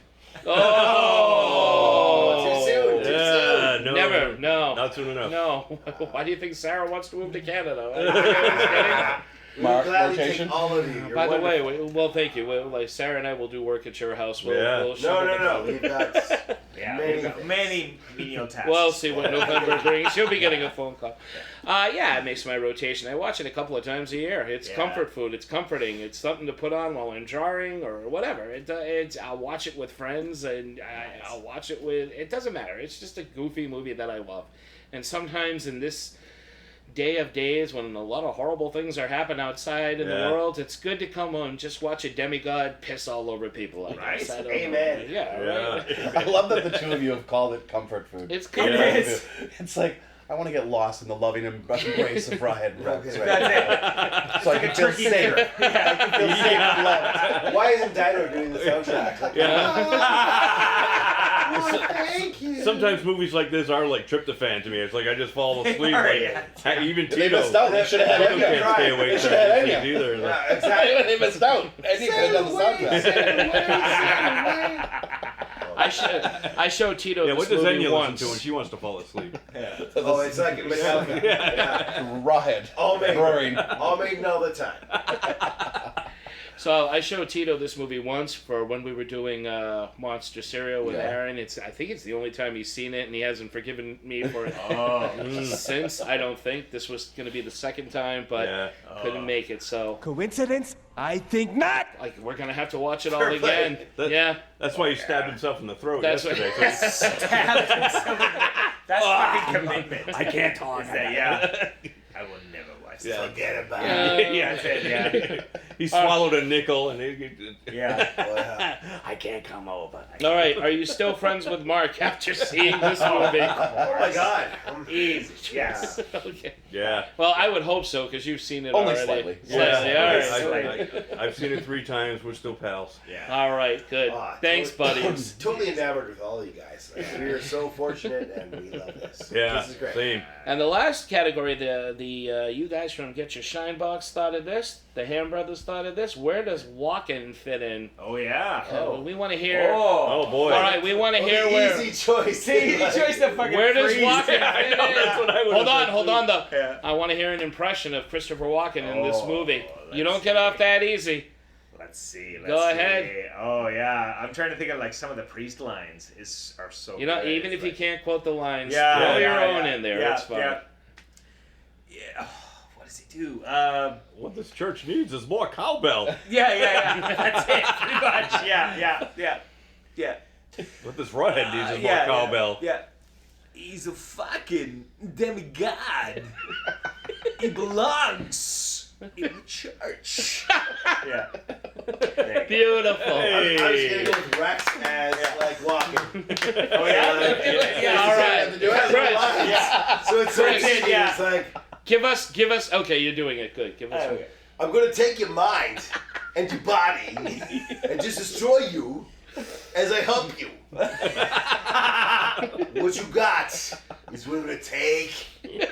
S4: Oh,
S6: too soon. Too soon.
S1: No,
S4: never. No,
S1: not soon enough.
S4: No. Why do you think Sarah wants to move to Canada?
S6: We're glad to take all of you. You're
S4: By the way,
S6: wonderful.
S4: well, thank you. Like Sarah and I will do work at your house. We'll
S6: No. We've got
S5: many menial tasks.
S4: We'll see what November brings. She'll be getting a phone call. Yeah, it makes my rotation. I watch it a couple of times a year. It's comfort food. It's comforting. It's something to put on while I'm jarring or whatever. I'll watch it with friends and I'll watch it with. It doesn't matter. It's just a goofy movie that I love. And sometimes in this day of days when a lot of horrible things are happening outside in the world, it's good to come on and just watch a demigod piss all over people. I guess. I don't
S6: Amen.
S4: know. Right?
S7: I love that the two of you have called it comfort food.
S4: It's comfort food.
S7: It's like, I want to get lost in the loving embrace of Rawhead Rex. Right?
S6: That's
S7: it. So I can feel safe. I can feel safe and loved.
S6: Why isn't Dino doing the soundtrack? Like, thank you.
S1: Sometimes movies like this are like tryptophan to me. It's like I just fall asleep. Even
S7: They
S1: Tito.
S7: missed out. They should have had
S1: Tito can't stay awake.
S7: They should have had
S1: things
S7: Enya.
S1: either.
S6: Exactly.
S7: They missed out. And he could have done the soundtrack.
S4: I showed Tito
S1: Yeah,
S4: this
S1: what does
S4: movie
S1: Enya
S4: once.
S1: listen to when she wants to fall asleep?
S6: Oh, it's like Metallica.
S7: Rawhead.
S6: All made all the time.
S4: So I showed Tito this movie once for when we were doing Monster Cereal with Aaron. I think it's the only time he's seen it, and he hasn't forgiven me for it since. I don't think this was going to be the second time, but couldn't make it. So
S17: coincidence? I think not.
S4: Like we're gonna have to watch it all again.
S1: That's why he stabbed himself in the throat
S4: That's
S1: yesterday.
S5: Stabbed himself. That's fucking commitment.
S1: I can't talk.
S5: I will never watch this.
S1: Yeah.
S6: Forget about
S5: it.
S1: He swallowed a nickel and
S5: I can't come over.
S4: All right, are you still friends with Mark after seeing this movie?
S6: Oh my God.
S5: Easy. Yes.
S4: Okay.
S1: Yeah.
S4: Well, I would hope so because you've seen it
S7: Only
S4: already.
S7: slightly.
S1: I've seen it 3 times. We're still pals.
S5: Yeah.
S4: All right, good. Thanks, buddies.
S6: Totally enamored with all you guys. Like, we are so fortunate and we love this.
S1: Yeah.
S6: This is great.
S1: Same.
S4: And the last category, you guys from Get Your Shine Box thought of this. The Hamm brothers thought of this. Where does walking fit in?
S5: Oh yeah.
S4: We want to hear.
S1: Oh boy.
S4: All right, we want to hear where.
S6: Easy choice.
S5: Easy choice to fucking
S4: Where does
S5: freeze.
S4: Walken fit
S1: I know,
S4: in?
S1: that's what I would
S4: Hold
S1: have
S4: on,
S1: said,
S4: though.
S5: Yeah.
S4: I want to hear an impression of Christopher Walken in this movie. You don't get off that easy.
S5: Let's see.
S4: Go ahead.
S5: Oh yeah, I'm trying to think of like some of the priest lines are so.
S4: You know,
S5: good.
S4: even if you can't quote the lines,
S5: Yeah,
S4: throw your
S5: yeah,
S4: own
S5: yeah.
S4: in there.
S5: Yeah,
S4: It's fine.
S5: Yeah. What does he do?
S1: What this church needs is more cowbell.
S5: Yeah. That's it. Pretty much. Yeah.
S1: What this Rawhead needs is more cowbell.
S5: Yeah. He's a fucking demigod. He belongs in the church. Yeah.
S4: Beautiful.
S1: Hey.
S6: I was gonna go with Rex as like walking.
S5: Oh yeah.
S4: All right.
S6: So it's so easy. It's like
S4: Give us. Okay, you're doing it. Good. Give us.
S5: Okay.
S6: I'm gonna take your mind and your body and just destroy you as I help you. What you got is what I'm gonna take. Enjoy.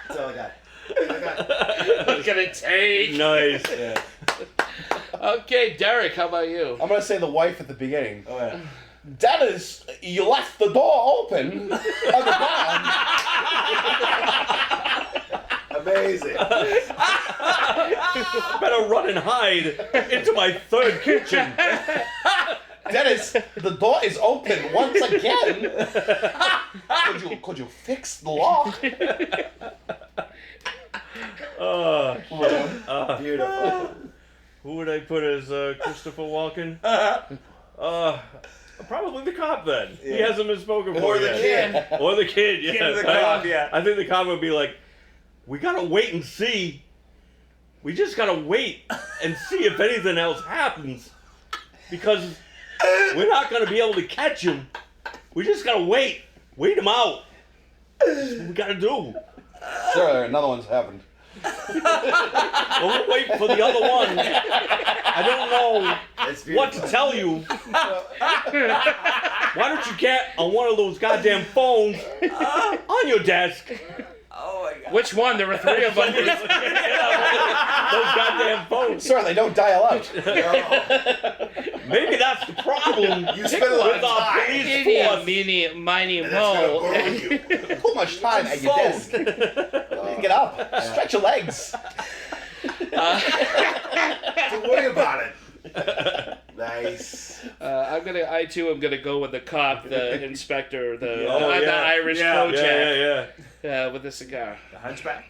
S6: That's all I got.
S4: I'm gonna take.
S1: Nice.
S4: Okay, Derek. How about you?
S7: I'm going to say the wife at the beginning.
S5: Oh yeah.
S7: Dennis, you left the door open.
S6: Amazing.
S1: Better run and hide into my third kitchen.
S7: Dennis, the door is open once again. Could you fix the lock?
S6: Beautiful.
S1: Who would I put as Christopher Walken? Probably the cop then. He hasn't been spoken for
S6: Or the
S1: yet.
S6: kid.
S1: Or the kid, yeah.
S5: Kid of the cop, yeah.
S1: I think the cop would be like, we gotta wait and see. We just gotta wait and see if anything else happens. Because we're not gonna be able to catch him. We just gotta wait. Wait him out. That's what we gotta do.
S7: Sure, another one's happened.
S1: Well, we'll wait for the other one. I don't know what to tell you. Why don't you get on one of those goddamn phones on your desk?
S5: Oh my God.
S4: Which one? There were 3 of them.
S1: those goddamn phones.
S7: Sir, they don't dial out.
S1: Maybe that's the problem.
S6: You spend a lot of time.
S4: Mini mo.
S7: Too much time at your desk. Get up. Stretch your legs.
S6: Don't worry about it. Nice.
S4: I'm gonna go with the cop, the inspector, the Irish
S1: Yeah,
S4: Kojak, with the cigar.
S5: The hunchback.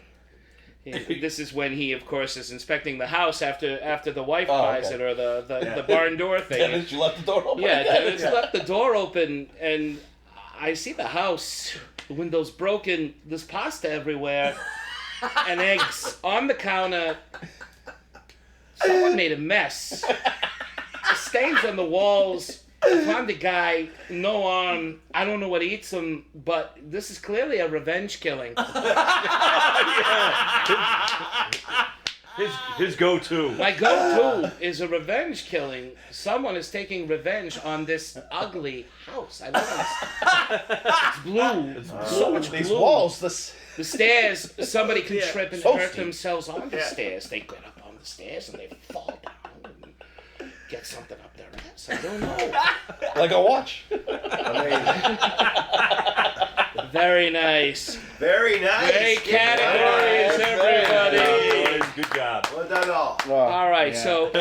S4: This is when he, of course, is inspecting the house after the wife buys it, or the barn door thing.
S7: Dennis, you left the door open.
S4: Yeah, Dennis left the door open, and I see the house, the windows broken, there's pasta everywhere, and eggs on the counter. Someone made a mess. Stains on the walls. If I'm the guy, no arm, I don't know what eats them, but this is clearly a revenge killing.
S1: His go-to.
S4: My go-to is a revenge killing. Someone is taking revenge on this ugly house. I don't understand. It's blue. So much
S7: These
S4: blue.
S7: walls,
S4: The stairs, somebody can trip and hurt themselves on the stairs. They get up on the stairs and they fall down and get something up their ass. I don't know.
S7: Like a watch.
S4: Very nice.
S6: Very nice.
S4: Great categories, everybody.
S1: Good job.
S6: Well done, all.
S4: All right, so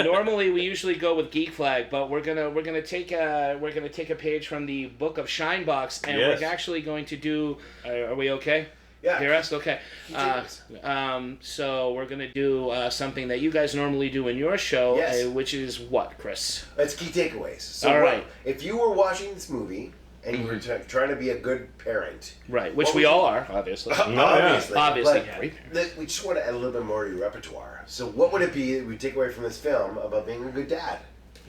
S4: normally we usually go with Geek Flag, but we're gonna take a page from the Book of Shinebox, and we're actually going to do. Are we okay?
S6: Yeah.
S4: Hear us? Okay. So we're gonna do something that you guys normally do in your show, which is what, Chris?
S6: It's key takeaways. So
S4: all right.
S6: If you were watching this movie and you were trying to be a good parent,
S4: right, which we all are, obviously.
S6: Obviously.
S4: Great.
S6: We just want to add a little bit more to your repertoire. So what would it be that we take away from this film about being a good dad?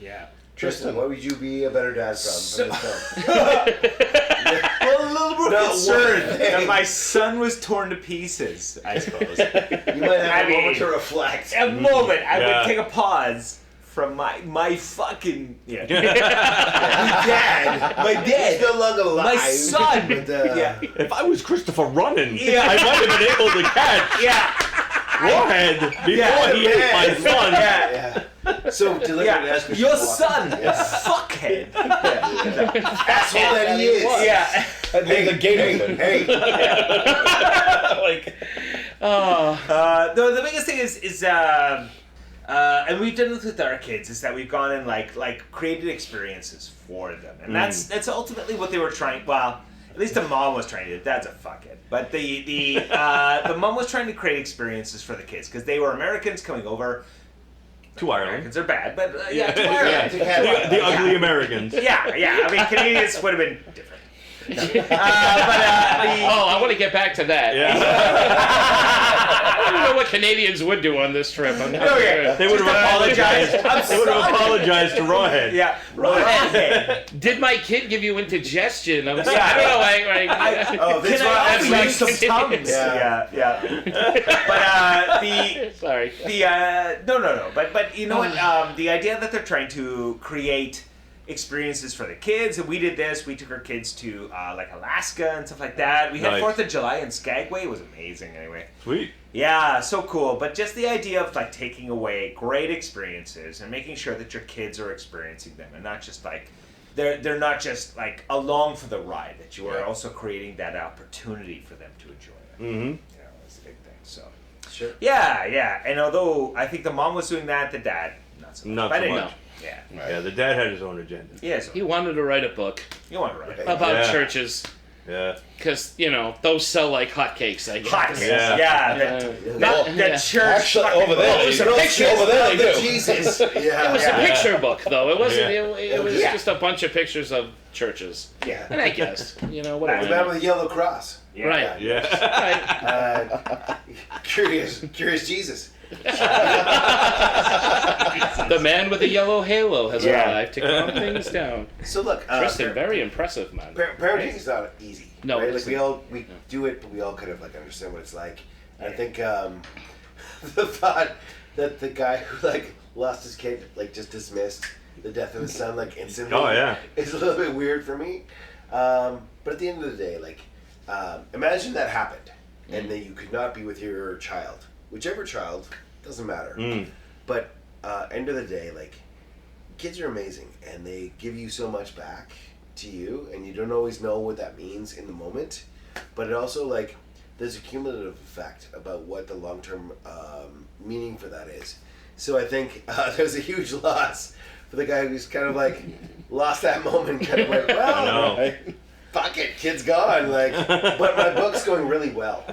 S5: Yeah.
S6: Tristan, what would you be a better dad from this film?
S5: Well, a little more concerned that my son was torn to pieces, I suppose.
S6: You might have a moment to reflect.
S5: A moment. I would take a pause from my fucking my dad.
S6: He's no longer alive.
S5: My son.
S6: But,
S1: If I was Christopher running,
S5: Yeah.
S1: I might have been able to catch Rawhead before he ate my son.
S6: So deliberately ask
S5: your son, fuckhead.
S6: Asshole that he is.
S5: Yeah.
S7: The gate open.
S6: Hey.
S5: The biggest thing is and we've done this with our kids, is that we've gone and like created experiences for them, and that's ultimately what they were trying. Well, at least the mom was trying to do. Dad's a fuckhead, but the mom was trying to create experiences for the kids because they were Americans coming over.
S1: To Ireland.
S5: Americans are bad, but to Ireland.
S1: The ugly Americans.
S5: Yeah. I mean, Canadians would have been different.
S4: I want to get back to that.
S1: Yeah.
S4: I don't know what Canadians would do on this trip.
S5: Okay.
S1: They would have apologized. They would have apologized to Rawhead.
S5: Yeah, Rawhead.
S4: Did my kid give you indigestion? I don't know.
S5: Can I use some Tums? Yeah. But
S4: sorry.
S5: No. But you know what? The idea that they're trying to create experiences for the kids, and we did this. We took our kids to like Alaska and stuff like that. We had 4th of July in Skagway. It was amazing. Anyway.
S1: Sweet.
S5: Yeah, so cool. But just the idea of like taking away great experiences and making sure that your kids are experiencing them, and not just like they're not just like along for the ride. That you are also creating that opportunity for them to enjoy it.
S1: Mm-hmm.
S5: That's a big thing. So.
S6: Sure.
S5: Yeah. And although I think the mom was doing that, the dad not so much.
S1: Not so much.
S5: Yeah.
S1: Yeah, the dad had his own agenda.
S5: Yes.
S4: He wanted to write a book.
S5: You want to write
S4: about churches.
S1: Yeah.
S4: Because, those sell like hotcakes, I guess.
S5: Hotcakes. Yeah. The church.
S7: Actually, over there.
S4: It was a picture.
S7: Over there, they do.
S6: Jesus.
S4: It was a picture book, though. It wasn't. It was just a bunch of pictures of churches.
S6: Yeah.
S4: And I guess, whatever.
S6: The man with the yellow cross.
S5: Yeah.
S4: Right.
S1: Yeah.
S6: Curious Jesus.
S4: The man with the yellow halo has arrived to calm things down.
S6: So look,
S4: Tristan, very impressive, man.
S6: Parenting is not easy.
S4: No,
S6: right?
S4: it's
S6: Like we do it, but we all kind of like understand what it's like. And I think the thought that the guy who like lost his kid like just dismissed the death of his son like instantly.
S1: Oh yeah.
S6: Is a little bit weird for me. But at the end of the day, like imagine that happened, and that you could not be with your child, whichever child Doesn't matter. But end of the day, like, kids are amazing, and they give you so much back to you, and you don't always know what that means in the moment. But it also, like, there's a cumulative effect about what the long-term meaning for that is. So I think there's a huge loss for the guy who's kind of like lost that moment, kind of went, well, fuck it, kid's gone. Like, but my book's going really well.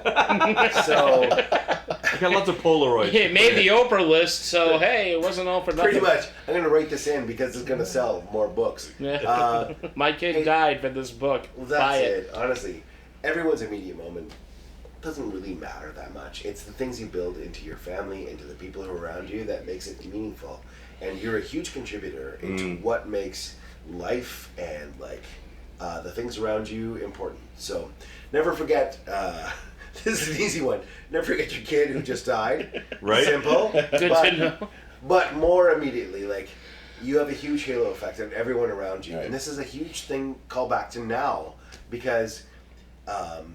S6: So
S1: I got lots of Polaroids.
S4: It made the Oprah list, so hey, it wasn't all for nothing.
S6: Pretty much. I'm going to write this in because it's going to sell more books.
S4: My kid died for this book.
S6: Well, that's it. Honestly, everyone's immediate moment doesn't really matter that much. It's the things you build into your family, into the people who are around you, that makes it meaningful. And you're a huge contributor into what makes life and like the things around you important. So never forget, this is an easy one, never forget your kid who just died.
S1: Right.
S6: Simple.
S4: Good to know.
S6: But more immediately, like, you have a huge halo effect on everyone around you. Right. And this is a huge thing, call back to now, because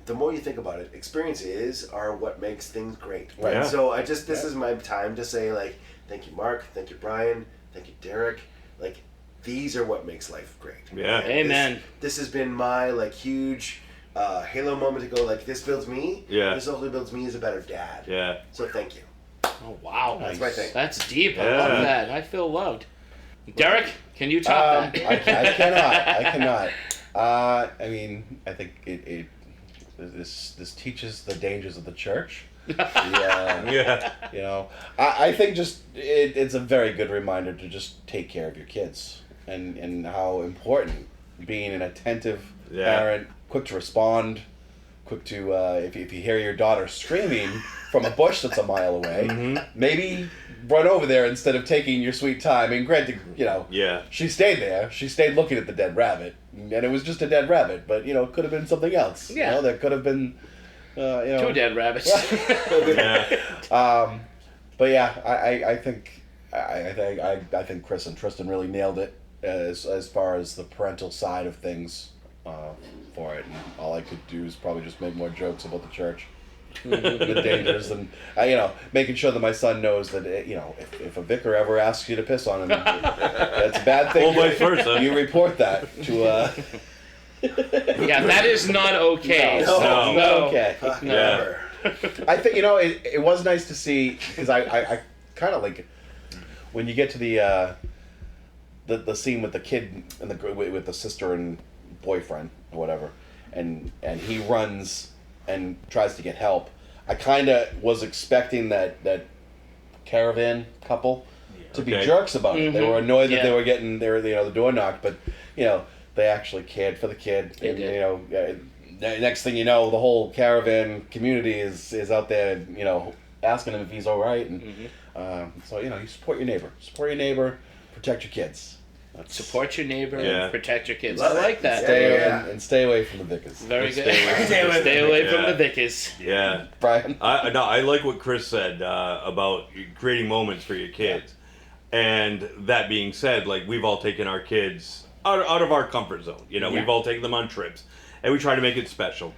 S6: the more you think about it, experiences are what makes things great. Right. Yeah. So this is my time to say, like, thank you, Mark, thank you, Brian, thank you, Derek. Like, these are what makes life great.
S1: Yeah.
S6: And
S4: amen.
S6: This has been my, like, huge halo moment to go, like, this builds me.
S1: Yeah.
S6: This hopefully builds me as a better dad.
S1: Yeah.
S6: So thank you.
S4: Oh, wow.
S6: That's my thing.
S4: That's deep. I love that. I feel loved. Derek, can you top that?
S7: I cannot. I mean, I think this teaches the dangers of the church. Yeah. You know, I think just it's a very good reminder to just take care of your kids and how important being an attentive parent, quick to respond, quick to if you hear your daughter screaming from a bush that's a mile away, maybe run over there instead of taking your sweet time. And granted, you know, she stayed there. She stayed looking at the dead rabbit, and it was just a dead rabbit. But you know, it could have been something else. Yeah, you know, there could have been. You know,
S4: 2 dead rabbits.
S7: But yeah, I think Chris and Tristan really nailed it as far as the parental side of things for it, and all I could do is probably just make more jokes about the church, the dangers, and you know, making sure that my son knows that you know, if a vicar ever asks you to piss on him, that's a bad thing.
S1: Well, vice versa.
S7: You report that to.
S4: Yeah, that is not okay.
S7: No. Okay.
S4: No.
S7: I think, you know, it was nice to see, because I kind of like when you get to the scene with the kid and with the sister and boyfriend or whatever, and he runs and tries to get help. I kind of was expecting that caravan couple to be jerks about it. They were annoyed that they were getting the door knocked, but you know, they actually cared for the kid.
S4: They did.
S7: You know, next thing you know, the whole caravan community is out there, you know, asking him if he's all right. And so, you know, you support your neighbor, protect your kids.
S4: Support your neighbor and protect your kids. I like that.
S7: And stay away from the vicars.
S4: Very good. Stay away from the vicars.
S1: Yeah.
S7: Brian?
S1: I like what Chris said about creating moments for your kids. And that being said, like, we've all taken our kids out of our comfort zone. You know, we've all taken them on trips, and we try to make it special.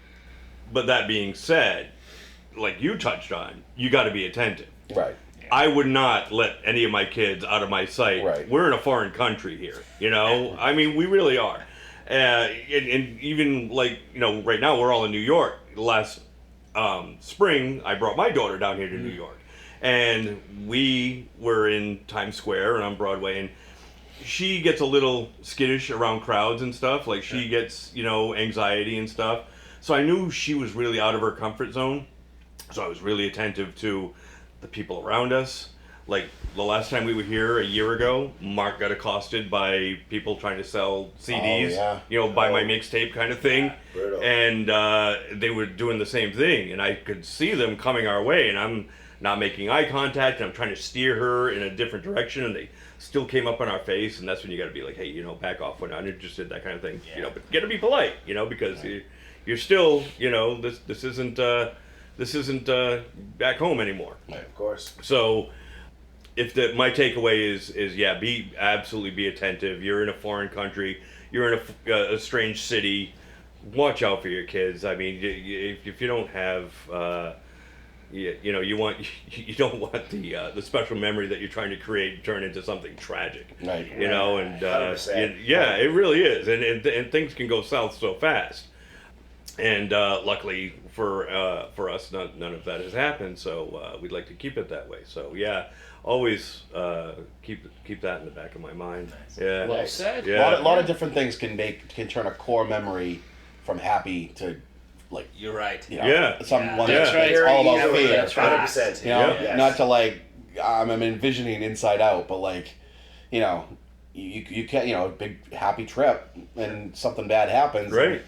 S1: But that being said, like you touched on, you got to be attentive.
S7: Right.
S1: I would not let any of my kids out of my sight. Right. We're in a foreign country here, you know? I mean, we really are. And even, like, you know, right now we're all in New York. Last spring, I brought my daughter down here to New York. And we were in Times Square and on Broadway, and she gets a little skittish around crowds and stuff. Like, she gets, you know, anxiety and stuff. So I knew she was really out of her comfort zone. So I was really attentive to the people around us. Like, the last time we were here a year ago, Mark got accosted by people trying to sell CDs, you know, buy my mixtape kind of thing. And they were doing the same thing. And I could see them coming our way, and I'm not making eye contact, and I'm trying to steer her in a different direction, and they still came up on our face. And that's when you got to be like, hey, you know, back off, we're not interested, that kind of thing. You know, but you got to be polite, you know, because you're still, you know, this isn't back home anymore.
S6: Yeah, of course.
S1: So if my takeaway is absolutely be attentive. You're in a foreign country, you're in a strange city, watch out for your kids. I mean, if you don't have you don't want the special memory that you're trying to create turn into something tragic,
S7: right?
S1: And it really is, and things can go south so fast. And luckily for us, none of that has happened. So we'd like to keep it that way. So always keep that in the back of my mind. Yeah,
S4: well said.
S1: Yeah,
S7: a lot of different things can turn a core memory from happy to like.
S5: You're right.
S7: That's right.
S4: It's
S7: all about fear.
S6: That's 100%.
S7: Not to like I'm envisioning Inside Out, but like you can't a big happy trip and something bad happens.
S1: Right.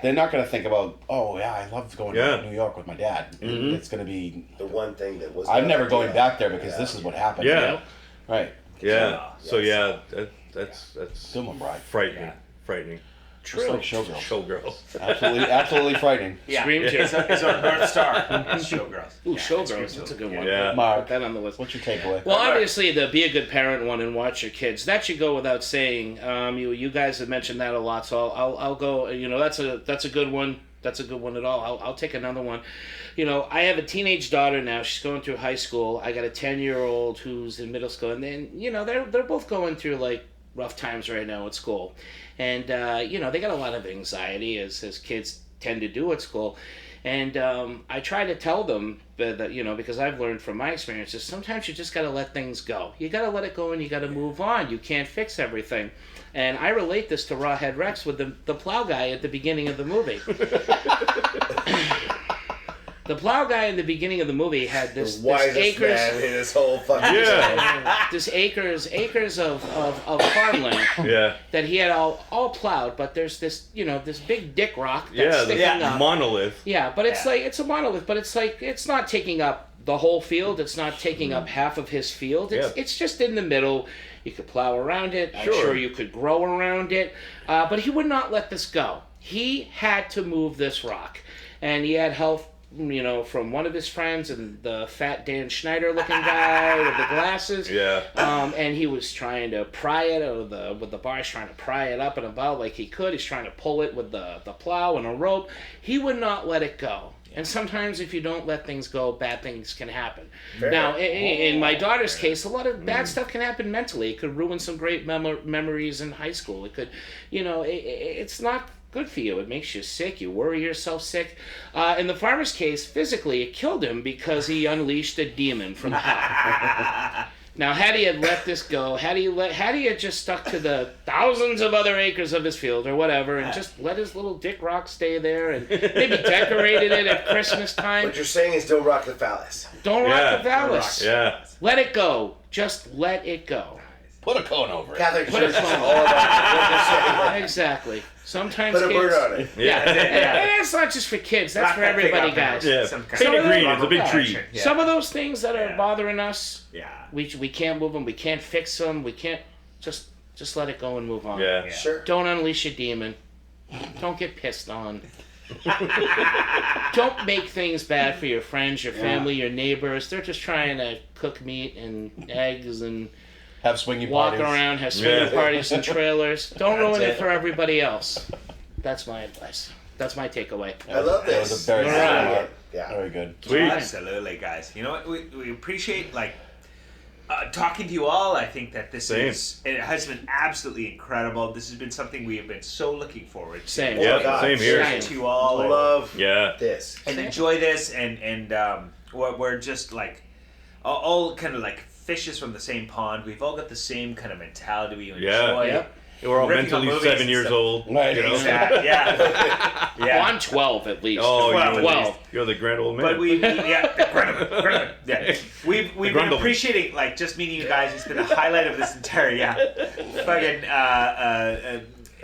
S7: They're not going to think about, I loved going to New York with my dad. Mm-hmm. It's going to be
S6: the one thing that was.
S7: I'm never going back there because this is what happened.
S1: Yeah.
S7: Right.
S1: Yeah. So that's
S7: good one, Brian.
S1: Frightening.
S4: True.
S7: Just like Showgirls. Absolutely frightening.
S5: Yeah.
S4: Scream
S5: It's our North Star. It's Showgirls.
S4: Ooh, Showgirls. That's a good one.
S1: Yeah.
S7: Mark,
S4: put that on the list.
S7: What's your takeaway?
S4: Well, obviously, the be a good parent one and watch your kids. That should go without saying. You guys have mentioned that a lot, so I'll go. That's a good one. That's a good one at all. I'll take another one. I have a teenage daughter now. She's going through high school. I got a 10-year-old who's in middle school, and then they're both going through like rough times right now at school. And, they got a lot of anxiety, as kids tend to do at school. And I try to tell them that, because I've learned from my experiences, sometimes you just got to let things go. You got to let it go and you got to move on. You can't fix everything. And I relate this to Rawhead Rex with the plow guy at the beginning of the movie. The plow guy in the beginning of the movie had this acres,
S6: man in his whole fucking
S4: this acres of farmland that he had all plowed, but there's this this big dick rock that's sticking up.
S1: Monolith.
S4: Yeah, but it's like it's a monolith, but it's like it's not taking up the whole field. It's not taking up half of his field. It's just in the middle. You could plow around it. I'm sure you could grow around it, but he would not let this go. He had to move this rock, and he had help. From one of his friends and the fat Dan Schneider looking guy with the glasses.
S1: Yeah.
S4: And he was trying to pry it with the bar. He's trying to pry it up and about like he could. He's trying to pull it with the plow and a rope. He would not let it go. And sometimes if you don't let things go, bad things can happen. Now, in my daughter's case, a lot of bad stuff can happen mentally. It could ruin some great memories in high school. It could, it's not good for you. It makes you sick. You worry yourself sick. In the farmer's case, physically, it killed him because he unleashed a demon from hell. Now, had he had let this go, had he had just stuck to the thousands of other acres of his field or whatever, and just let his little dick rock stay there, and maybe decorated it at Christmas time.
S6: What you're saying is, don't rock the phallus.
S4: Don't rock the phallus.
S1: Yeah.
S4: Let it go. Just let it go.
S7: Put a cone over it.
S6: Catholic Church is all about
S4: Exactly. Sometimes
S6: put a
S4: kids,
S6: bird on it.
S4: Yeah. And it's not just for kids. That's for everybody, guys.
S1: Yeah. Paint it green. It's a big tree.
S4: Yeah. Some of those things that are bothering us, we can't move them. We can't fix them. We can't just let it go and move on.
S1: Yeah.
S6: Sure.
S4: Don't unleash a demon. Don't get pissed on. Don't make things bad for your friends, your family, your neighbors. They're just trying to cook meat and eggs and
S7: have swinging
S4: walk
S7: parties.
S4: around, have swinging parties and trailers. Don't ruin it for everybody else. That's my advice. That's my takeaway.
S6: I love this.
S7: That was a very
S6: good.
S7: Yeah. Very good.
S1: Sweet.
S5: Absolutely, guys. You know what? We appreciate talking to you all. I think that this it has been absolutely incredible. This has been something we have been so looking forward to.
S4: Same.
S1: Yeah, same here.
S5: To you all.
S6: Love
S5: this. And enjoy this. And we're just like all kind of like fishes from the same pond. We've all got the same kind of mentality we enjoy.
S1: Yeah. We're all mentally 7 years old.
S7: Right.
S5: Yeah.
S4: Well, I'm 12 at least.
S1: Oh,
S4: 12.
S1: You're the grand old man.
S5: But we've been appreciating just meeting you guys. It's been a highlight of this entire fucking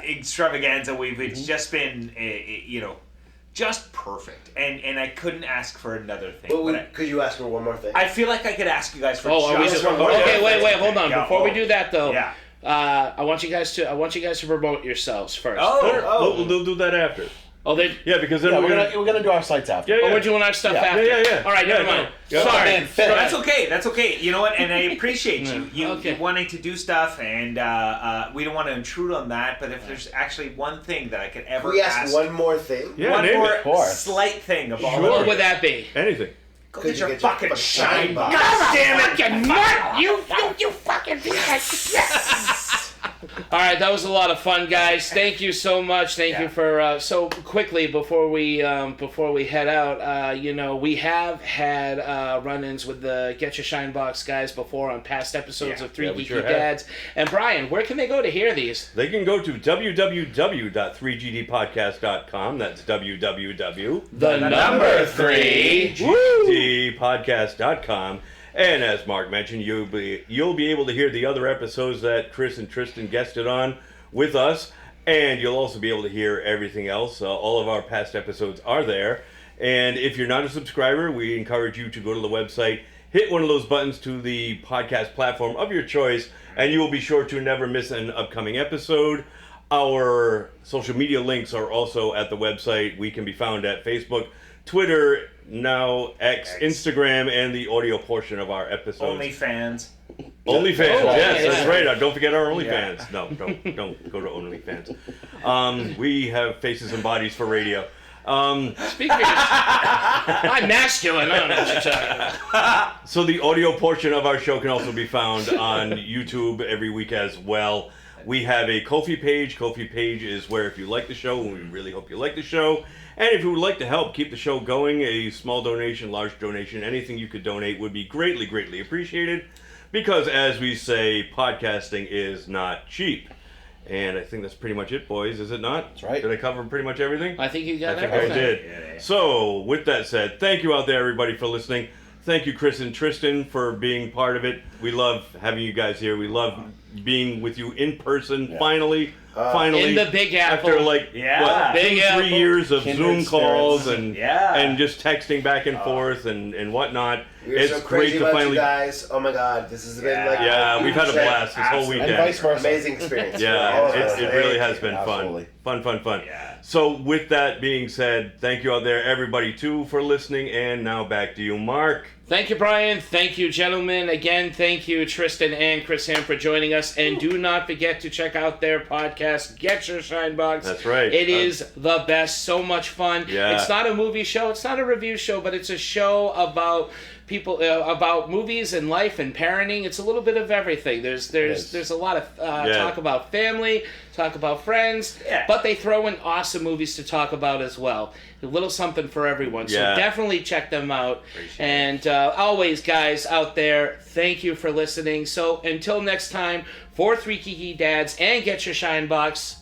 S5: extravaganza. It's just been just perfect, and I couldn't ask for another thing.
S6: Could you ask for one more thing?
S5: I feel like I could ask you guys for
S4: just
S5: one more thing.
S4: Okay, wait, hold on. Before we do that, though,
S5: yeah.
S4: I want you guys to promote yourselves first.
S1: We'll do that after.
S4: Oh,
S1: because then
S7: we're gonna do our sites after.
S4: Oh, we're doing our stuff after.
S1: Yeah.
S4: All right, never mind.
S1: Yeah.
S4: Sorry.
S5: That's okay. That's okay. You know what? And I appreciate you wanting to do stuff, and we don't want to intrude on that. But if there's actually one thing that I could ever
S6: ask one more thing,
S5: one more slight thing of all.
S4: What would that be?
S1: Anything.
S5: Go get your fucking shine box.
S4: God
S5: damn it!
S4: Fucking nut! You fucking bitch! All right, that was a lot of fun, guys. Thank you so much. Thank you for so quickly before we head out. We have had run-ins with the Get Your Shine Box guys before on past episodes of Three Geeky Dads. And Brian, where can they go to hear these?
S1: They can go to www.3gdpodcast.com. That's www.3gdpodcast.com. And as Mark mentioned, you'll be able to hear the other episodes that Chris and Tristan guested on with us, and you'll also be able to hear everything else. All of our past episodes are there. And if you're not a subscriber, we encourage you to go to the website, hit one of those buttons to the podcast platform of your choice, and you will be sure to never miss an upcoming episode. Our social media links are also at the website. We can be found at Facebook, Twitter, now X, Instagram, and the audio portion of our episodes.
S5: OnlyFans.
S1: OnlyFans, yes, that's right. Don't forget our OnlyFans. No, don't go to OnlyFans. We have faces and bodies for radio.
S4: Speaking of, I'm masculine. I don't know what you're talking about.
S1: So the audio portion of our show can also be found on YouTube every week as well. We have a Ko-fi page. Ko-fi page is where if you like the show, and we really hope you like the show, and if you would like to help keep the show going, a small donation, large donation, anything you could donate would be greatly, greatly appreciated. Because as we say, podcasting is not cheap. And I think that's pretty much it, boys, is it not?
S7: That's right.
S1: Did I cover pretty much everything?
S4: I think you got
S1: everything. I did. Yeah. So, with that said, thank you out there, everybody, for listening. Thank you, Chris and Tristan, for being part of it. We love having you guys here. We love being with you in person, finally.
S4: In the Big Apple.
S1: After
S4: Big
S1: 3 years of
S6: Kindred
S1: Zoom calls
S6: spirits.
S1: and just texting back and forth and whatnot.
S6: We're so crazy about you guys. Oh my God, this has been like
S1: we've had a blast this whole weekend.
S7: And vice versa.
S6: Amazing experience.
S1: It really has been
S7: Absolutely.
S1: fun. Yeah. So with that being said, thank you out there, everybody, too, for listening. And now back to you, Mark.
S4: Thank you, Brian. Thank you, gentlemen. Again, thank you, Tristan and Chris Hamm, for joining us. And do not forget to check out their podcast, Get Your Shine Box.
S1: That's right.
S4: It is the best. So much fun.
S1: Yeah.
S4: It's not a movie show. It's not a review show, but it's a show about people, about movies and life and parenting. It's a little bit of everything. There's a lot of talk about family, talk about friends, but they throw in awesome movies to talk about as well. A little something for everyone. So definitely check them out. And always, guys out there, thank you for listening. So until next time, for Three Geeky Dads and Get Your Shine Box,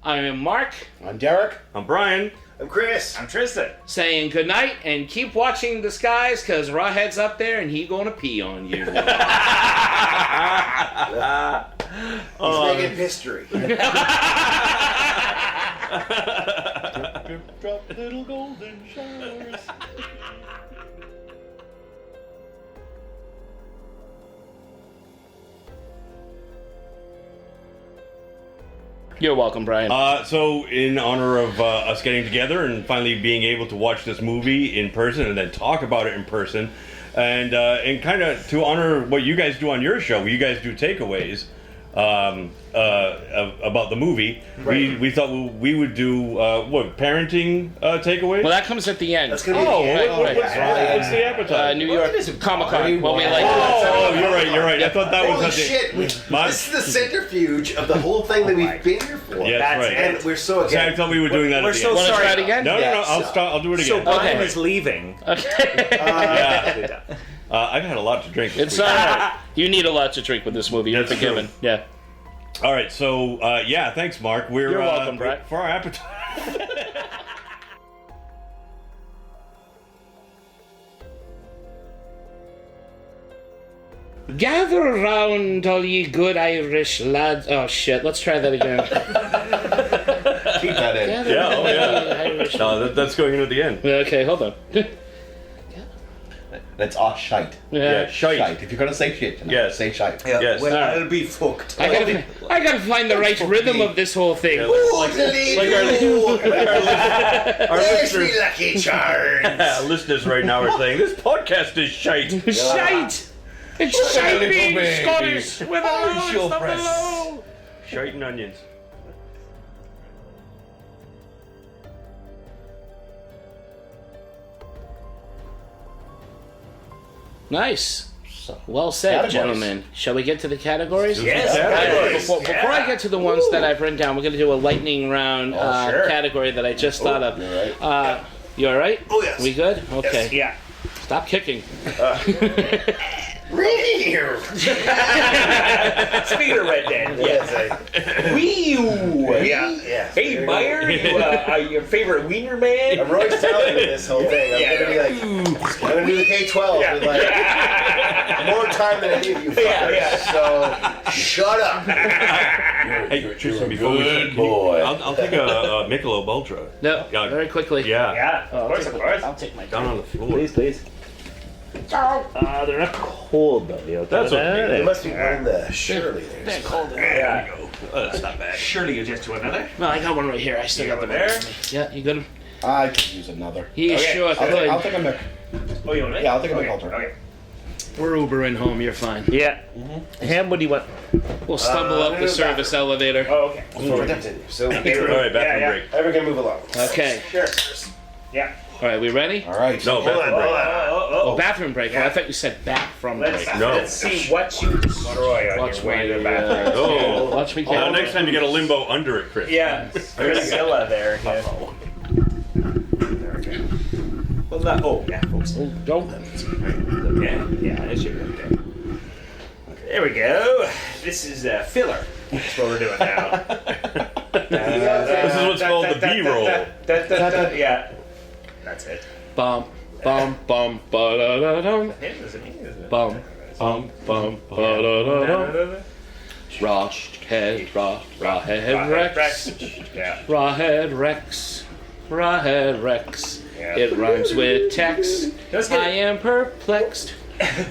S4: I'm Mark.
S7: I'm Derek.
S1: I'm Brian.
S6: I'm Chris.
S5: I'm Tristan.
S4: Saying goodnight and keep watching the skies because Rawhead's up there and he gonna pee on you.
S6: He's making history.
S1: Drop little golden showers.
S4: You're welcome, Brian.
S1: So, in honor of us getting together and finally being able to watch this movie in person and then talk about it in person, and kind of to honor what you guys do on your show, you guys do takeaways about the movie. Right. We thought we would do parenting takeaways.
S4: Well, that comes at the end.
S6: That's gonna be the end.
S1: What's the appetite?
S4: New York Comic-Con. Well, we like.
S1: Oh, you're right. I thought that
S6: Holy
S1: was
S6: shit! This is the centrifuge of the whole thing that we've been here for.
S1: Yeah, that's right.
S6: And we're so
S1: See, I thought we were doing that.
S5: We're
S1: at the
S5: so
S1: end.
S5: sorry.
S4: Want to try it again?
S1: No. I'll do it again.
S5: So Brian is leaving.
S4: Okay.
S1: I've had a lot to drink.
S4: It's all right. You need a lot to drink with this movie. You're forgiven.
S1: True.
S4: Yeah.
S1: All right. So thanks, Mark.
S4: You're welcome, Brett.
S1: For our appetite.
S4: Gather around, all ye good Irish lads. Oh shit! Let's try that again.
S7: Keep that in.
S4: Irish.
S1: No, that's going in at the end.
S4: Okay, hold on.
S7: That's shite.
S1: Yeah, shite.
S7: If you're gonna say shit, say shite.
S6: Yeah.
S1: Yes.
S6: Well, I'll be fucked.
S4: I gotta find the right rhythm of this whole thing.
S1: Our
S6: There's me Lucky Charms.
S1: listeners right now are saying this podcast is shite.
S4: Shite. It's shite being Scottish with a low and below.
S1: Shite and onions.
S4: Nice. Well said,
S7: Categories.
S4: gentlemen. Shall we get to the categories?
S5: Yes, categories.
S4: Before I get to the ones that I've written down, we're going to do a lightning round
S5: sure.
S4: category that I just thought of.
S7: You're right.
S4: You all right?
S6: Oh, yes.
S4: We good? Okay.
S5: Yeah.
S4: Stop kicking.
S5: Speaking of Red Dead, Wee! Yeah. Hey, Meyer, your favorite wiener man?
S6: I'm Roy's telling you this whole thing. I'm gonna be like, I'm gonna do the K-12 with like more time than any of you fuckers. So shut up.
S1: Hey, Tristan, before we
S7: Good boy.
S1: I'll take a Michelob Ultra.
S4: No, very quickly.
S1: Yeah.
S5: Of course.
S4: I'll take my
S1: Down on the floor.
S18: Please. They're not cold though. You know,
S1: That's okay.
S6: They must be running the Shirley there.
S4: They're cold.
S5: There
S1: There you go. That's not bad.
S5: Surely you just do another?
S4: No, I got one right here. I still got the one
S5: there?
S4: with me. Yeah, you got him?
S7: I could use another.
S4: He sure could.
S7: I'll take a Mick.
S5: Oh, you want it?
S7: Yeah, I'll take a Mick Ultra.
S5: Okay.
S4: We're Ubering home. You're fine.
S18: Yeah. Ham, what do you want?
S4: We'll stumble up the service elevator.
S5: Oh, okay.
S6: Before we continue. So,
S1: All right, bathroom break.
S6: we're gonna move along.
S4: Okay.
S5: Sure. Yeah.
S4: All right, we ready?
S7: All right.
S1: No, bathroom break.
S4: Oh, bathroom break. Well, I thought you said back from break.
S5: Let's see what you destroy on
S4: Watch
S5: your way to the
S4: my,
S5: bathroom.
S1: Oh.
S4: Watch me
S1: Now,
S4: count.
S1: next time you get a limbo under it, Chris.
S5: Yeah, Priscilla there. Yeah. There we go. Well, not. Oh, yeah. Oops.
S4: Oh, don't.
S5: Yeah, it should be okay. There we go. This is filler. That's what we're doing now.
S1: This is what's called the B-roll.
S5: Yeah. That's it.
S4: Bum, bum, bum, ba da da dum. Bum, bum, bum, ba da da dum. Rawhead Rex.
S5: Yeah.
S4: Rawhead Rex. Rawhead Rex.
S5: Yeah.
S4: It rhymes with text. I am perplexed.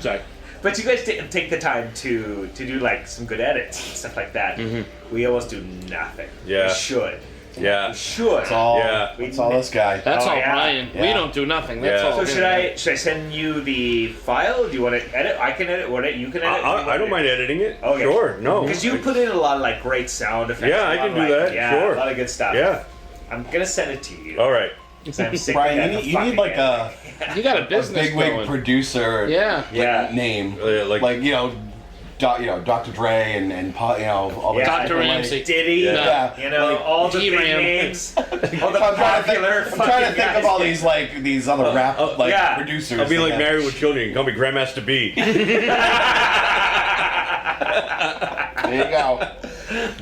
S4: Sorry.
S5: But you guys didn't take the time to do like some good edits and stuff like that. We almost do nothing.
S1: Yeah.
S5: We should.
S1: Yeah.
S5: We should.
S7: It's all,
S1: Yeah.
S7: it's all this guy.
S4: That's
S5: Oh,
S4: all,
S5: yeah.
S4: Brian. We
S7: Yeah.
S4: don't do nothing. That's
S1: Yeah.
S4: all.
S5: So
S4: him.
S5: should I send you the file? Do you want to edit? I can edit. Want it? You can edit.
S1: I don't mind editing it.
S5: Okay.
S1: Sure. No.
S5: Because you put in a lot of like great sound effects.
S1: Yeah, I
S5: a lot
S1: can
S5: of,
S1: do
S5: like,
S1: that.
S5: Yeah,
S1: Sure.
S5: a lot of good stuff.
S1: Yeah.
S5: I'm gonna send it to you.
S1: All right.
S5: 'Cause I'm sick
S7: Brian,
S5: of
S7: you
S5: that
S7: need
S5: fucking
S7: like a
S4: You got a business
S7: big wig
S4: going.
S7: producer.
S4: Yeah.
S5: Yeah.
S7: Name.
S1: Like
S7: you know, Dr. Dre and all the
S5: Yeah,
S4: Dr. Ramsey.
S5: Diddy.
S7: Yeah.
S5: You know,
S7: Like,
S5: all the big
S4: D-Ram.
S5: names. All the
S7: I'm trying
S5: popular
S7: to think
S5: guys.
S7: of all these these other rap
S5: yeah.
S7: producers.
S1: I'll be like
S7: that-
S1: Married with Children. You can call me Grandmaster B.
S7: There you go.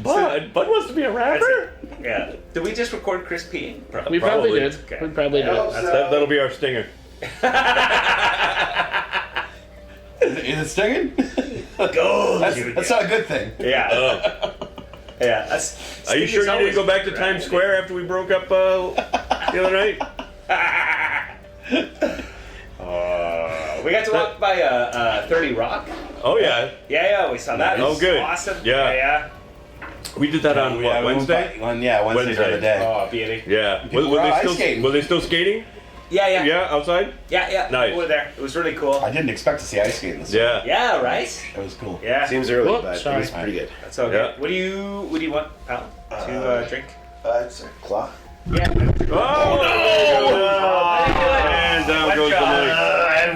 S1: Bud wants to be a rapper.
S5: Yeah. Did we just record Chris peeing?
S4: We probably did.
S5: Okay.
S4: We probably did.
S1: That'll be our stinger.
S7: Is it stinging?
S5: Go.
S7: That's not a good thing.
S5: Yeah. Yeah. That's,
S1: Are you sure you didn't go back to Times Square after we broke up the other night?
S5: We got to walk by 30 Rock.
S1: Oh yeah.
S5: Yeah, we saw that. It
S1: Oh
S5: was
S1: good.
S5: Awesome.
S1: Yeah. We did that on what, Wednesday?
S7: Wednesday the other day.
S5: Oh, beauty.
S1: Yeah.
S7: People were ice skating.
S1: Were they still skating?
S5: Yeah.
S1: Yeah, outside?
S5: Yeah.
S1: Nice.
S5: We were there. It was really cool.
S7: I didn't expect to see ice skating this
S1: Yeah.
S5: Yeah, right?
S7: It was cool.
S5: Yeah.
S6: Seems early,
S4: Whoop,
S6: but
S4: sorry.
S6: it was pretty good.
S5: That's okay.
S1: Yeah.
S5: What do you want, pal? To drink?
S6: It's a clock.
S5: Yeah.
S1: Oh, no! And down goes the mic.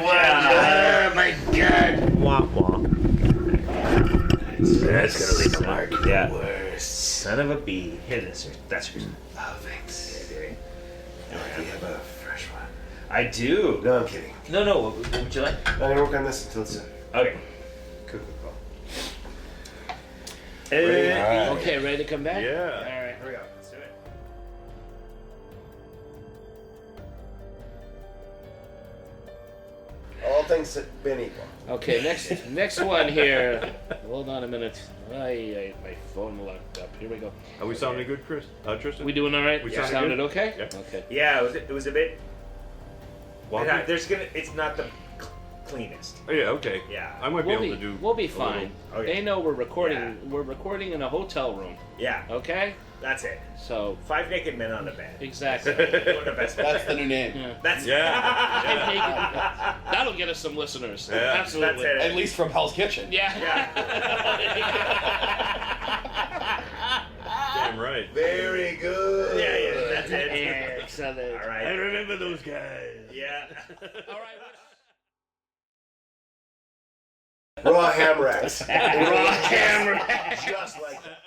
S5: Oh my God.
S18: Wah wah.
S5: That's gonna leave a mark. Yeah. Son of a bee. Here it is. That's yours. Oh, thanks.
S6: Do you have a fresh one?
S5: I do.
S6: No, I'm kidding.
S5: No. What would you like?
S6: I'm gonna work on this until it's done.
S5: Okay. Cool.
S4: Okay, ready to come back?
S1: Yeah.
S5: All right, here we go. Let's do it.
S6: All things that been equal.
S4: Okay, next one here. Hold on a minute. My phone locked up. Here we go.
S1: Are we sounding good, Chris? Tristan?
S4: We doing all right?
S1: We
S4: Yeah.
S1: sounded
S4: Sounded okay?
S1: Yeah.
S4: Okay.
S5: Yeah, it was a bit.
S1: Wobbly?
S5: It's not the cleanest.
S1: Oh, yeah, okay.
S5: Yeah.
S1: I might be able to do.
S4: We'll be
S1: a
S4: fine.
S1: little-
S5: Okay.
S4: They know we're recording.
S5: Yeah.
S4: We're recording in a hotel room.
S5: Yeah.
S4: Okay.
S5: That's it.
S4: So
S5: 5 naked men on a bed.
S4: exactly.
S5: One of the best.
S7: That's the new name.
S4: Yeah.
S5: That's
S1: Yeah.
S4: That'll get us some listeners.
S1: Yeah.
S4: Absolutely.
S5: That's it.
S7: At least from Hell's Kitchen.
S4: Yeah.
S1: Damn right.
S6: Very good.
S5: Yeah, that's it.
S4: Excellent.
S5: All right.
S1: I remember those guys.
S5: Yeah.
S4: All right.
S6: Rawhead Rex.
S4: Rawhead Rex.
S6: Just like that.